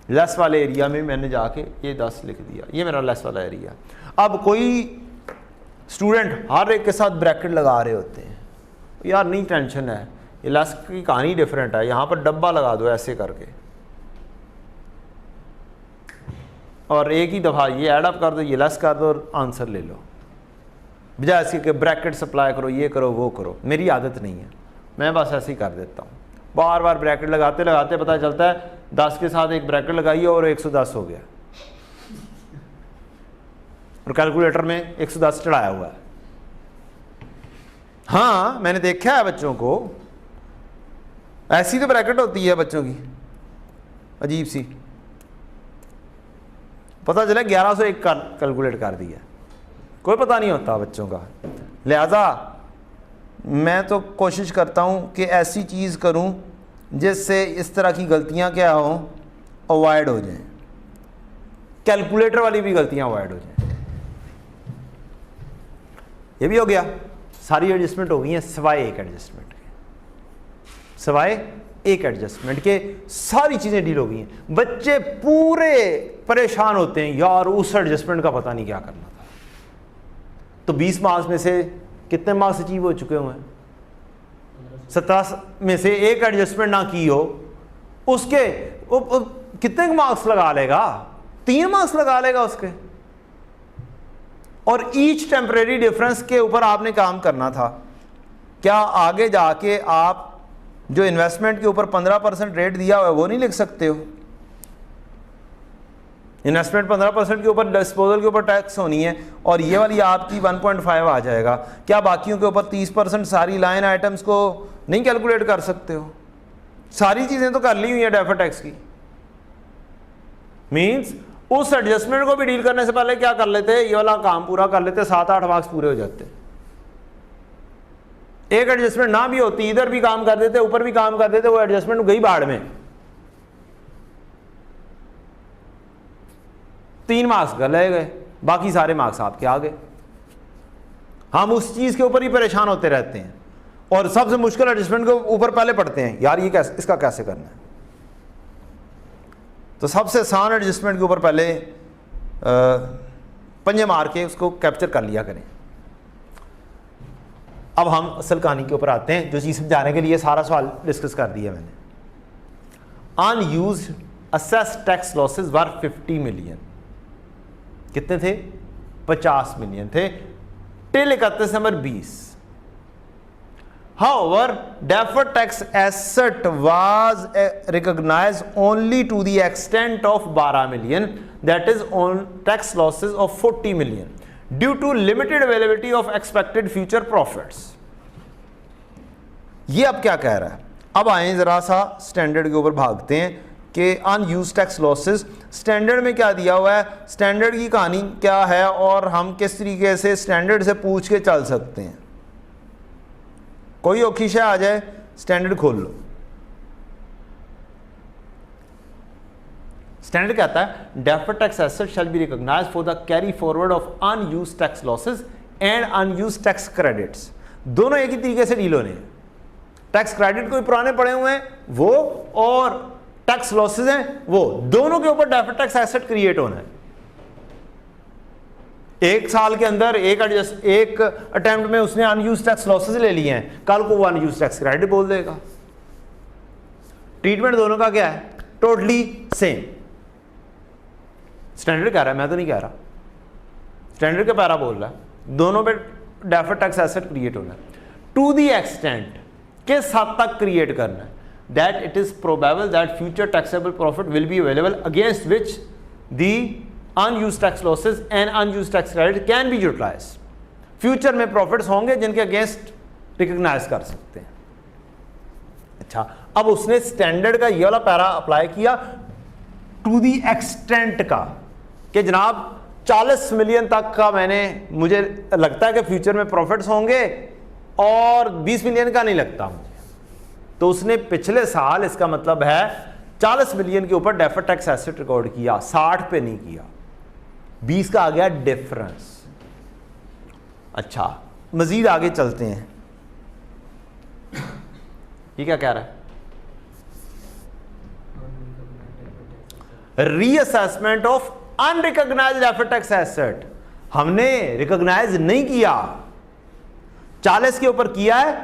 लेस वाले एरिया में मैंने जाके ये 10 लिख दिया, ये मेरा लेस वाला एरिया। अब कोई स्टूडेंट हर एक के साथ ब्रैकेट लगा रहे होते हैं, यार नहीं टेंशन है, ये लेस की कहानी डिफरेंट है, यहाँ पर डब्बा लगा दो ऐसे करके और एक ही दफ़ा ये ऐड अप कर दो, ये लेस कर दो और आंसर ले लो, बजाय इसके कि ब्रैकेट सप्लाई करो, ये करो वो करो। मेरी आदत नहीं है, मैं बस ऐसे ही कर देता हूँ, बार बार ब्रैकेट लगाते लगाते पता चलता है 10 के साथ एक ब्रैकेट लगाइए और 110 हो गया, और कैलकुलेटर में 110 चढ़ाया हुआ है। हाँ मैंने देखा है बच्चों को, ऐसी तो ब्रैकेट होती है बच्चों की अजीब सी, पता चला 1101 कैलकुलेट कर दिया, कोई पता नहीं होता बच्चों का। लिहाजा मैं तो कोशिश करता हूँ कि ऐसी चीज़ करूँ जिससे इस तरह की गलतियाँ क्या हों, अवॉइड हो जाएं, कैलकुलेटर वाली भी गलतियाँ अवॉइड हो जाएं। ये भी हो गया, सारी एडजस्टमेंट हो गई हैं सिवाय एक एडजस्टमेंट के, सिवाय एक एडजस्टमेंट के सारी चीज़ें डील हो गई हैं। बच्चे पूरे परेशान होते हैं, यार उस एडजस्टमेंट का पता नहीं क्या करना था। तो 20 मार्क्स में से कितने मार्क्स अचीव हो चुके हुए हैं, 17 में से एक एडजस्टमेंट ना की हो, उसके कितने मार्क्स लगा लेगा, 3 मार्क्स लगा लेगा उसके। और ईच टेम्परेरी डिफरेंस के ऊपर आपने काम करना था। क्या आगे जाके आप जो इन्वेस्टमेंट के ऊपर 15% रेट दिया हुआ है वो नहीं लिख सकते हो? इन्वेस्टमेंट 15% के ऊपर, डिस्पोजल के ऊपर टैक्स होनी है और ये वाली आपकी 1.5 आ जाएगा। क्या बाकियों के ऊपर 30% सारी लाइन आइटम्स को नहीं कैलकुलेट कर सकते हो? सारी चीज़ें तो कर ली हुई है डेफर्ड टैक्स की। मीन्स उस एडजस्टमेंट को भी डील करने से पहले क्या कर लेते, ये वाला काम पूरा कर लेते, 7-8 मार्क्स पूरे हो जाते। एक एडजस्टमेंट ना भी होती, इधर भी काम कर देते, ऊपर भी काम कर देते, वो एडजस्टमेंट गई बाढ़ में। 3 मार्क्स गले गए, बाकी सारे मार्क्स आपके आ गए। हम उस चीज के ऊपर ही परेशान होते रहते हैं। और सबसे मुश्किल एडजस्टमेंट के ऊपर पहले पढ़ते हैं, यार ये कैसे, इसका कैसे करना है। तो सबसे आसान एडजस्टमेंट के ऊपर पहले पंजे मार के उसको कैप्चर कर लिया करें। अब हम असल कहानी के ऊपर आते हैं, जो चीज़ समझाने के लिए सारा सवाल डिस्कस कर दिया मैंने। अनयूज्ड असेस्ड टैक्स लॉसेस वर 50 मिलियन, कितने थे? 50 मिलियन थे till 31 December 20। However, deferred tax asset was recognized only to the extent of 12 million, that is on tax losses of 40 million due to limited availability of expected future profits. ये अब क्या कह रहा है? अब आए जरा सा स्टैंडर्ड के ऊपर भागते हैं कि अनयूज्ड टैक्स लॉसेस स्टैंडर्ड में क्या दिया हुआ है, स्टैंडर्ड की कहानी क्या है और हम किस तरीके से स्टैंडर्ड से पूछ के चल सकते हैं। कोई औखी शय आ जाए, स्टैंडर्ड खोल लो। स्टैंडर्ड कहता है deferred tax asset shall be recognised for the carry forward of unused tax losses and unused tax credits. दोनों एक ही तरीके से डील होने हैं। टैक्स क्रेडिट कोई पुराने पड़े हुए हैं वो, और टैक्स लॉसेस हैं वो, दोनों के ऊपर डेफर्ड टैक्स एसेट क्रिएट होना है। एक साल के अंदर एक अटेम्प्ट में उसने अनयूज्ड टैक्स लॉसेस ले लिए हैं, कल को वो अनयूज्ड टैक्स क्रेडिट बोल देगा। ट्रीटमेंट दोनों का क्या है? Totally same. स्टैंडर्ड कह रहा है, मैं तो नहीं कह रहा, स्टैंडर्ड का पैरा बोल रहा है दोनों पे डेफर्ड टैक्स एसेट क्रिएट होना है। टू दी एक्सटेंट, किस हद तक क्रिएट करना है? That it is probable that future taxable profit will be available against which the unused tax losses and unused tax credit can be utilised. Future में profits होंगे जिनके अगेंस्ट रिकॉग्नाइज कर सकते हैं। अच्छा, अब उसने स्टैंडर्ड का ये वाला पैरा अप्लाई किया टू दी एक्सटेंट का, कि जनाब 40 मिलियन तक का मुझे लगता है कि फ्यूचर में प्रॉफिट्स होंगे और 20 मिलियन का नहीं लगता मुझे। तो उसने पिछले साल, इसका मतलब है 40 मिलियन के ऊपर डेफर्ड टैक्स एसेट रिकॉर्ड किया, 60 पे नहीं किया, 20 का आ गया डिफरेंस। अच्छा, मजीद आगे चलते हैं। ये क्या कह रहा है? Reassessment of unrecognised deferred tax asset. हमने रिकॉग्नाइज नहीं किया, 40 के ऊपर किया है,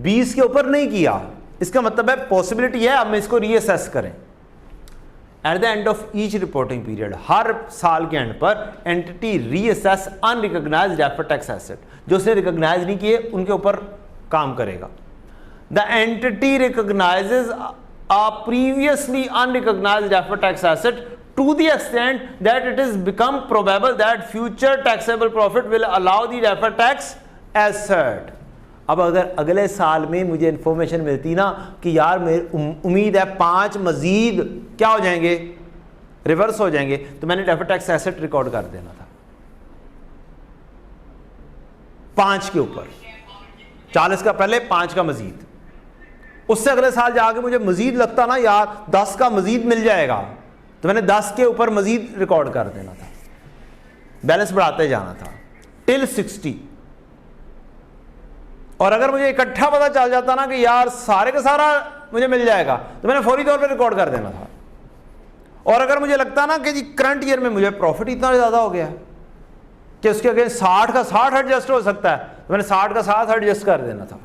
20 के ऊपर नहीं किया। इसका मतलब है पॉसिबिलिटी है हम इसको रीअसेस करें। At the end of each reporting period, हर साल के एंड पर entity reassess unrecognised deferred tax asset, जो उसने रिकॉग्नाइज नहीं किए उनके ऊपर काम करेगा। The entity recognises a previously unrecognised deferred tax asset to the extent that it is become probable that future taxable profit will allow the deferred tax asset। अब अगर अगले साल में मुझे इंफॉर्मेशन मिलती ना कि यार मेरी उम्मीद है 5 मजीद क्या हो जाएंगे, रिवर्स हो जाएंगे, तो मैंने डेफर्ड टैक्स एसेट रिकॉर्ड कर देना था 5 के ऊपर, 40 का पहले 5 का मजीद। उससे अगले साल जाके मुझे मजीद लगता ना यार 10 का मजीद मिल जाएगा, तो मैंने 10 के ऊपर मजीद रिकॉर्ड कर देना था, बैलेंस बढ़ाते जाना था टिल 60। और अगर मुझे इकट्ठा पता चल जाता ना कि यार सारे का सारा मुझे मिल जाएगा, तो मैंने फौरी तौर पे रिकॉर्ड कर देना था। और अगर मुझे लगता ना कि जी करंट ईयर में मुझे प्रॉफिट इतना ज़्यादा हो गया कि उसके अगेंस्ट 60 का 60 एडजस्ट हो सकता है, तो मैंने 60 का 60 एडजस्ट कर देना था।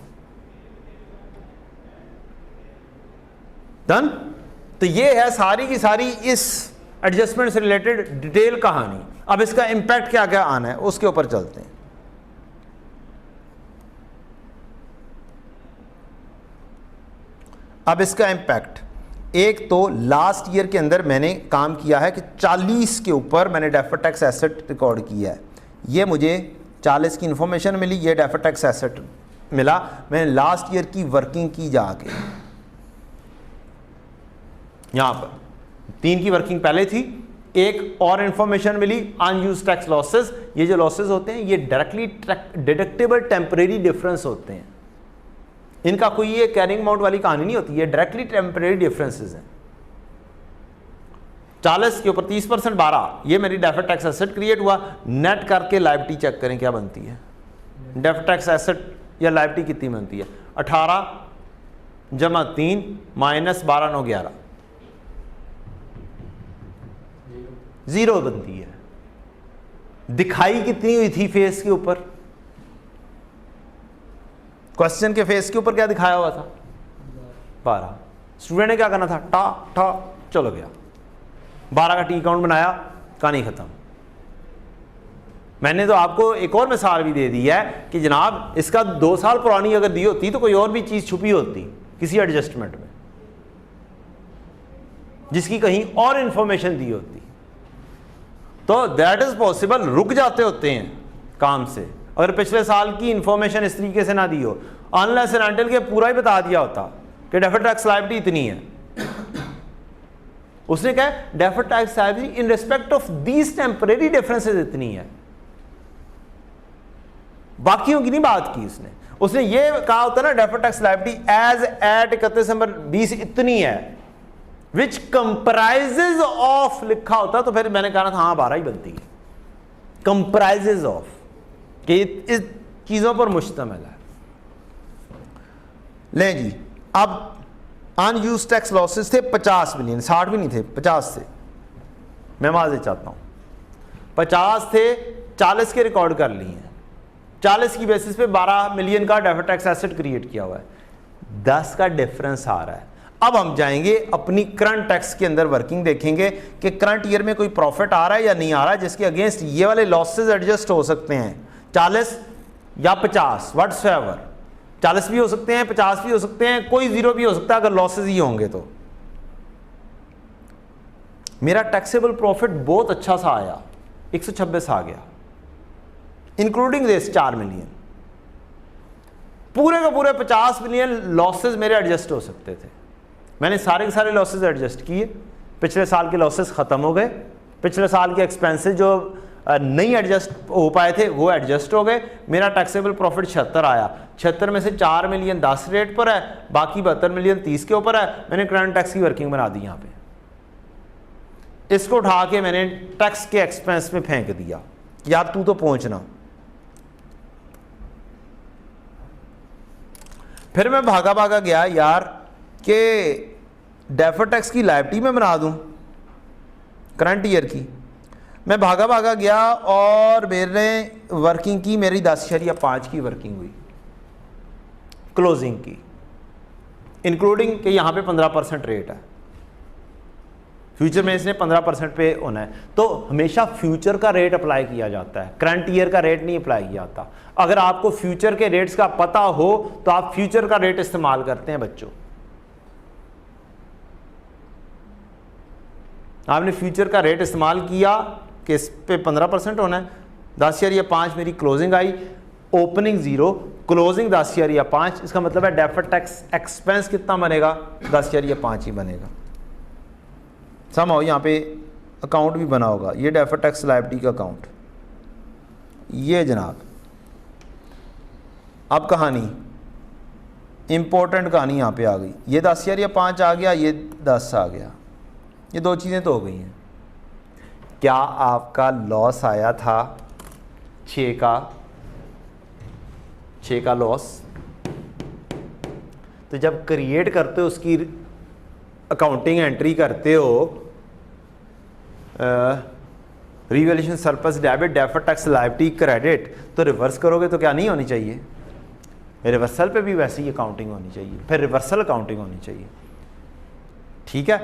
डन। तो ये है सारी की सारी इस एडजस्टमेंट से रिलेटेड डिटेल कहानी। अब इसका इंपैक्ट क्या क्या आना है उसके ऊपर चलते हैं। अब इसका इंपैक्ट, एक तो लास्ट ईयर के अंदर मैंने काम किया है कि 40 के ऊपर मैंने डेफर्ड टैक्स एसेट रिकॉर्ड किया है। ये मुझे 40 की इंफॉर्मेशन मिली, ये डेफर्ड टैक्स एसेट मिला, मैंने लास्ट ईयर की वर्किंग की जाके। यहां पर 3 की वर्किंग पहले थी, एक और इंफॉर्मेशन मिली अनयूज्ड टैक्स लॉसेस। ये जो लॉसेस होते हैं ये डायरेक्टली डिडक्टेबल टेम्परेरी डिफरेंस होते हैं, इनका कोई ये कैरिंग अमाउंट वाली कहानी नहीं होती, ये डायरेक्टली टेम्परेरी डिफरेंसेस हैं। 40 के ऊपर 30% 12, ये मेरी डेफर्ड टैक्स एसेट क्रिएट हुआ। नेट करके लायबिलिटी चेक करें क्या बनती है। डेफर्ड टैक्स एसेट या लाइबिलिटी कितनी बनती है? 18 जमा 3 माइनस 12 9 11 0 बनती है। दिखाई कितनी हुई थी फेस के ऊपर? क्वेश्चन के फेस के ऊपर क्या दिखाया हुआ था? 12। स्टूडेंट ने क्या करना था? टा टा चलो गया, 12 का टी काउंट बनाया, कहानी खत्म। मैंने तो आपको एक और मिसाल भी दे दी है कि जनाब इसका 2 साल पुरानी अगर दी होती तो कोई और भी चीज छुपी होती किसी एडजस्टमेंट में, जिसकी कहीं और इंफॉर्मेशन दी होती, तो दैट इज पॉसिबल। रुक जाते होते हैं काम से अगर पिछले साल की इंफॉर्मेशन इस तरीके से ना दी हो, अनलेस एंड अनटिल के पूरा ही बता दिया होता कि डेफर्ड टैक्स लायबिलिटी इतनी है। उसने कहा deferred tax liability in respect of these temporary differences इतनी है, बाकियों की नहीं बात की उसने ये कहा होता ना deferred tax liability as at 31 December 20 इतनी है, विच कंप्राइजेज ऑफ लिखा होता तो फिर मैंने कहा था हाँ 12 ही बनती है। कंप्राइजेज ऑफ कि इस चीजों पर मुश्तमिल है। लें जी, अब अनयूज टैक्स लॉसेस थे 50 मिलियन, 60 भी नहीं थे, 50 थे। मैं माजूद चाहता हूं 50 थे, 40 के रिकॉर्ड कर लिए हैं, 40 की बेसिस पे 12 मिलियन का डेफर्ड टैक्स एसेट क्रिएट किया हुआ है, 10 का डिफरेंस आ रहा है। अब हम जाएंगे अपनी करंट टैक्स के अंदर वर्किंग देखेंगे कि करंट ईयर में कोई प्रॉफिट आ रहा है या नहीं आ रहा है, जिसके अगेंस्ट ये वाले लॉसेस एडजस्ट हो सकते हैं, 40 या 50 व्हाट्सएवर। 40 भी हो सकते हैं, 50 भी हो सकते हैं, कोई जीरो भी हो सकता है अगर लॉसेस ही होंगे तो। मेरा टैक्सेबल प्रॉफिट बहुत अच्छा सा आया, 126 आ गया, इंक्लूडिंग दिस 4 मिलियन। पूरे के पूरे 50 मिलियन लॉसेस मेरे एडजस्ट हो सकते थे। मैंने सारे के सारे लॉसेस एडजस्ट किए, पिछले साल के लॉसेस खत्म हो गए, पिछले साल के एक्सपेंसेस जो नहीं एडजस्ट हो पाए थे वो एडजस्ट हो गए। मेरा टैक्सेबल प्रॉफिट 76 आया, 76 में से 4 मिलियन 10 रेट पर है, बाकी 72 मिलियन 30 के ऊपर है। मैंने करंट टैक्स की वर्किंग बना दी यहाँ पे, इसको उठा के मैंने टैक्स के एक्सपेंस में फेंक दिया, यार तू तो पहुंचना। फिर मैं भागा भागा गया यार कि डेफर्ड टैक्स की लायबिलिटी में बना दूं करंट ईयर की। मैं भागा भागा गया और मैंने वर्किंग की, मेरी 10.5 की वर्किंग हुई क्लोजिंग की, इंक्लूडिंग कि यहाँ पे 15% रेट है, फ्यूचर में इसने 15% पे होना है। तो हमेशा फ्यूचर का रेट अप्लाई किया जाता है, करंट ईयर का रेट नहीं अप्लाई किया जाता। अगर आपको फ्यूचर के रेट्स का पता हो तो आप फ्यूचर का रेट इस्तेमाल करते हैं बच्चों। आपने फ्यूचर का रेट इस्तेमाल किया कि इस पे 15% होना है, 10.5 मेरी क्लोजिंग आई, ओपनिंग 0, क्लोजिंग 10.5, इसका मतलब है डेफर्ड टैक्स एक्सपेंस कितना बनेगा? 10.5 ही बनेगा। समझो यहाँ पे अकाउंट भी बना होगा, ये डेफर्ड टैक्स लायबिलिटी का अकाउंट, ये जनाब। अब कहानी इंपॉर्टेंट कहानी यहाँ पे आ गई, ये 10.5 आ गया, ये 10 आ गया, ये 2 चीज़ें तो हो गई हैं। क्या आपका लॉस आया था 6 का लॉस? तो जब क्रिएट करते हो उसकी अकाउंटिंग एंट्री करते हो, revaluation surplus debit deferred tax liability credit, तो रिवर्स करोगे तो क्या नहीं होनी चाहिए? रिवर्सल पे भी वैसे ही अकाउंटिंग होनी चाहिए, फिर रिवर्सल अकाउंटिंग होनी चाहिए, ठीक है?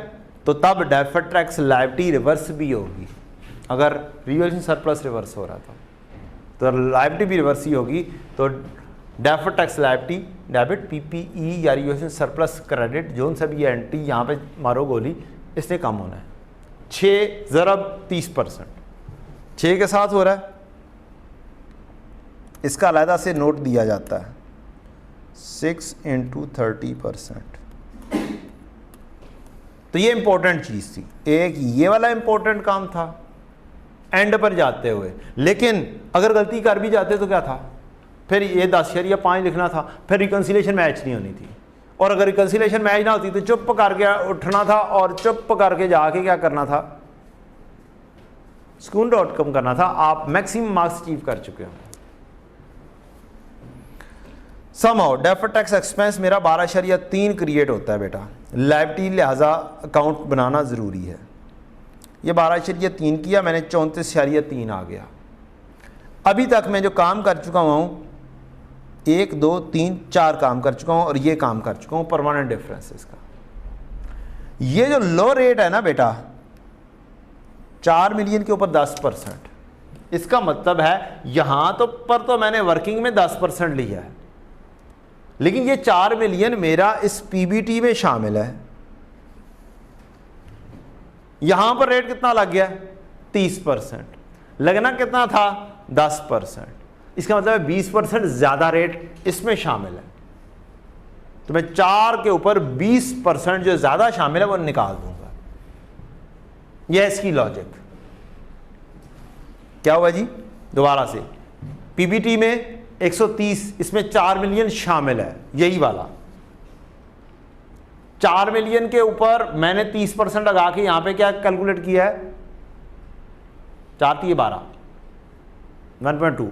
तो तब डेफर्ड टैक्स लायबिलिटी रिवर्स भी होगी। अगर रिवैल्यूएशन सरप्लस रिवर्स हो रहा था तो लायबिलिटी भी रिवर्स ही होगी। तो deferred tax liability debit PPE या रिवैल्यूएशन सरप्लस क्रेडिट, जो सा भी एंट्री यहाँ पे मारो गोली, इसने कम होना है। 6 ज़रब 30%, 6 के साथ हो रहा है, इसका अलहदा से नोट दिया जाता है 6 × 30%। तो ये इंपॉर्टेंट चीज़ थी, एक ये वाला इंपॉर्टेंट काम था एंड पर जाते हुए। लेकिन अगर गलती कर भी जाते तो क्या था? फिर ये 10.5 लिखना था, फिर रिकन्सिलेशन मैच नहीं होनी थी, और अगर रिकन्सिलेशन मैच ना होती तो चुप करके उठना था और चुप करके जाके क्या करना था? स्कूल आउटकम करना था। आप मैक्सिमम मार्क्स अचीव कर चुके हो। समहाउ डेफर्ड टैक्स एक्सपेंस मेरा 12.3 क्रिएट होता है बेटा, लायबिलिटी लिहाजा अकाउंट बनाना ज़रूरी है। ये 12.3 किया मैंने, 34.3 आ गया। अभी तक मैं जो काम कर चुका हूँ 1 2 3 4 काम कर चुका हूँ और ये काम कर चुका हूँ परमानेंट डिफरेंस इसका। ये जो लो रेट है ना बेटा 4 मिलियन के ऊपर 10%, इसका मतलब है यहां तो मैंने वर्किंग में 10% लिया है, लेकिन ये 4 मिलियन मेरा इस पीबीटी में शामिल है। यहां पर रेट कितना लग गया 30%, लगना कितना था 10%, इसका मतलब है 20% ज्यादा रेट इसमें शामिल है। तो मैं 4 के ऊपर 20% जो ज्यादा शामिल है वो निकाल दूंगा। यह इसकी लॉजिक क्या हुआ जी, दोबारा से पीबीटी में 130, इसमें 4 मिलियन शामिल है, यही वाला 4 मिलियन के ऊपर मैंने 30% लगा के यहां पे क्या कैलकुलेट किया है, 4 3 12 1.2,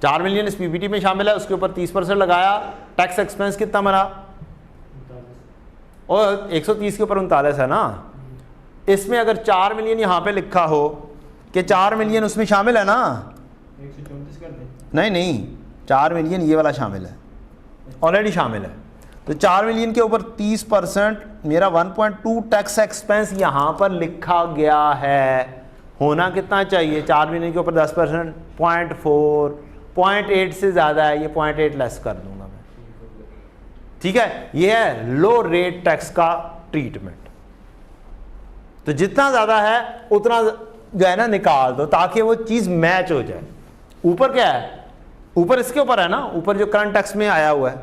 4 मिलियन इस पीबीटी में शामिल है, उसके ऊपर 30% लगाया, टैक्स एक्सपेंस कितना बना, और 130 के ऊपर 39 है ना। इसमें अगर 4 मिलियन यहां पे लिखा हो कि 4 मिलियन उसमें शामिल है ना, 134 कर दें, नहीं 4 मिलियन ये वाला शामिल है, ऑलरेडी शामिल है। तो 4 मिलियन के ऊपर 30% मेरा 1.2 टैक्स एक्सपेंस यहां पर लिखा गया है। होना कितना चाहिए 4 मिलियन के ऊपर 10%, 0.4, 0.8 से ज़्यादा है, ये 0.8 लेस कर दूंगा मैं, ठीक है। ये है लो रेट टैक्स का ट्रीटमेंट। तो जितना ज़्यादा है उतना जो है ना निकाल दो ताकि वो चीज़ मैच हो जाए। ऊपर क्या है, ऊपर इसके ऊपर है ना, ऊपर जो करंट टैक्स में आया हुआ है,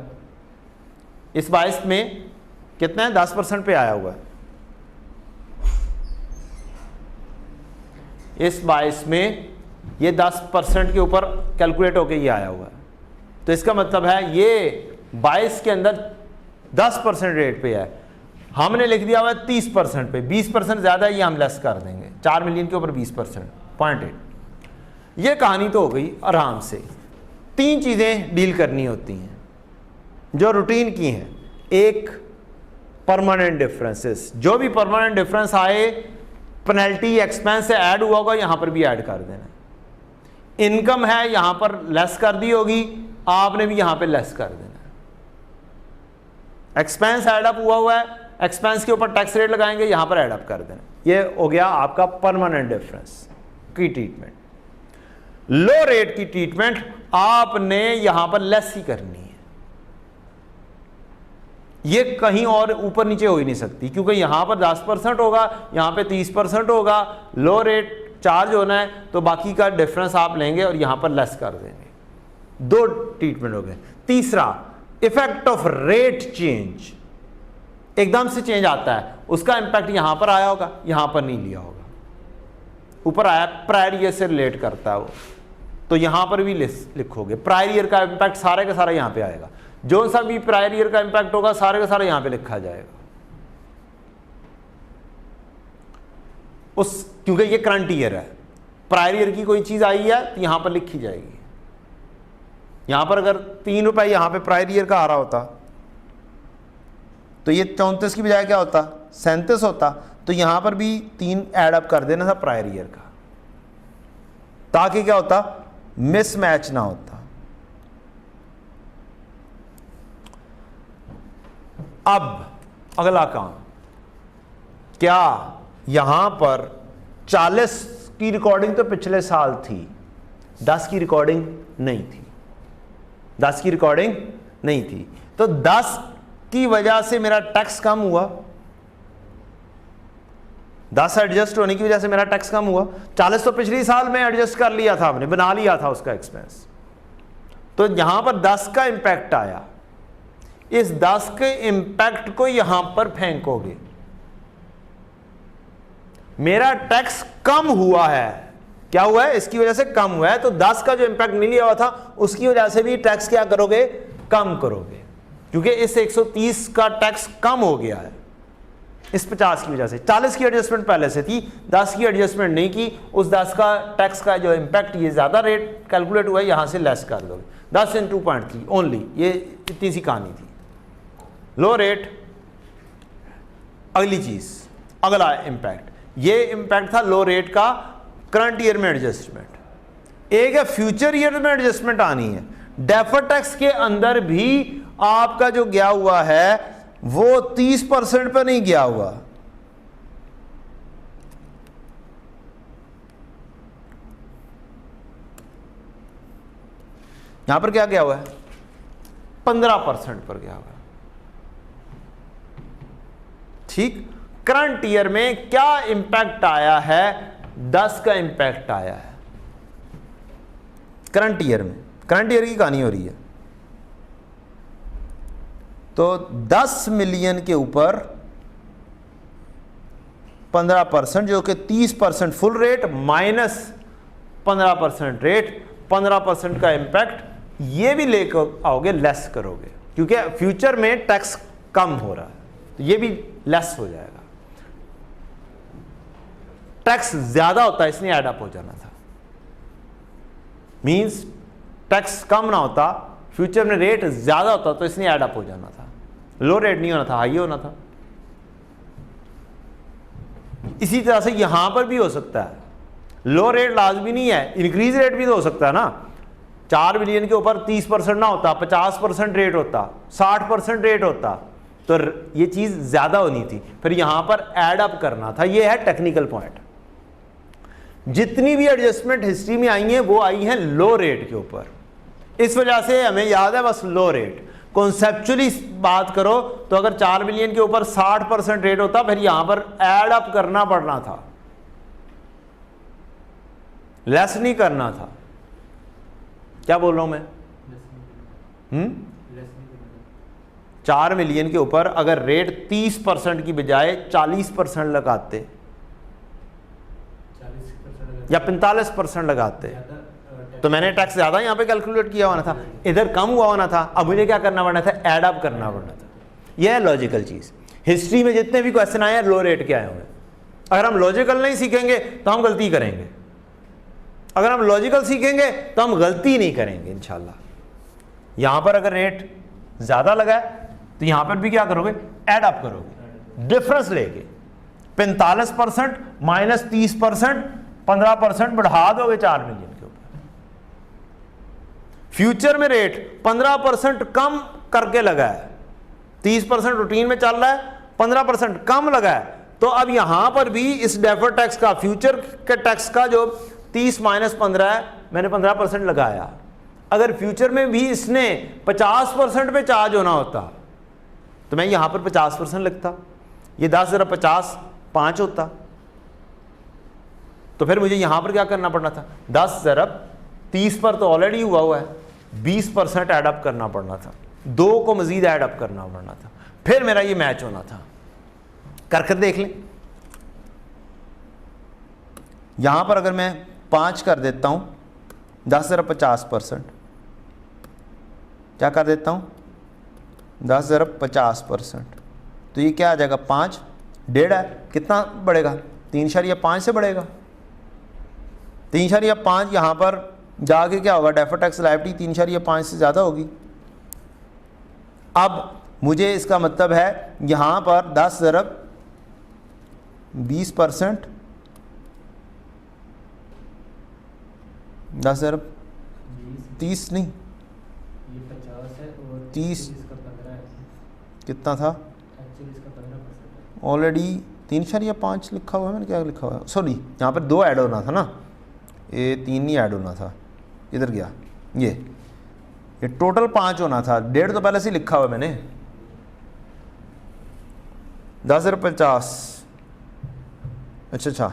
इस 22 में कितना है 10% पे आया हुआ है, इस 22 में ये 10% के ऊपर कैलकुलेट होके ये आया हुआ है। तो इसका मतलब है ये 22 के अंदर 10% रेट पे है, हमने लिख दिया हुआ है 30% पे, 20% ज़्यादा ये हम लेस कर देंगे, 4 मिलियन के ऊपर 20%, 0.8। ये कहानी तो हो गई आराम से। 3 चीज़ें डील करनी होती हैं जो रूटीन की हैं। एक परमानेंट डिफरेंसेस, जो भी परमानेंट डिफरेंस आए पेनल्टी एक्सपेंस से ऐड हुआ होगा यहां पर भी ऐड कर देना। इनकम है यहां पर लेस कर दी होगी, आपने भी यहां पे लेस कर देना। एक्सपेंस ऐड अप हुआ है, एक्सपेंस के ऊपर टैक्स रेट लगाएंगे, यहां पर ऐड अप कर देना। ये हो गया आपका परमानेंट डिफरेंस की ट्रीटमेंट। लो रेट की ट्रीटमेंट आपने यहां पर लेस ही करनी है, ये कहीं और ऊपर नीचे हो ही नहीं सकती, क्योंकि यहां पर 10% होगा, यहां पे 30% होगा, लो रेट चार्ज होना है, तो बाकी का डिफरेंस आप लेंगे और यहां पर लेस कर देंगे। 2 ट्रीटमेंट हो गए। तीसरा इफेक्ट ऑफ रेट चेंज, एकदम से चेंज आता है, उसका इंपैक्ट यहां पर आया होगा, यहां पर नहीं लिया होगा, ऊपर आया प्रायर ईयर से रिलेट करता है वो, तो यहां पर भी लिखोगे प्रायर ईयर का इंपैक्ट सारे का सारा यहां पे आएगा। जो सा भी प्रायर ईयर का इंपैक्ट होगा सारे का सारा यहां पे लिखा जाएगा, उस क्योंकि ये करंट ईयर है, प्रायर ईयर की कोई चीज आई है तो यहां पर लिखी जाएगी। यहां पर अगर 3 रुपए यहां पे प्रायर ईयर का आ रहा होता तो ये 34 की बजाय क्या होता 37 होता, तो यहां पर भी 3 ऐड अप कर देना था प्रायर ईयर का, ताकि क्या होता मिसमैच ना होता। अब अगला काम, क्या यहां पर 40 की रिकॉर्डिंग तो पिछले साल थी, 10 की रिकॉर्डिंग नहीं थी, 10 की रिकॉर्डिंग नहीं थी, तो 10 की वजह से मेरा टैक्स कम हुआ, 10 एडजस्ट होने की वजह से मेरा टैक्स कम हुआ। 40 तो पिछले साल में एडजस्ट कर लिया था, हमने बना लिया था उसका एक्सपेंस, तो यहां पर 10 का इंपैक्ट आया, इस 10 के इंपैक्ट को यहां पर फेंकोगे, मेरा टैक्स कम हुआ है, क्या हुआ है इसकी वजह से कम हुआ है, तो 10 का जो इंपैक्ट नहीं लिया हुआ था उसकी वजह से भी टैक्स क्या करोगे कम करोगे, क्योंकि इस 130 का टैक्स कम हो गया है इस 50 की वजह से। 40 की एडजस्टमेंट पहले से थी, 10 की एडजस्टमेंट नहीं की, उस 10 का टैक्स का जो इंपैक्ट ये ज्यादा रेट कैलकुलेट हुआ है यहां से लेस कर दोगे। 10 × 2.3 ओनली, ये इतनी सी कहानी थी। लो रेट, अगली चीज, अगला इम्पैक्ट, ये इम्पैक्ट था लो रेट का करंट ईयर में एडजस्टमेंट। एक है फ्यूचर ईयर में एडजस्टमेंट आनी है। डेफर्ड टैक्स के अंदर भी आपका जो गया हुआ है वो 30% पे नहीं गया हुआ, यहां पर क्या गया हुआ है, 15% पर गया हुआ है। ठीक, करंट ईयर में क्या इंपैक्ट आया है, 10 का इंपैक्ट आया है करंट ईयर में। करंट ईयर की कहानी हो रही है, तो 10 मिलियन के ऊपर 15% जो कि 30% फुल रेट माइनस 15% रेट, 15% का इंपैक्ट ये भी लेकर आओगे, लेस करोगे, क्योंकि फ्यूचर में टैक्स कम हो रहा है तो ये भी लेस हो जाएगा। टैक्स ज्यादा होता है इसलिए ऐड अप हो जाना था, मींस टैक्स कम ना होता, फ्यूचर में रेट ज्यादा होता तो इसलिए ऐड अप हो जाना था। लो रेट नहीं होना था, हाई होना था। इसी तरह से यहां पर भी हो सकता है, लो रेट लाजमी नहीं है, इंक्रीज रेट भी तो हो सकता है ना। 4 बिलियन के ऊपर 30% ना होता, 50% रेट होता, 60% रेट होता, तो ये चीज ज्यादा होनी थी, फिर यहां पर ऐड अप करना था। ये है टेक्निकल पॉइंट। जितनी भी एडजस्टमेंट हिस्ट्री में आई हैं वो आई हैं लो रेट के ऊपर, इस वजह से हमें याद है बस लो रेट। कॉन्सेप्चुअली बात करो तो अगर 4 बिलियन के ऊपर 60% रेट होता, फिर यहां पर ऐड अप करना पड़ना था, लेस नहीं करना था। क्या बोल रहा हूं मैं? 4 मिलियन के ऊपर अगर रेट 30% की बजाय 40% लगाते या 45% लगाते तो मैंने टैक्स ज्यादा यहां पे कैलकुलेट किया होना था, इधर कम हुआ होना था। अब मुझे क्या करना पड़ना था, ऐड अप करना पड़ना था। यह है लॉजिकल चीज। हिस्ट्री में जितने भी क्वेश्चन आए हैं लो रेट के आए हुए, अगर हम लॉजिकल नहीं सीखेंगे तो हम गलती करेंगे, अगर हम लॉजिकल सीखेंगे तो हम गलती नहीं करेंगे इंशाल्लाह। यहां पर अगर रेट ज्यादा लगा है तो यहां पर भी क्या करोगे, ऐड अप करोगे, डिफरेंस लेके 45% माइनस 30%, 15% बढ़ा दोगे 4 मिलियन के ऊपर। फ्यूचर में रेट 15% कम करके लगा है, 30% रूटीन में चल रहा है, 15% कम लगा है, तो अब यहां पर भी इस डेफर्ड टैक्स का, फ्यूचर के टैक्स का जो 30 माइनस 15 है, मैंने 15% लगाया। अगर फ्यूचर में भी इसने 50% पे चार्ज होना होता तो मैं यहां पर 50% लिखता, ये 10 ज़रा 50 5 होता, तो फिर मुझे यहां पर क्या करना पड़ना था, 10 ज़रब 30 पर तो ऑलरेडी हुआ है, 20% एडअप करना पड़ना था, 2 को मजीद एडअप करना पड़ना था, फिर मेरा ये मैच होना था। कर देख लें, यहां पर अगर मैं 5 कर देता हूं, 10 ज़रब 50%, क्या कर देता हूं, 10 ज़रब 50%, तो ये क्या आ जाएगा, 5, 1.5 है, कितना बढ़ेगा, 3.5 से बढ़ेगा। 3.5 यहाँ पर जाके क्या होगा, डेफर्ड टैक्स लायबिलिटी 3.5 से ज़्यादा होगी। अब मुझे इसका मतलब है यहाँ पर 10 ज़रब 20%, 10 ज़रब 30 नहीं, ये 50 है और 30 इसका 15 है, कितना था, एक्चुअली इसका 15% ऑलरेडी 3.5 लिखा हुआ है, मैंने क्या लिखा हुआ है, सॉरी यहाँ पर 2 ऐड होना था ना, ये 3 नहीं ऐड होना था, इधर गया, ये टोटल 5 होना था, 1.5 तो पहले से ही लिखा हुआ है मैंने। 10,50, अच्छा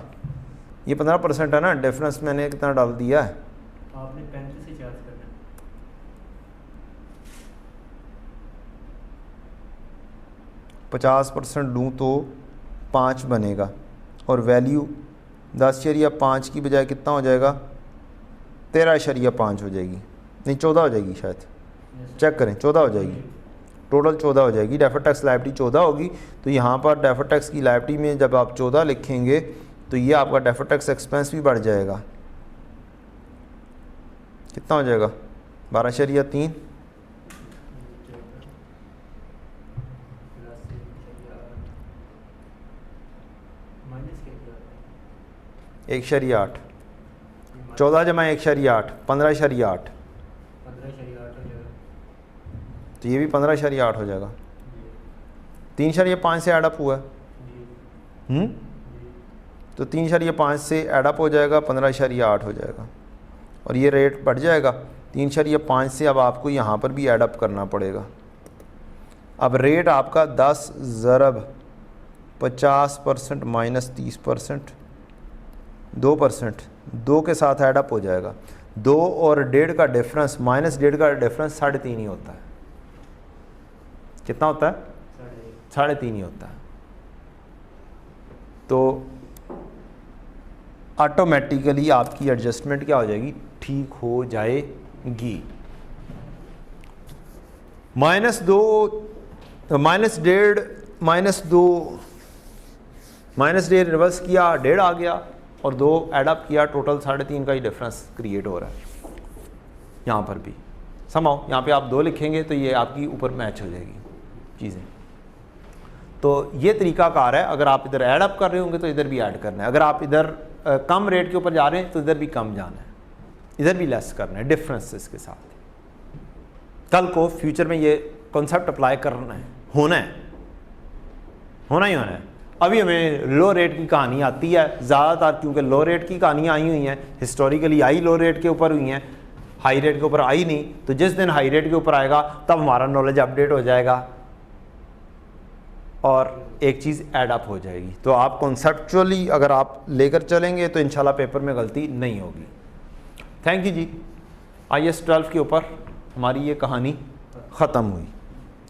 ये 15% है ना, डिफरेंस मैंने कितना डाल दिया है, आपने 35 से चार्ज करना है। 50% लूँ तो 5 बनेगा, और वैल्यू 10.5 की बजाय कितना हो जाएगा, 13.5 हो जाएगी, नहीं 14 हो जाएगी शायद, चेक करें, 14 हो जाएगी, टोटल 14 हो जाएगी। डेफर्ड टैक्स लायबिलिटी 14 होगी, तो यहाँ पर डेफर्ड टैक्स की लायबिलिटी में जब आप 14 लिखेंगे तो ये आपका डेफर्ड टैक्स एक्सपेंस भी बढ़ जाएगा, कितना हो जाएगा, 12.3 1.8 14 जमा 1.8 15.8 तो ये भी 15.8 हो जाएगा। 3.5 से एडअप हुआ है तो 3.5 से एडअप हो जाएगा 15.8 हो जाएगा और ये रेट बढ़ जाएगा 3.5 से। अब आपको यहाँ पर भी एडअप करना पड़ेगा। अब रेट आपका 10 ज़रब 50% माइनस 30% 2%, 2 के साथ एडअप हो जाएगा। 2 और 1.5 का डिफरेंस माइनस 1.5 का डिफरेंस 3.5 ही होता है। कितना होता है? 3.5 ही होता है। तो ऑटोमेटिकली आपकी एडजस्टमेंट क्या हो जाएगी? ठीक हो जाएगी। -2 -1.5 -2 -1.5 रिवर्स किया 1.5 आ गया और 2 एडअप किया, टोटल 3.5 का ही डिफरेंस क्रिएट हो रहा है। यहाँ पर भी समाओ, यहाँ पे आप 2 लिखेंगे तो ये आपकी ऊपर मैच हो जाएगी चीज़ें। तो ये तरीकाकार है। अगर आप इधर ऐड अप कर रहे होंगे तो इधर भी ऐड करना है। अगर आप इधर कम रेट के ऊपर जा रहे हैं तो इधर भी कम जाना है, इधर भी लेस करना है डिफरेंसेस के साथ। कल को फ्यूचर में ये कॉन्सेप्ट अप्लाई करना है, होना ही होना है। अभी हमें लो रेट की कहानी आती है ज़्यादातर, क्योंकि लो रेट की कहानियाँ आई हुई हैं, हिस्टोरिकली आई लो रेट के ऊपर हुई हैं, हाई रेट के ऊपर आई नहीं। तो जिस दिन हाई रेट के ऊपर आएगा तब हमारा नॉलेज अपडेट हो जाएगा और एक चीज़ ऐड अप हो जाएगी। तो आप कॉन्सेप्चुअली अगर आप लेकर चलेंगे तो इंशाल्लाह पेपर में गलती नहीं होगी। Thank you ji. IAS 12 के ऊपर हमारी ये कहानी ख़त्म हुई।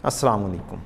अस्सलाम वालेकुम।